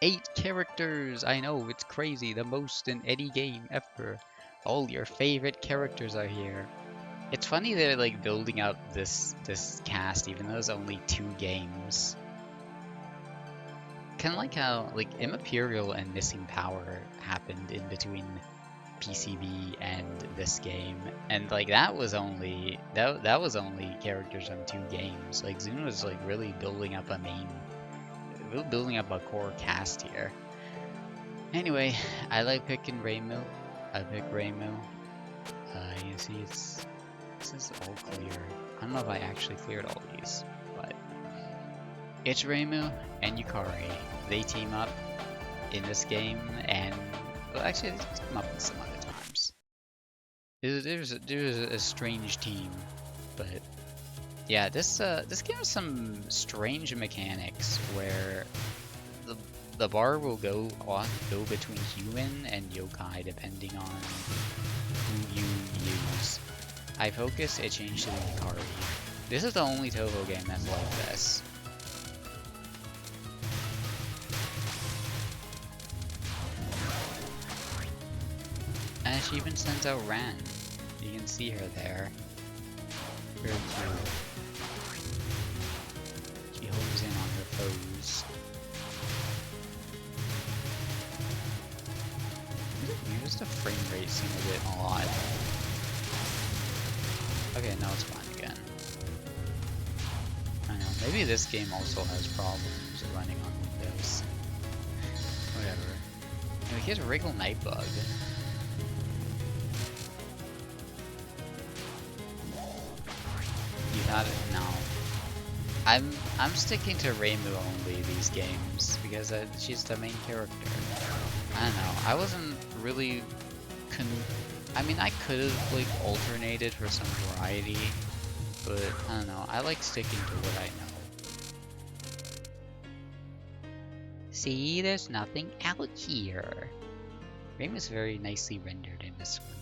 8 characters! I know, it's crazy. The most in any game ever. All your favorite characters are here. It's funny they're like building up this cast, even though it's only 2 games. Kind of like how like Imperial and Missing Power happened in between PCB and this game, and like that was only characters from 2 games. Like Zune was like really building up a core cast here. Anyway, I like picking Reimu. I pick Reimu. You can see this is all clear. I don't know if I actually cleared all these, but it's Reimu and Yukari. They team up in this game, and well, actually, they team up in some other times. There's a strange team, but yeah, this game has some strange mechanics where the bar will go between human and yokai depending on who you use. I focus, it changed to Yukari. This is the only Touhou game that's like this. And she even sends out Ran. You can see her there. Very cute. She homes in on her foes. Just the frame rate seems a bit odd. Okay, now it's fine again. I know, maybe this game also has problems running on Windows. Whatever. Anyway, here's Wriggle Nightbug. You got it? No. I'm sticking to Reimu only these games because she's the main character. I don't know. I wasn't really I mean, I could have like alternated for some variety, but I don't know. I like sticking to what I know. See, there's nothing out here. Reimu's very nicely rendered in this one.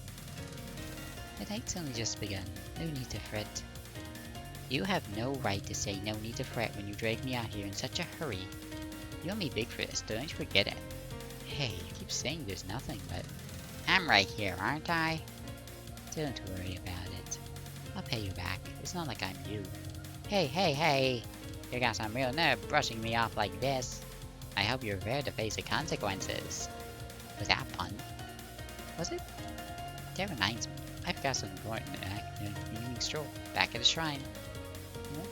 The night's only just begun. No need to fret. You have no right to say no need to fret when you drag me out here in such a hurry. You owe me big for this, don't you forget it. Hey, you keep saying there's nothing, but I'm right here, aren't I? Don't worry about it. I'll pay you back. It's not like I'm you. Hey, hey, hey! You got some real nerve brushing me off like this. I hope you're prepared to face the consequences. Was that a pun? Was it? That reminds me. I've got some important evening stroll back at the shrine. What?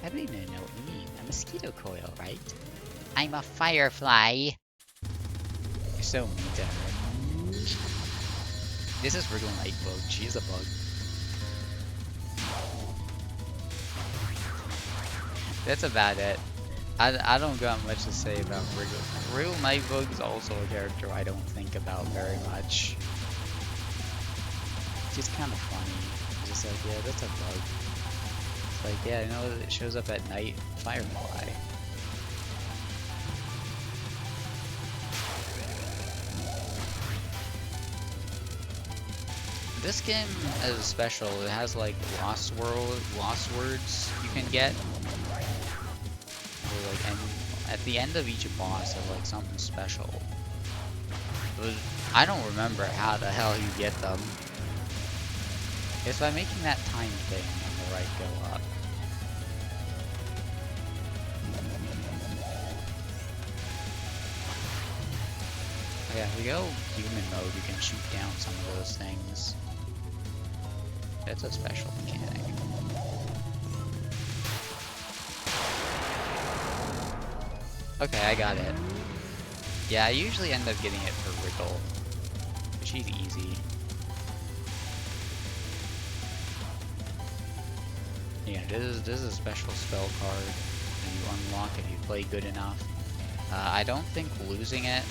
I don't even know what you mean. A mosquito coil, right? I'm a firefly! You're so mean to her. This is Wriggle Nightbug. She's a bug. That's about it. I don't got much to say about Wriggle. Wriggle Nightbug is also a character I don't think about very much. She's kind of funny. Just like, yeah, that's a bug. It's like, yeah, you know, it shows up at night. Firefly. This game is special. It has like lost words you can get. Or, like, and at the end of each boss, there's like something special. I don't remember how the hell you get them. It's by making that time thing on the right go up. Yeah, if you go human mode, you can shoot down some of those things. That's a special mechanic. Okay, I got it. Yeah, I usually end up getting it for Wriggle. She's easy. Yeah, this is a special spell card that you unlock if you play good enough. I don't think losing it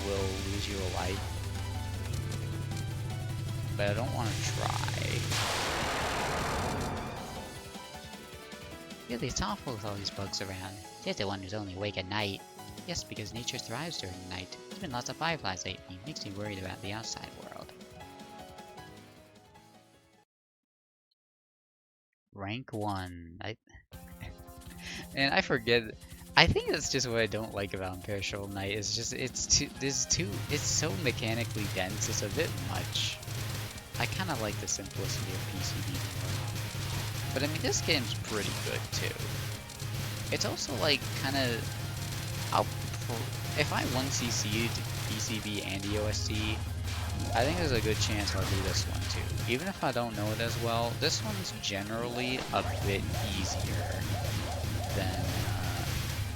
will lose you a life, but I don't want to try. Really, it's awful with all these bugs around. They're the one who's only awake at night. Yes, because nature thrives during the night. There's been lots of fireflies lately. Makes me worried about the outside world. Rank 1. And I forget. I think that's just what I don't like about Imperishable Night. It's just it's so mechanically dense. It's a bit much. I kind of like the simplicity of PCB more. But I mean, this game's pretty good too. It's also like kind of. If I 1cc'd PCB and EOSD, I think there's a good chance I'll do this one too. Even if I don't know it as well, this one's generally a bit easier than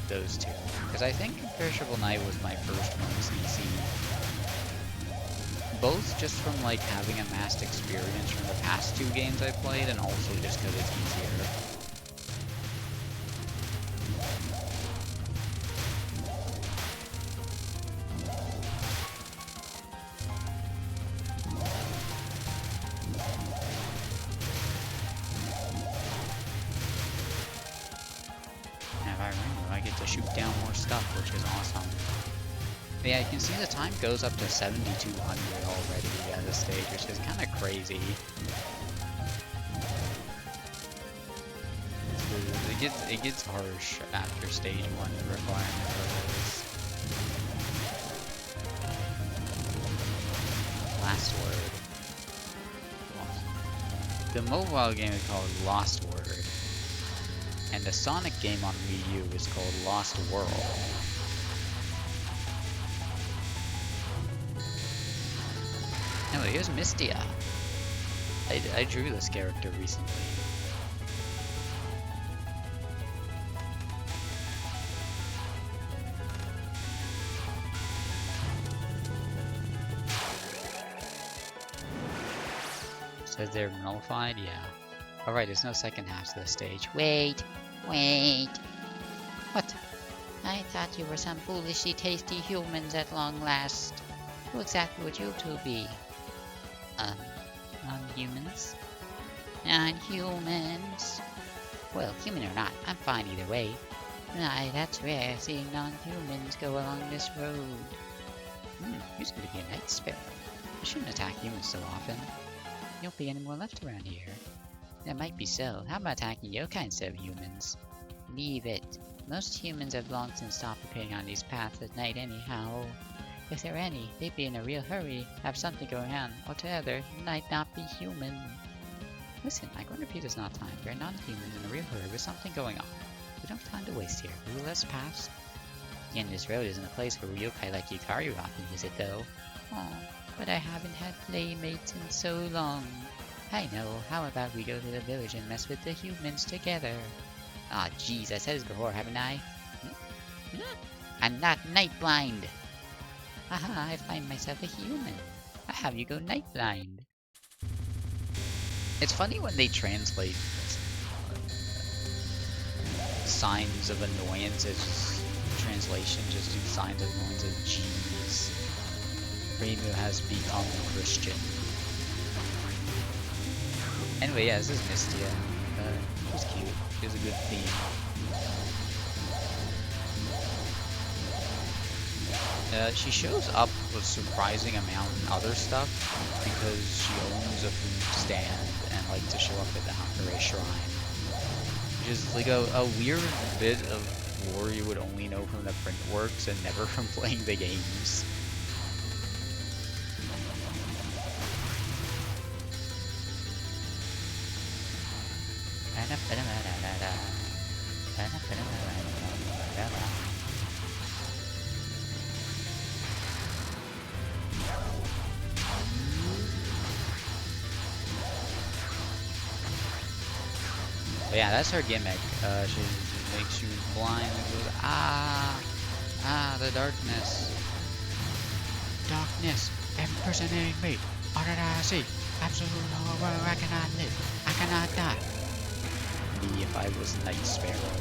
those two. Because I think Imperishable Night was my first 1cc. Both just from like having amassed experience from the past two games I played, and also just because it's easier. I get to shoot down more stuff, which is awesome. But yeah, you can see the time goes up to 7,200 already at this stage, which is kind of crazy. It gets harsh after stage 1, the requirement for this. Last Word. The mobile game is called Lost Word. And the Sonic game on Wii U is called Lost World. Anyway, here's Mistia. I drew this character recently. Says they're nullified? Yeah. Alright, there's no second half to the stage. Wait! What? I thought you were some foolishly tasty humans at long last. Who exactly would you two be? Non-humans? Non-humans? Well, human or not, I'm fine either way. Aye, that's rare, seeing non-humans go along this road. Who's going to be a night sparrow? You shouldn't attack humans so often. You won't be any more left around here. That might be so. How about attacking your kind of humans? Leave it. Most humans have long since stopped appearing on these paths at night anyhow. If there are any, they'd be in a real hurry, have something going on. Altogether, might not be human. Listen, I go to Peter's not time. We're non-humans in a real hurry with something going on. We don't have time to waste here. Will you let us pass? The end of this road isn't a place for yokai like Yukari often visit, though. Oh, but I haven't had playmates in so long. I know. How about we go to the village and mess with the humans together? Ah, jeez, I said this before, haven't I? I'm not night blind. Haha, I find myself a human. I have you go night blind. It's funny when they translate signs of annoyance as translation, just do signs of annoyance as G's. Reimu has become Christian. Anyway, yeah, this is Mistia. She's cute. She has a good theme. She shows up with surprising amount in other stuff because she owns a food stand and likes to show up at the Hankare Shrine. Which is like a weird bit of lore you would only know from the print works and never from playing the games. But yeah, that's her gimmick. She makes you blind and goes, the darkness. Darkness, impersonating me. What did I see? Absolute horror, I cannot live. I cannot die. Me if I was Night Sparrow.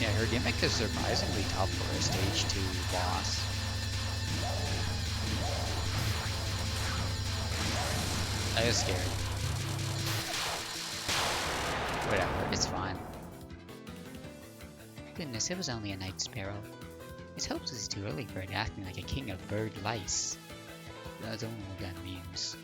Yeah, her gimmick is surprisingly tough for a stage 2 boss. I was scared. Whatever, it's fine. Goodness, it was only a night sparrow. His hopes is too early for it, acting like a king of bird lice. I don't know what that means.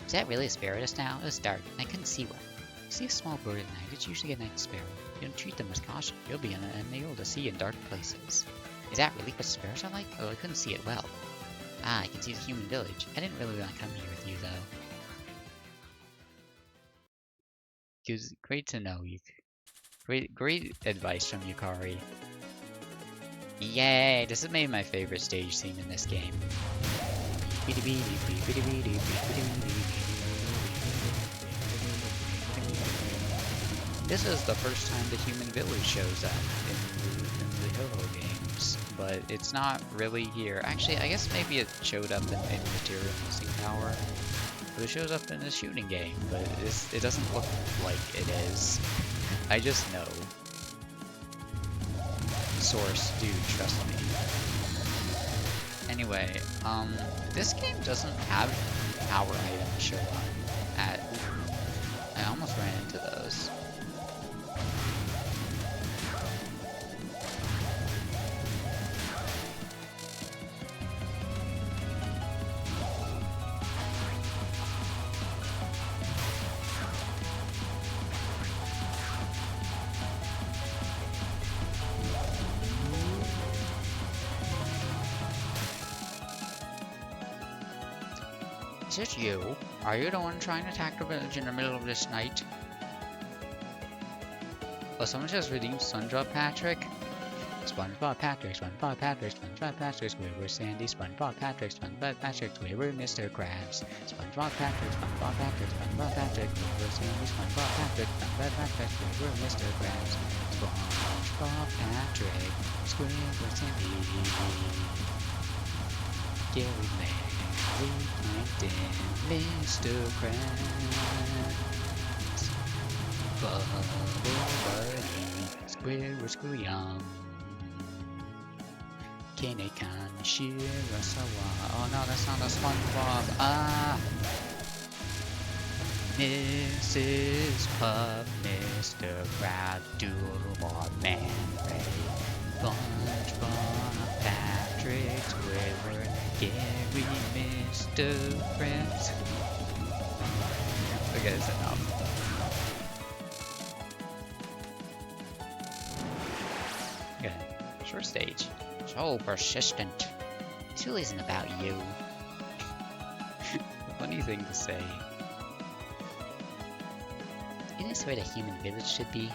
Is that really a sparrow just now? It was dark, and I couldn't see one. You see a small bird at night, it's usually a night sparrow. You don't treat them with caution, you'll be unable to see in dark places. Is that really what sparrows are like? Oh, I couldn't see it well. Ah, I can see the human village. I didn't really want to come here with you, though. Great to know, Great advice from Yukari. Yay! This is maybe my favorite stage scene in this game. This is the first time the human village shows up in the Touhou games, but it's not really here. Actually, I guess maybe it showed up in Material Missing Power. But it shows up in the shooting game, but it doesn't look like it is. I just know. Source, dude, trust me. Anyway, this game doesn't have power items show up at... I almost ran into those. Is it you? Are you the one trying to attack the village in the middle of this night? Oh, someone just redeemed SpongeBob Patrick? SpongeBob Patrick, SpongeBob Patrick, SpongeBob Patrick, Squidward Sandy, SpongeBob Patrick, SpongeBob Patrick, Squidward Mr. Krabs, SpongeBob Patrick, SpongeBob Patrick, SpongeBob Patrick, Squidward Sandy, SpongeBob Patrick, SpongeBob Patrick, Squidward Mr. Krabs, SpongeBob Patrick, Squidward Sandy, Gary Larry Plankton, Mr. Krabs, Bubble Buddy, Squidward Squeal. Kinekan Shirasawa. Oh no, that's not a SpongeBob. Ah! Mrs. Puff, Mr. Crab, Doodleball, Man Ray, SpongeBob, Patrick, Squidward, Gary, Mr. Krabs. Okay, that's enough. first stage. So persistent. This really isn't about you. Funny thing to say. Isn't this where the human village should be?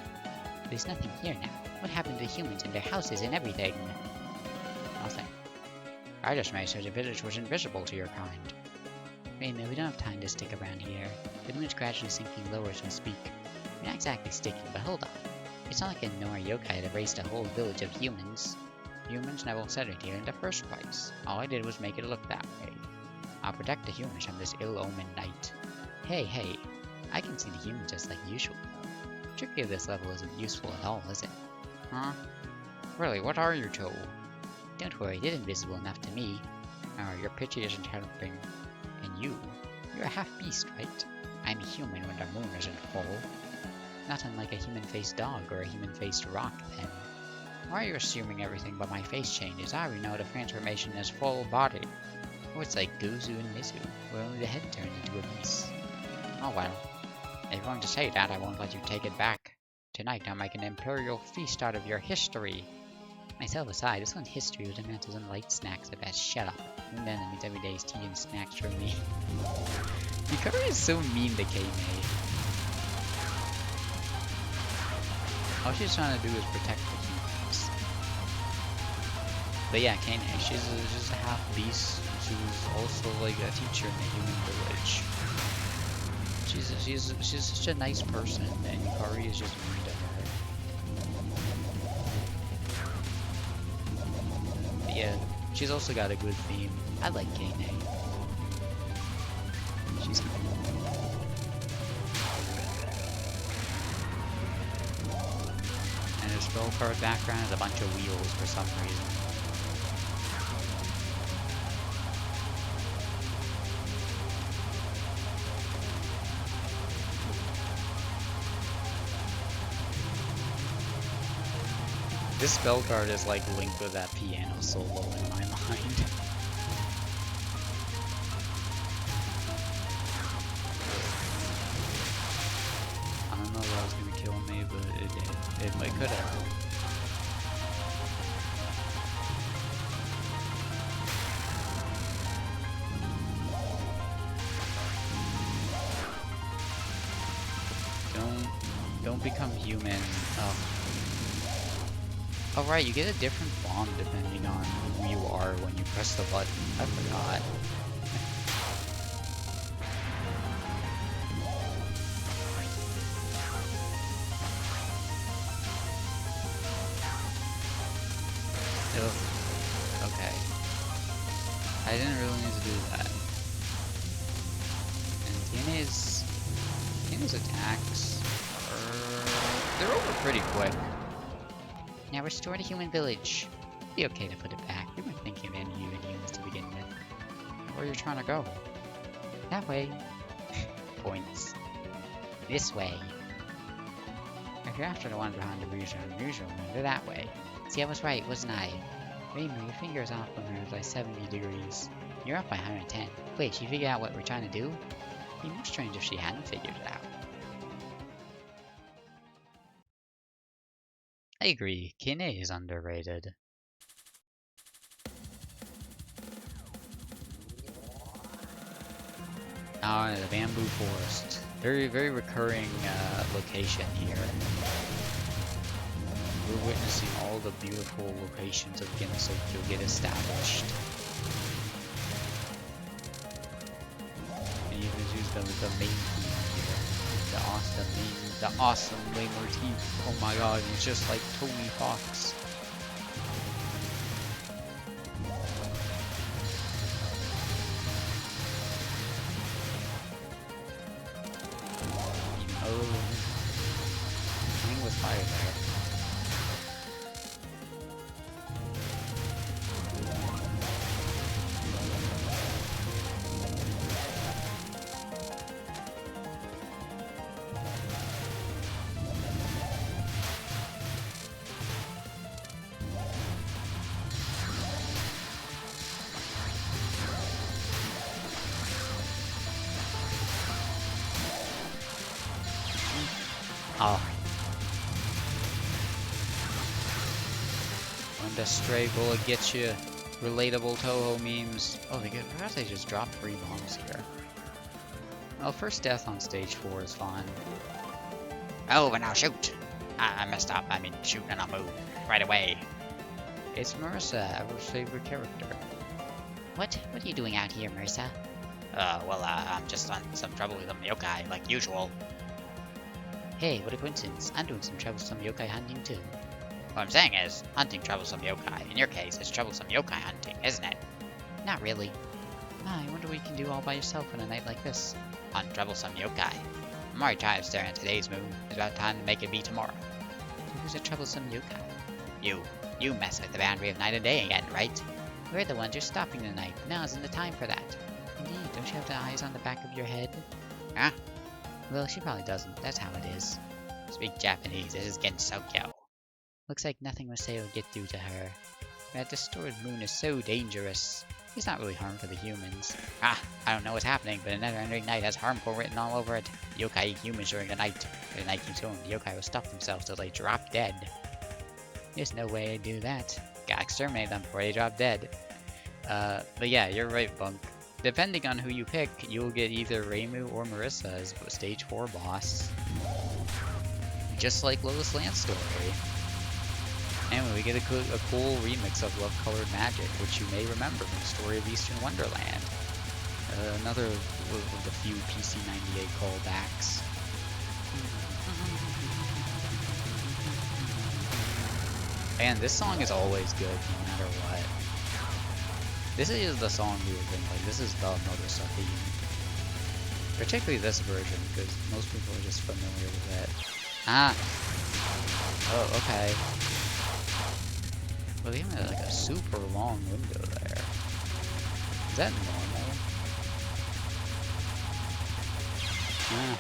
There's nothing here now. What happened to the humans and their houses and everything? Nothing. I just made sure the village was invisible to your kind. Raymond, we don't have time to stick around here. The moon's gradually sinking lower as we speak. We're not exactly sticking, but hold on. It's not like a Nora yokai that raised a whole village of humans. Humans never settled here in the first place. All I did was make it look that way. I'll protect the humans from this ill-omened night. Hey, I can see the humans just like usual. Trickery of this level isn't useful at all, is it? Huh? Really, what are you two? Don't worry, they're invisible enough to me. Oh, your pity isn't helping. And you're a half-beast, right? I'm human when the moon isn't full. Not unlike a human-faced dog or a human-faced rock, then. Why are you assuming everything but my face changes? I already know the transformation is full body. Oh, it's like Gozu and Mizu, where only the head turned into a beast. Oh well. If you're going to say that, I won't let you take it back. Tonight I'll make an imperial feast out of your history. Myself aside, this one's history would amount to some light snacks at best. Shut up. And then it means every day's tea and snacks for me. Yukari is so mean to Kei. All she's trying to do is protect the humans. But yeah, Kei, she's just a half-beast. She's also like a teacher in the human village. She's such a nice person, and Yukari is just mean to her. But yeah, she's also got a good theme. I like Kei. She's cool. And her spell card background is a bunch of wheels for some reason. This spell card is like linked with that piano solo in my mind. I don't know if that was gonna kill me, but it did. It might could have. Don't become human. Oh. Oh right, you get a different bomb depending on who you are when you press the button. I forgot. Ugh. Okay. I didn't really need to do that. And Tina's attacks they're over pretty quick. Now restore the human village. It'd be okay to put it back. We weren't thinking of any human humans to begin with. Where are you trying to go? That way. Points. This way. If you're after the one behind the region, Go that way. See, I was right, wasn't I? Raymond, your finger's off when there's like 70 degrees. You're up by 110. Wait, she figured out what we're trying to do? It'd be more strange if she hadn't figured it out. I agree, Kine is underrated. The bamboo forest. Very, very recurring location here. We're witnessing all the beautiful locations of Gensokyo get established. And you can use the main theme here. The awesome main motif. Oh my god, he's just like Tony Fox. Oh, playing with fire there. Oh. When the stray bullet gets you. Relatable Touhou memes. Oh, they just dropped 3 bombs here. Well, first death on stage 4 is fine. Oh, but now shoot! I messed up. I mean, shoot and I'll move right away. It's Marissa, our favorite character. What are you doing out here, Marissa? Well, I'm just on some trouble with some yokai, like usual. Hey, what a coincidence. I'm doing some troublesome yokai hunting too. What I'm saying is, hunting troublesome yokai. In your case, it's troublesome yokai hunting, isn't it? Not really. I wonder what you can do all by yourself on a night like this. Hunt troublesome yokai. I'm already tired of staring at today's moon. It's about time to make it be tomorrow. So who's a troublesome yokai? You mess with the boundary of night and day again, right? We're the ones who're stopping the night. Now isn't the time for that. Indeed, don't you have the eyes on the back of your head? Huh? Well, she probably doesn't. That's how it is. Speak Japanese. This is Gensokyo. Looks like nothing will say will get through to her. That distorted moon is so dangerous. It's not really harm for the humans. I don't know what's happening, but another ending night has harmful written all over it. Yokai eat humans during the night. The night keeps going. The yokai will stop themselves till they drop dead. There's no way I'd do that. Gotta exterminate them before they drop dead. But yeah, you're right, Bunk. Depending on who you pick, you'll get either Reimu or Marissa as stage 4 boss. Just like Lotus Lance story. Anyway, we get a cool remix of Love Colored Magic, which you may remember from Story of Eastern Wonderland. Another of the few PC98 callbacks. And this song is always good, no matter what. This is the song we were thinking, like, this is the Motosa theme. Particularly this version, because most people are just familiar with it. Ah! Oh, okay. Well, they have like a super long window there. Is that normal? Ah.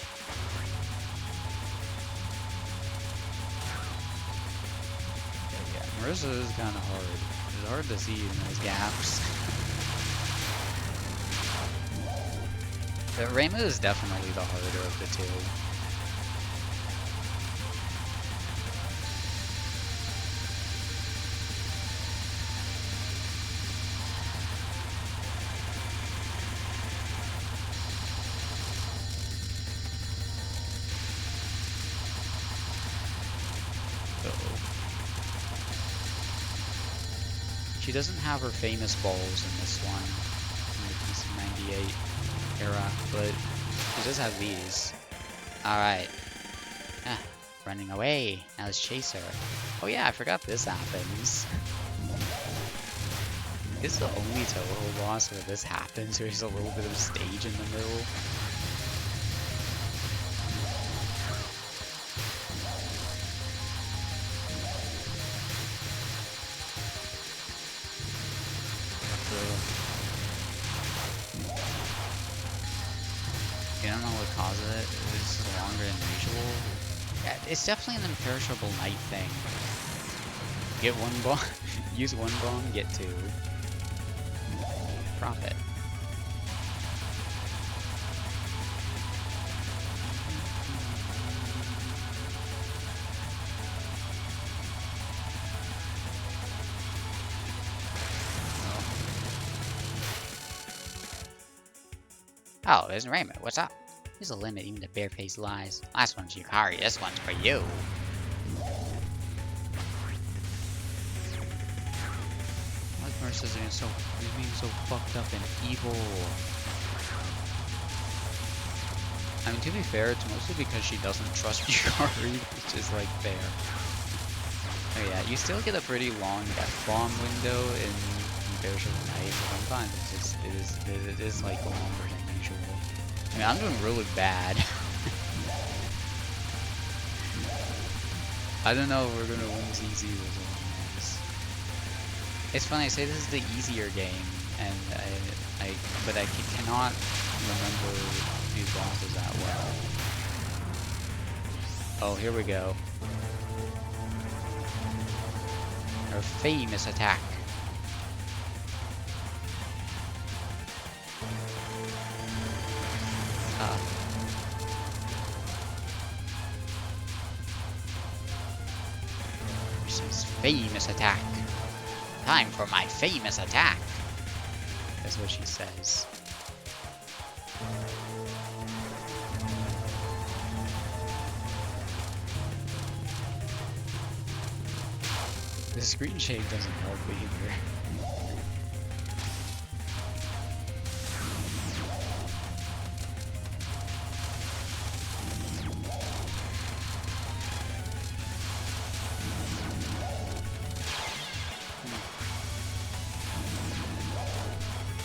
Yeah, Marissa is kind of hard. It's hard to see in those gaps. But Reimu is definitely the harder of the two. She doesn't have her famous balls in this one, in the PC98 era, but she does have these. Alright. Running away. Now let's chase her. Oh yeah, I forgot this happens. This is the only Touhou boss where this happens, where there's a little bit of stage in the middle. I don't know what caused it. It was longer than usual. Yeah, it's definitely an Imperishable Night thing. Get one bomb, use one bomb, get two. Profit. Oh, there's Raymond. What's up? There's a limit even to barefaced lies. Last one's Yukari. This one's for you. Like Marissa's being so fucked up and evil. I mean, to be fair, it's mostly because she doesn't trust Yukari, which is like fair. Oh yeah, you still get a pretty long death bomb window in Imperishable Night. Sometimes it is like longer than usual. I mean, I'm doing really bad. I don't know if we're gonna win ZZ on this. It's funny, I say this is the easier game, and but I cannot remember these bosses that well. Oh, here we go. Her famous attack. His famous attack. time for my famous attack. That's what she says. The screen shake doesn't help either.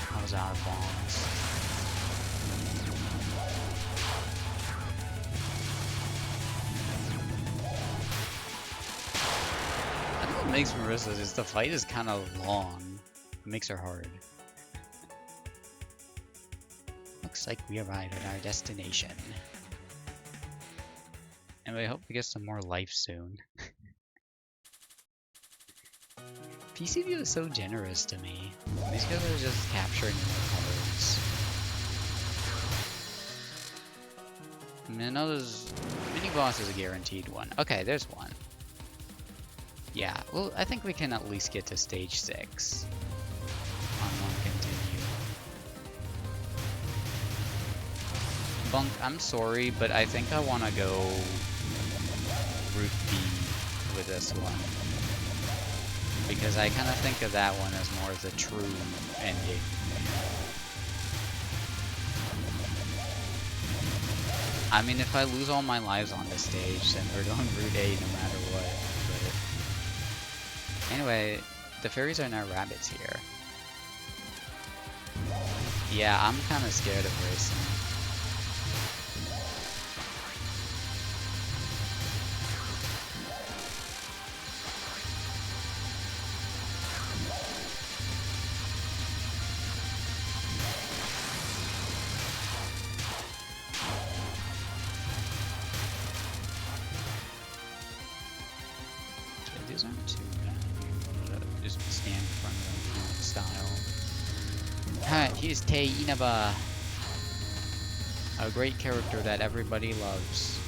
How's our bombs? I think what makes Marissa is the fight is kind of long. It makes her hard. Looks like we arrived at our destination. And we hope to get some more life soon. PCB was so generous to me. These guys are just capturing more cards. I mean, I know there's mini boss is a guaranteed one. Okay, there's one. Yeah, well, I think we can at least get to stage 6 on one continue. Bunk, I'm sorry, but I think I want to go route B with this one. Because I kind of think of that one as more of the true ending. I mean, if I lose all my lives on this stage, then we're going Route A no matter what. But anyway, the fairies are now rabbits here. Yeah, I'm kind of scared of racing. These aren't too bad. Just stand in front of them style. Alright, here's Tei Inaba. A great character that everybody loves.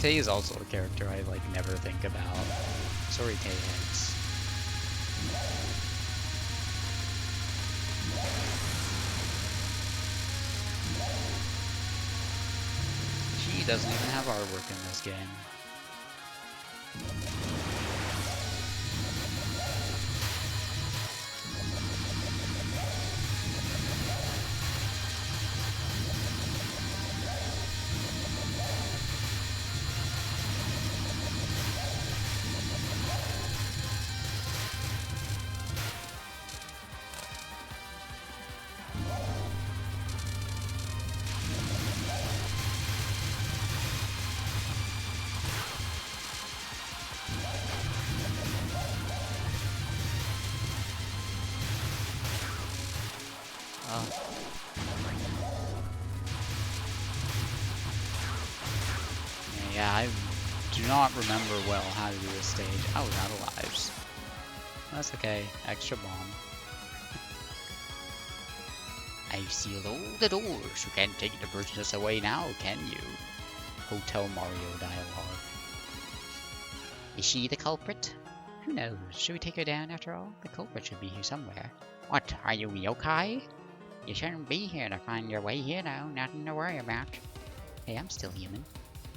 Tei is also a character I like never think about. Sorry, Tei heads. She doesn't even have artwork in this game. Yeah, I do not remember well how to do this stage. I was out of lives. That's okay. Extra bomb. I've sealed all the doors. You can't take the prisoners away now, can you? Hotel Mario dialogue. Is she the culprit? Who knows? Should we take her down after all? The culprit should be here somewhere. What? Are you yokai? You shouldn't be here to find your way here now. Nothing to worry about. Hey, I'm still human.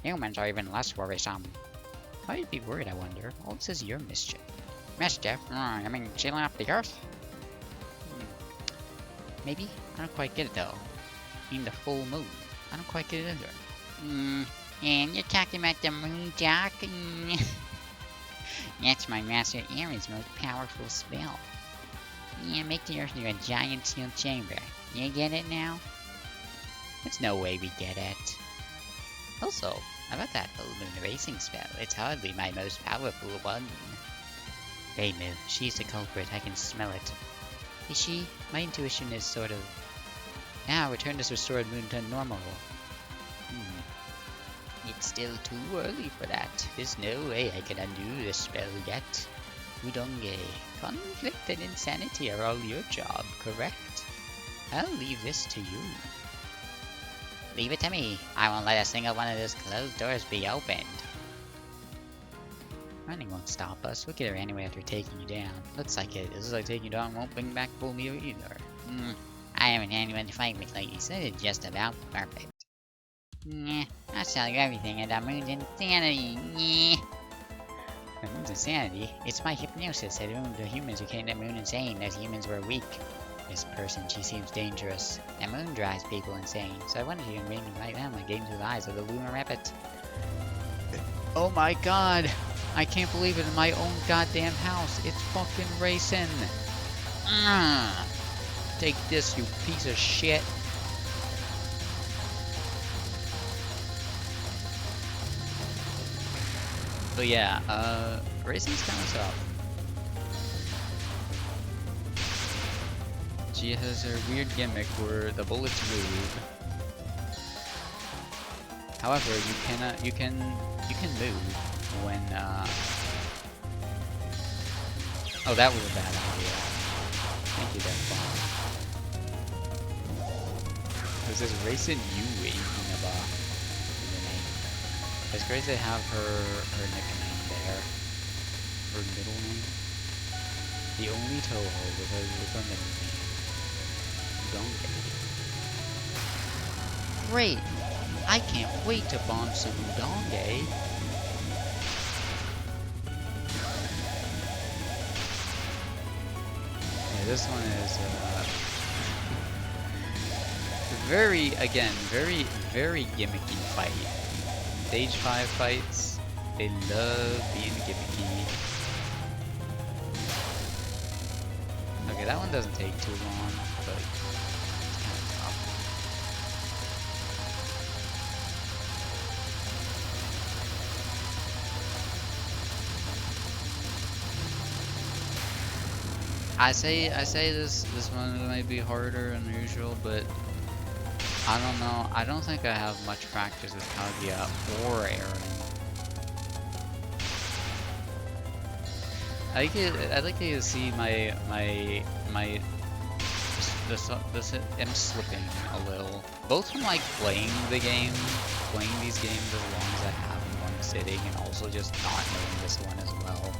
Humans are even less worrisome. Why would you be worried, I wonder? All this is your mischief. Mischief? I mean, chilling off the earth? Maybe? I don't quite get it, though. I mean, the full moon. I don't quite get it either. And you're talking about the moon, Jack? That's my Master Aaron's most powerful spell. Yeah, make the earth into a giant sealed chamber. You get it now? There's no way we get it. Also, how about that full moon erasing spell? It's hardly my most powerful one. Reimu, she's the culprit. I can smell it. Is she? My intuition is sort of... Now, return this restored moon to normal. It's still too early for that. There's no way I can undo this spell yet. Udonge, conflict and insanity are all your job, correct? I'll leave this to you. Leave it to me. I won't let a single one of those closed doors be opened. Running won't stop us. We'll get her anyway after taking you down. Looks like it. This is like taking you down won't bring back full meal either. I haven't anyone to fight with lately, so it's just about perfect. Nah, I'll tell you everything about Moon's insanity. Nah. The Moon's insanity? It's my hypnosis that ruined the humans who came to Moon insane. Those humans were weak. This person, she seems dangerous. The Moon drives people insane, so I wonder if you can bring me right now my game through the eyes of the Lunar Rabbit. Oh my god! I can't believe it in my own goddamn house. It's fucking racing. Take this, you piece of shit. But yeah, racing's kind of tough. She has her weird gimmick where the bullets move. However, you can move when oh, that was a bad idea. Thank you, Death Bomb. This is Racing You Inaba. It's great they have her nickname there. Her middle name. The only Touhou with a middle name. Donge. Great! I can't wait to bomb Subu Donge. Yeah, this one is very gimmicky fight. Stage 5 fights, they love being gimmicky. Okay, that one doesn't take too long, but it's kind of tough. I say this one might be harder than usual, but I don't know. I don't think I have much practice with Kaguya or Aaron. I'd like to see my I'm slipping a little. Both from like playing these games as long as I have in one sitting, and also just not knowing this one as well.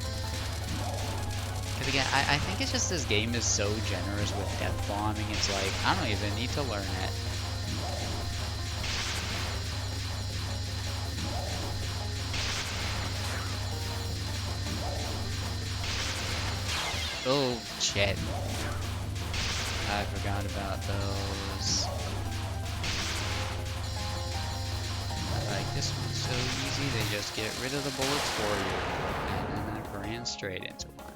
Because again, I think it's just this game is so generous with death bombing. It's like I don't even need to learn it. Oh, shit. I forgot about those. Like, this one's so easy, they just get rid of the bullets for you. And then I ran straight into one.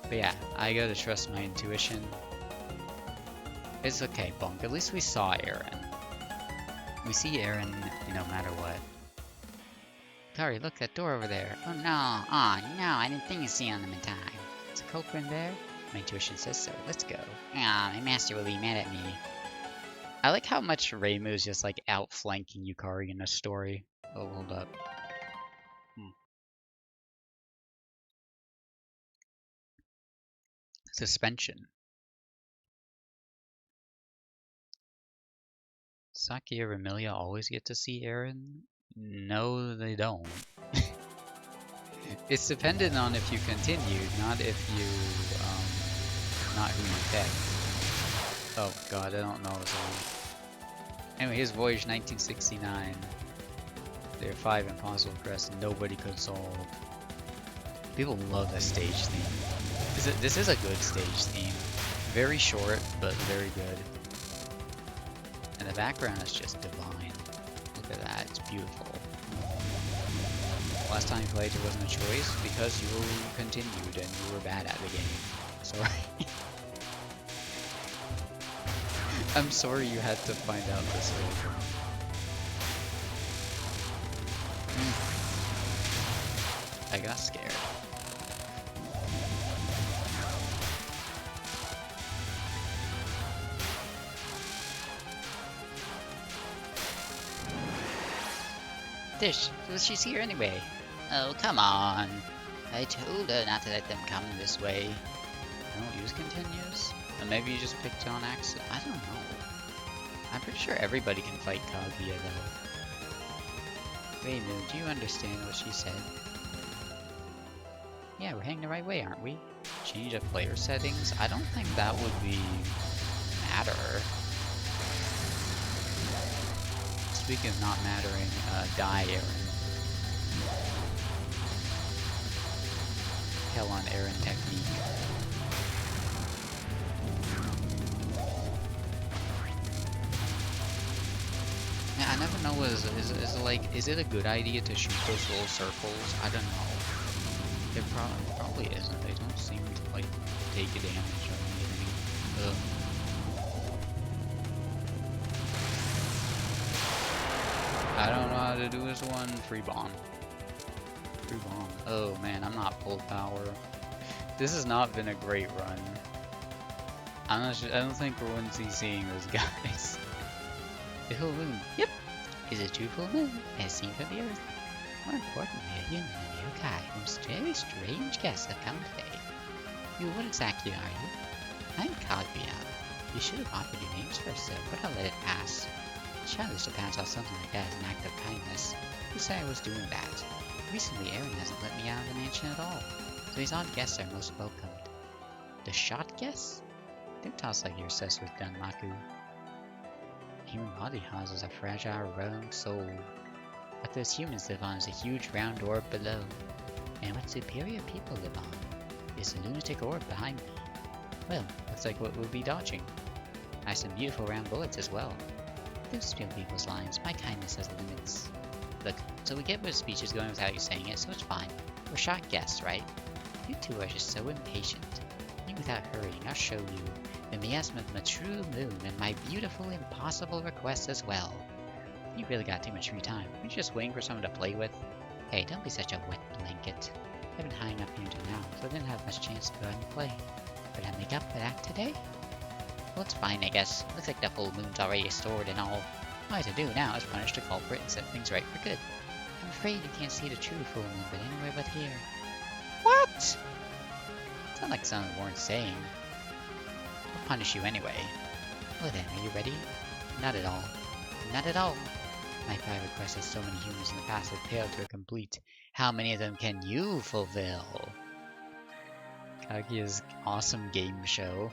But yeah, I gotta trust my intuition. It's okay, Bunk. At least we saw Aaron. We see Aaron no matter what. Kari, look, that door over there. Oh no, no, I didn't think to see on them in time. Is a culprit there? My intuition says so. Let's go. My master will be mad at me. I like how much Reimu's just like outflanking Yukari in a story. Oh, hold up. Suspension. Saki or Emilia always get to see Aaron? No, they don't. It's dependent on if you continued, not if you, not who you picked. Oh god, I don't know his name. Anyway, his Voyage 1969. There are 5 impossible quests nobody could solve. People love that stage theme. This is a good stage theme. Very short, but very good. And the background is just divine. Look at that, it's beautiful. Last time you played it wasn't a choice because you continued and you were bad at the game. Sorry. I'm sorry you had to find out this later. I got scared. She's here anyway. Oh, come on. I told her not to let them come this way. I don't use continues? Or maybe you just picked on accident. I don't know. I'm pretty sure everybody can fight Kaguya though. Wait, Moon, do you understand what she said? Yeah, we're heading the right way, aren't we? Change of player settings? I don't think that would be matter. Speaking of not mattering, die Aaron. Hell on Aaron technique. Yeah, I never know is it a good idea to shoot those little circles? I don't know. It probably isn't. They don't seem to like take a damage or anything. Ugh. I don't know how to do this one. Free bomb. Free bomb. Oh man, I'm not full power. This has not been a great run. I don't think we're going to be seeing those guys. The full moon. Yep. Is a true full moon, as seen from the Earth. More importantly, a human and a yokai whom very strange guests have come today. You, what exactly are you? I'm Kaguya. You should have offered your names first, sir, but I'll let it pass. It's childish to pass off something like that as an act of kindness. Who said I was doing that? Recently, Aaron hasn't let me out of the mansion at all, so these odd guests are most welcomed. The shot guests? Don't toss like you're obsessed with Danmaku. Human body houses a fragile, rogue soul. What those humans live on is a huge round orb below, and what superior people live on is a lunatic orb behind me. Well, looks like what we'll be dodging. I have some beautiful round bullets as well. Don't spill people's lines, my kindness has limits. Look, so we get where the speech is going without you saying it, so it's fine. We're shot guests, right? You two are just so impatient. You without hurrying, I'll show you the miasma of my true moon and my beautiful impossible request as well. You really got too much free time. You're just waiting for someone to play with. Hey, don't be such a wet blanket. I've been hiding up here until now, so I didn't have much chance to go out and play. But I make up for that today? Well, it's fine, I guess. Looks like the full moon's already restored and all. All I have to do now is punish the culprit and set things right for good. I'm afraid you can't see the true full moon, but anywhere but here. What? Sounds like something weren't saying. I'll punish you anyway. Well then, are you ready? Not at all. Not at all. My prior request has so many humans in the past have failed to complete. How many of them can you fulfill? Kaguya's awesome game show.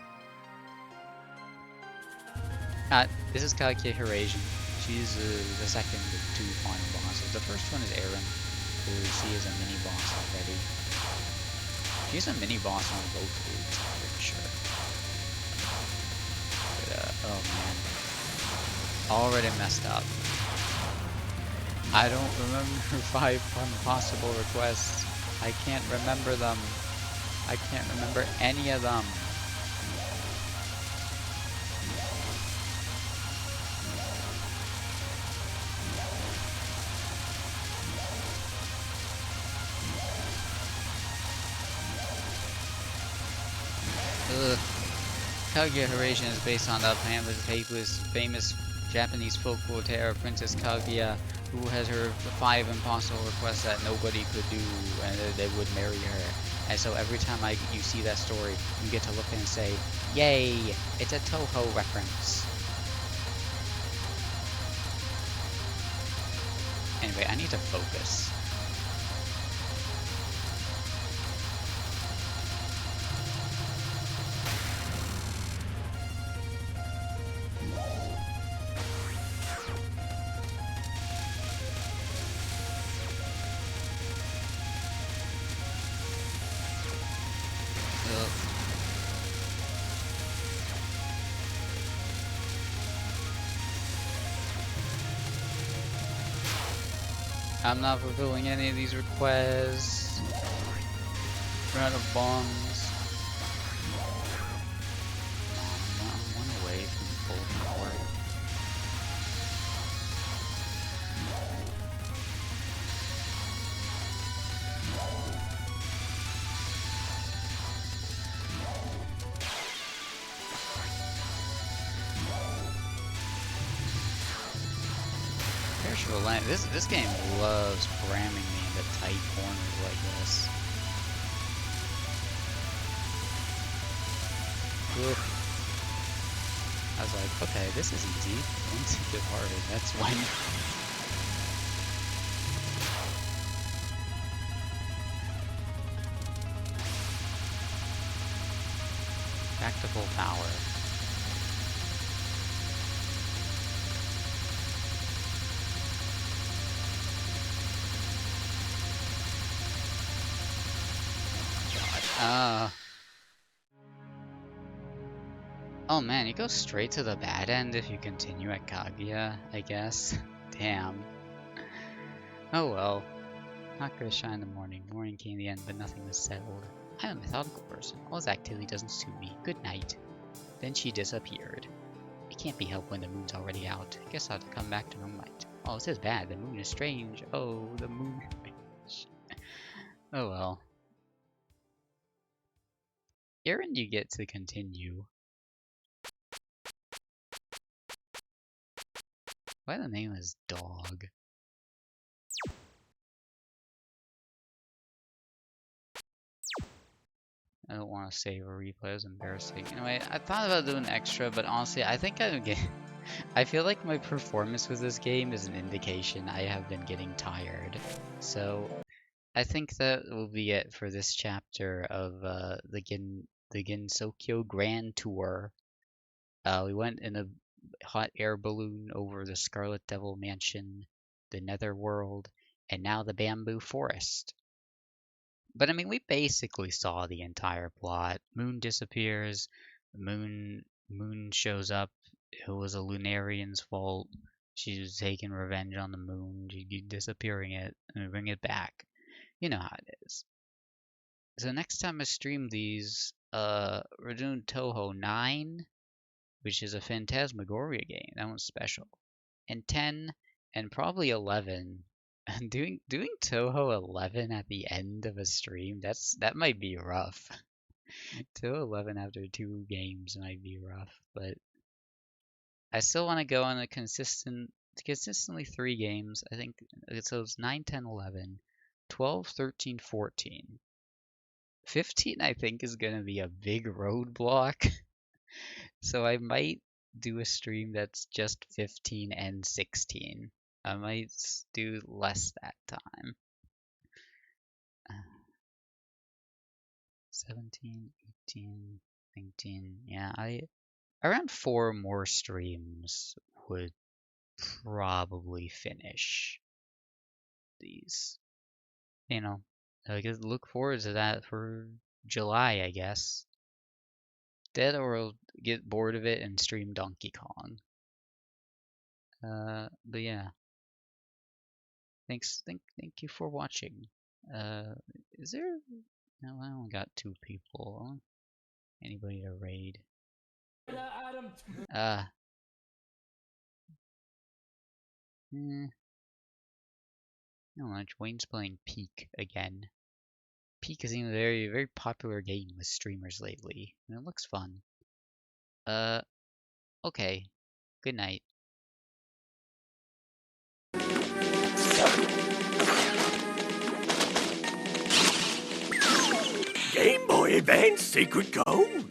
This is Kaguya Hirasian. She's the second of two final bosses. The first one is Aaron, who she is a mini boss already. She's a mini boss on both routes, I'm pretty sure. But, oh man. Already messed up. I don't remember 5 impossible requests. I can't remember them. I can't remember any of them. Ugh. Kaguya Hirasian is based on the famous Japanese folklore tale of Princess Kaguya, who has her 5 impossible requests that nobody could do, and they would marry her. And so every time you see that story, you get to look and say, "Yay! It's a Touhou reference." Anyway, I need to focus. I'm not fulfilling any of these requests. We're out of bombs. I'm one away from full power. Imperishable Night. This game loves ramming me into tight corners like this. Ugh. I was like, okay, this is easy. Once you get hard, that's when. Back to full power. God. Oh man, you go straight to the bad end if you continue at Kaguya, I guess. Damn. Oh well. Not gonna shine in the morning. Morning came the end, but nothing was settled. I'm a methodical person. All this activity doesn't suit me. Good night. Then she disappeared. It can't be helped when the moon's already out. I guess I'll have to come back to moonlight. Oh, this is bad. The moon is strange. Oh, the moon. Oh well. Aaron, you get to continue. Why the name is Dog? I don't want to save a replay. It's embarrassing. Anyway, I thought about doing extra, but honestly, I think I feel like my performance with this game is an indication I have been getting tired. So I think that will be it for this chapter of the Gensokyo Grand Tour. We went in a hot air balloon over the Scarlet Devil Mansion, the Netherworld, and now the Bamboo Forest. But I mean, we basically saw the entire plot. Moon disappears, Moon shows up. It was a Lunarian's fault. She was taking revenge on the moon, disappearing it and bring it back. You know how it is. So next time I stream these, we're doing Touhou 9, which is a Phantasmagoria game. That one's special. And 10, and probably 11. doing Touhou 11 at the end of a stream, that might be rough. Touhou 11 after 2 games might be rough, but I still want to go on a consistently 3 games. I think so. It's 9, 10, 11, 12, 13, 14. 15 I think is gonna be a big roadblock. So I might do a stream that's just 15 and 16. I might do less that time. 17, 18, 19. Yeah, around 4 more streams would probably finish these. You know, I could look forward to that for July, I guess. That or I'll get bored of it and stream Donkey Kong. But yeah. Thank you for watching. Is there? No, I only got 2 people. Anybody to raid? No much. Wayne's playing Peak again. Peak is a very, very popular game with streamers lately, and it looks fun. Okay. Good night. Game Boy Advance Secret Code.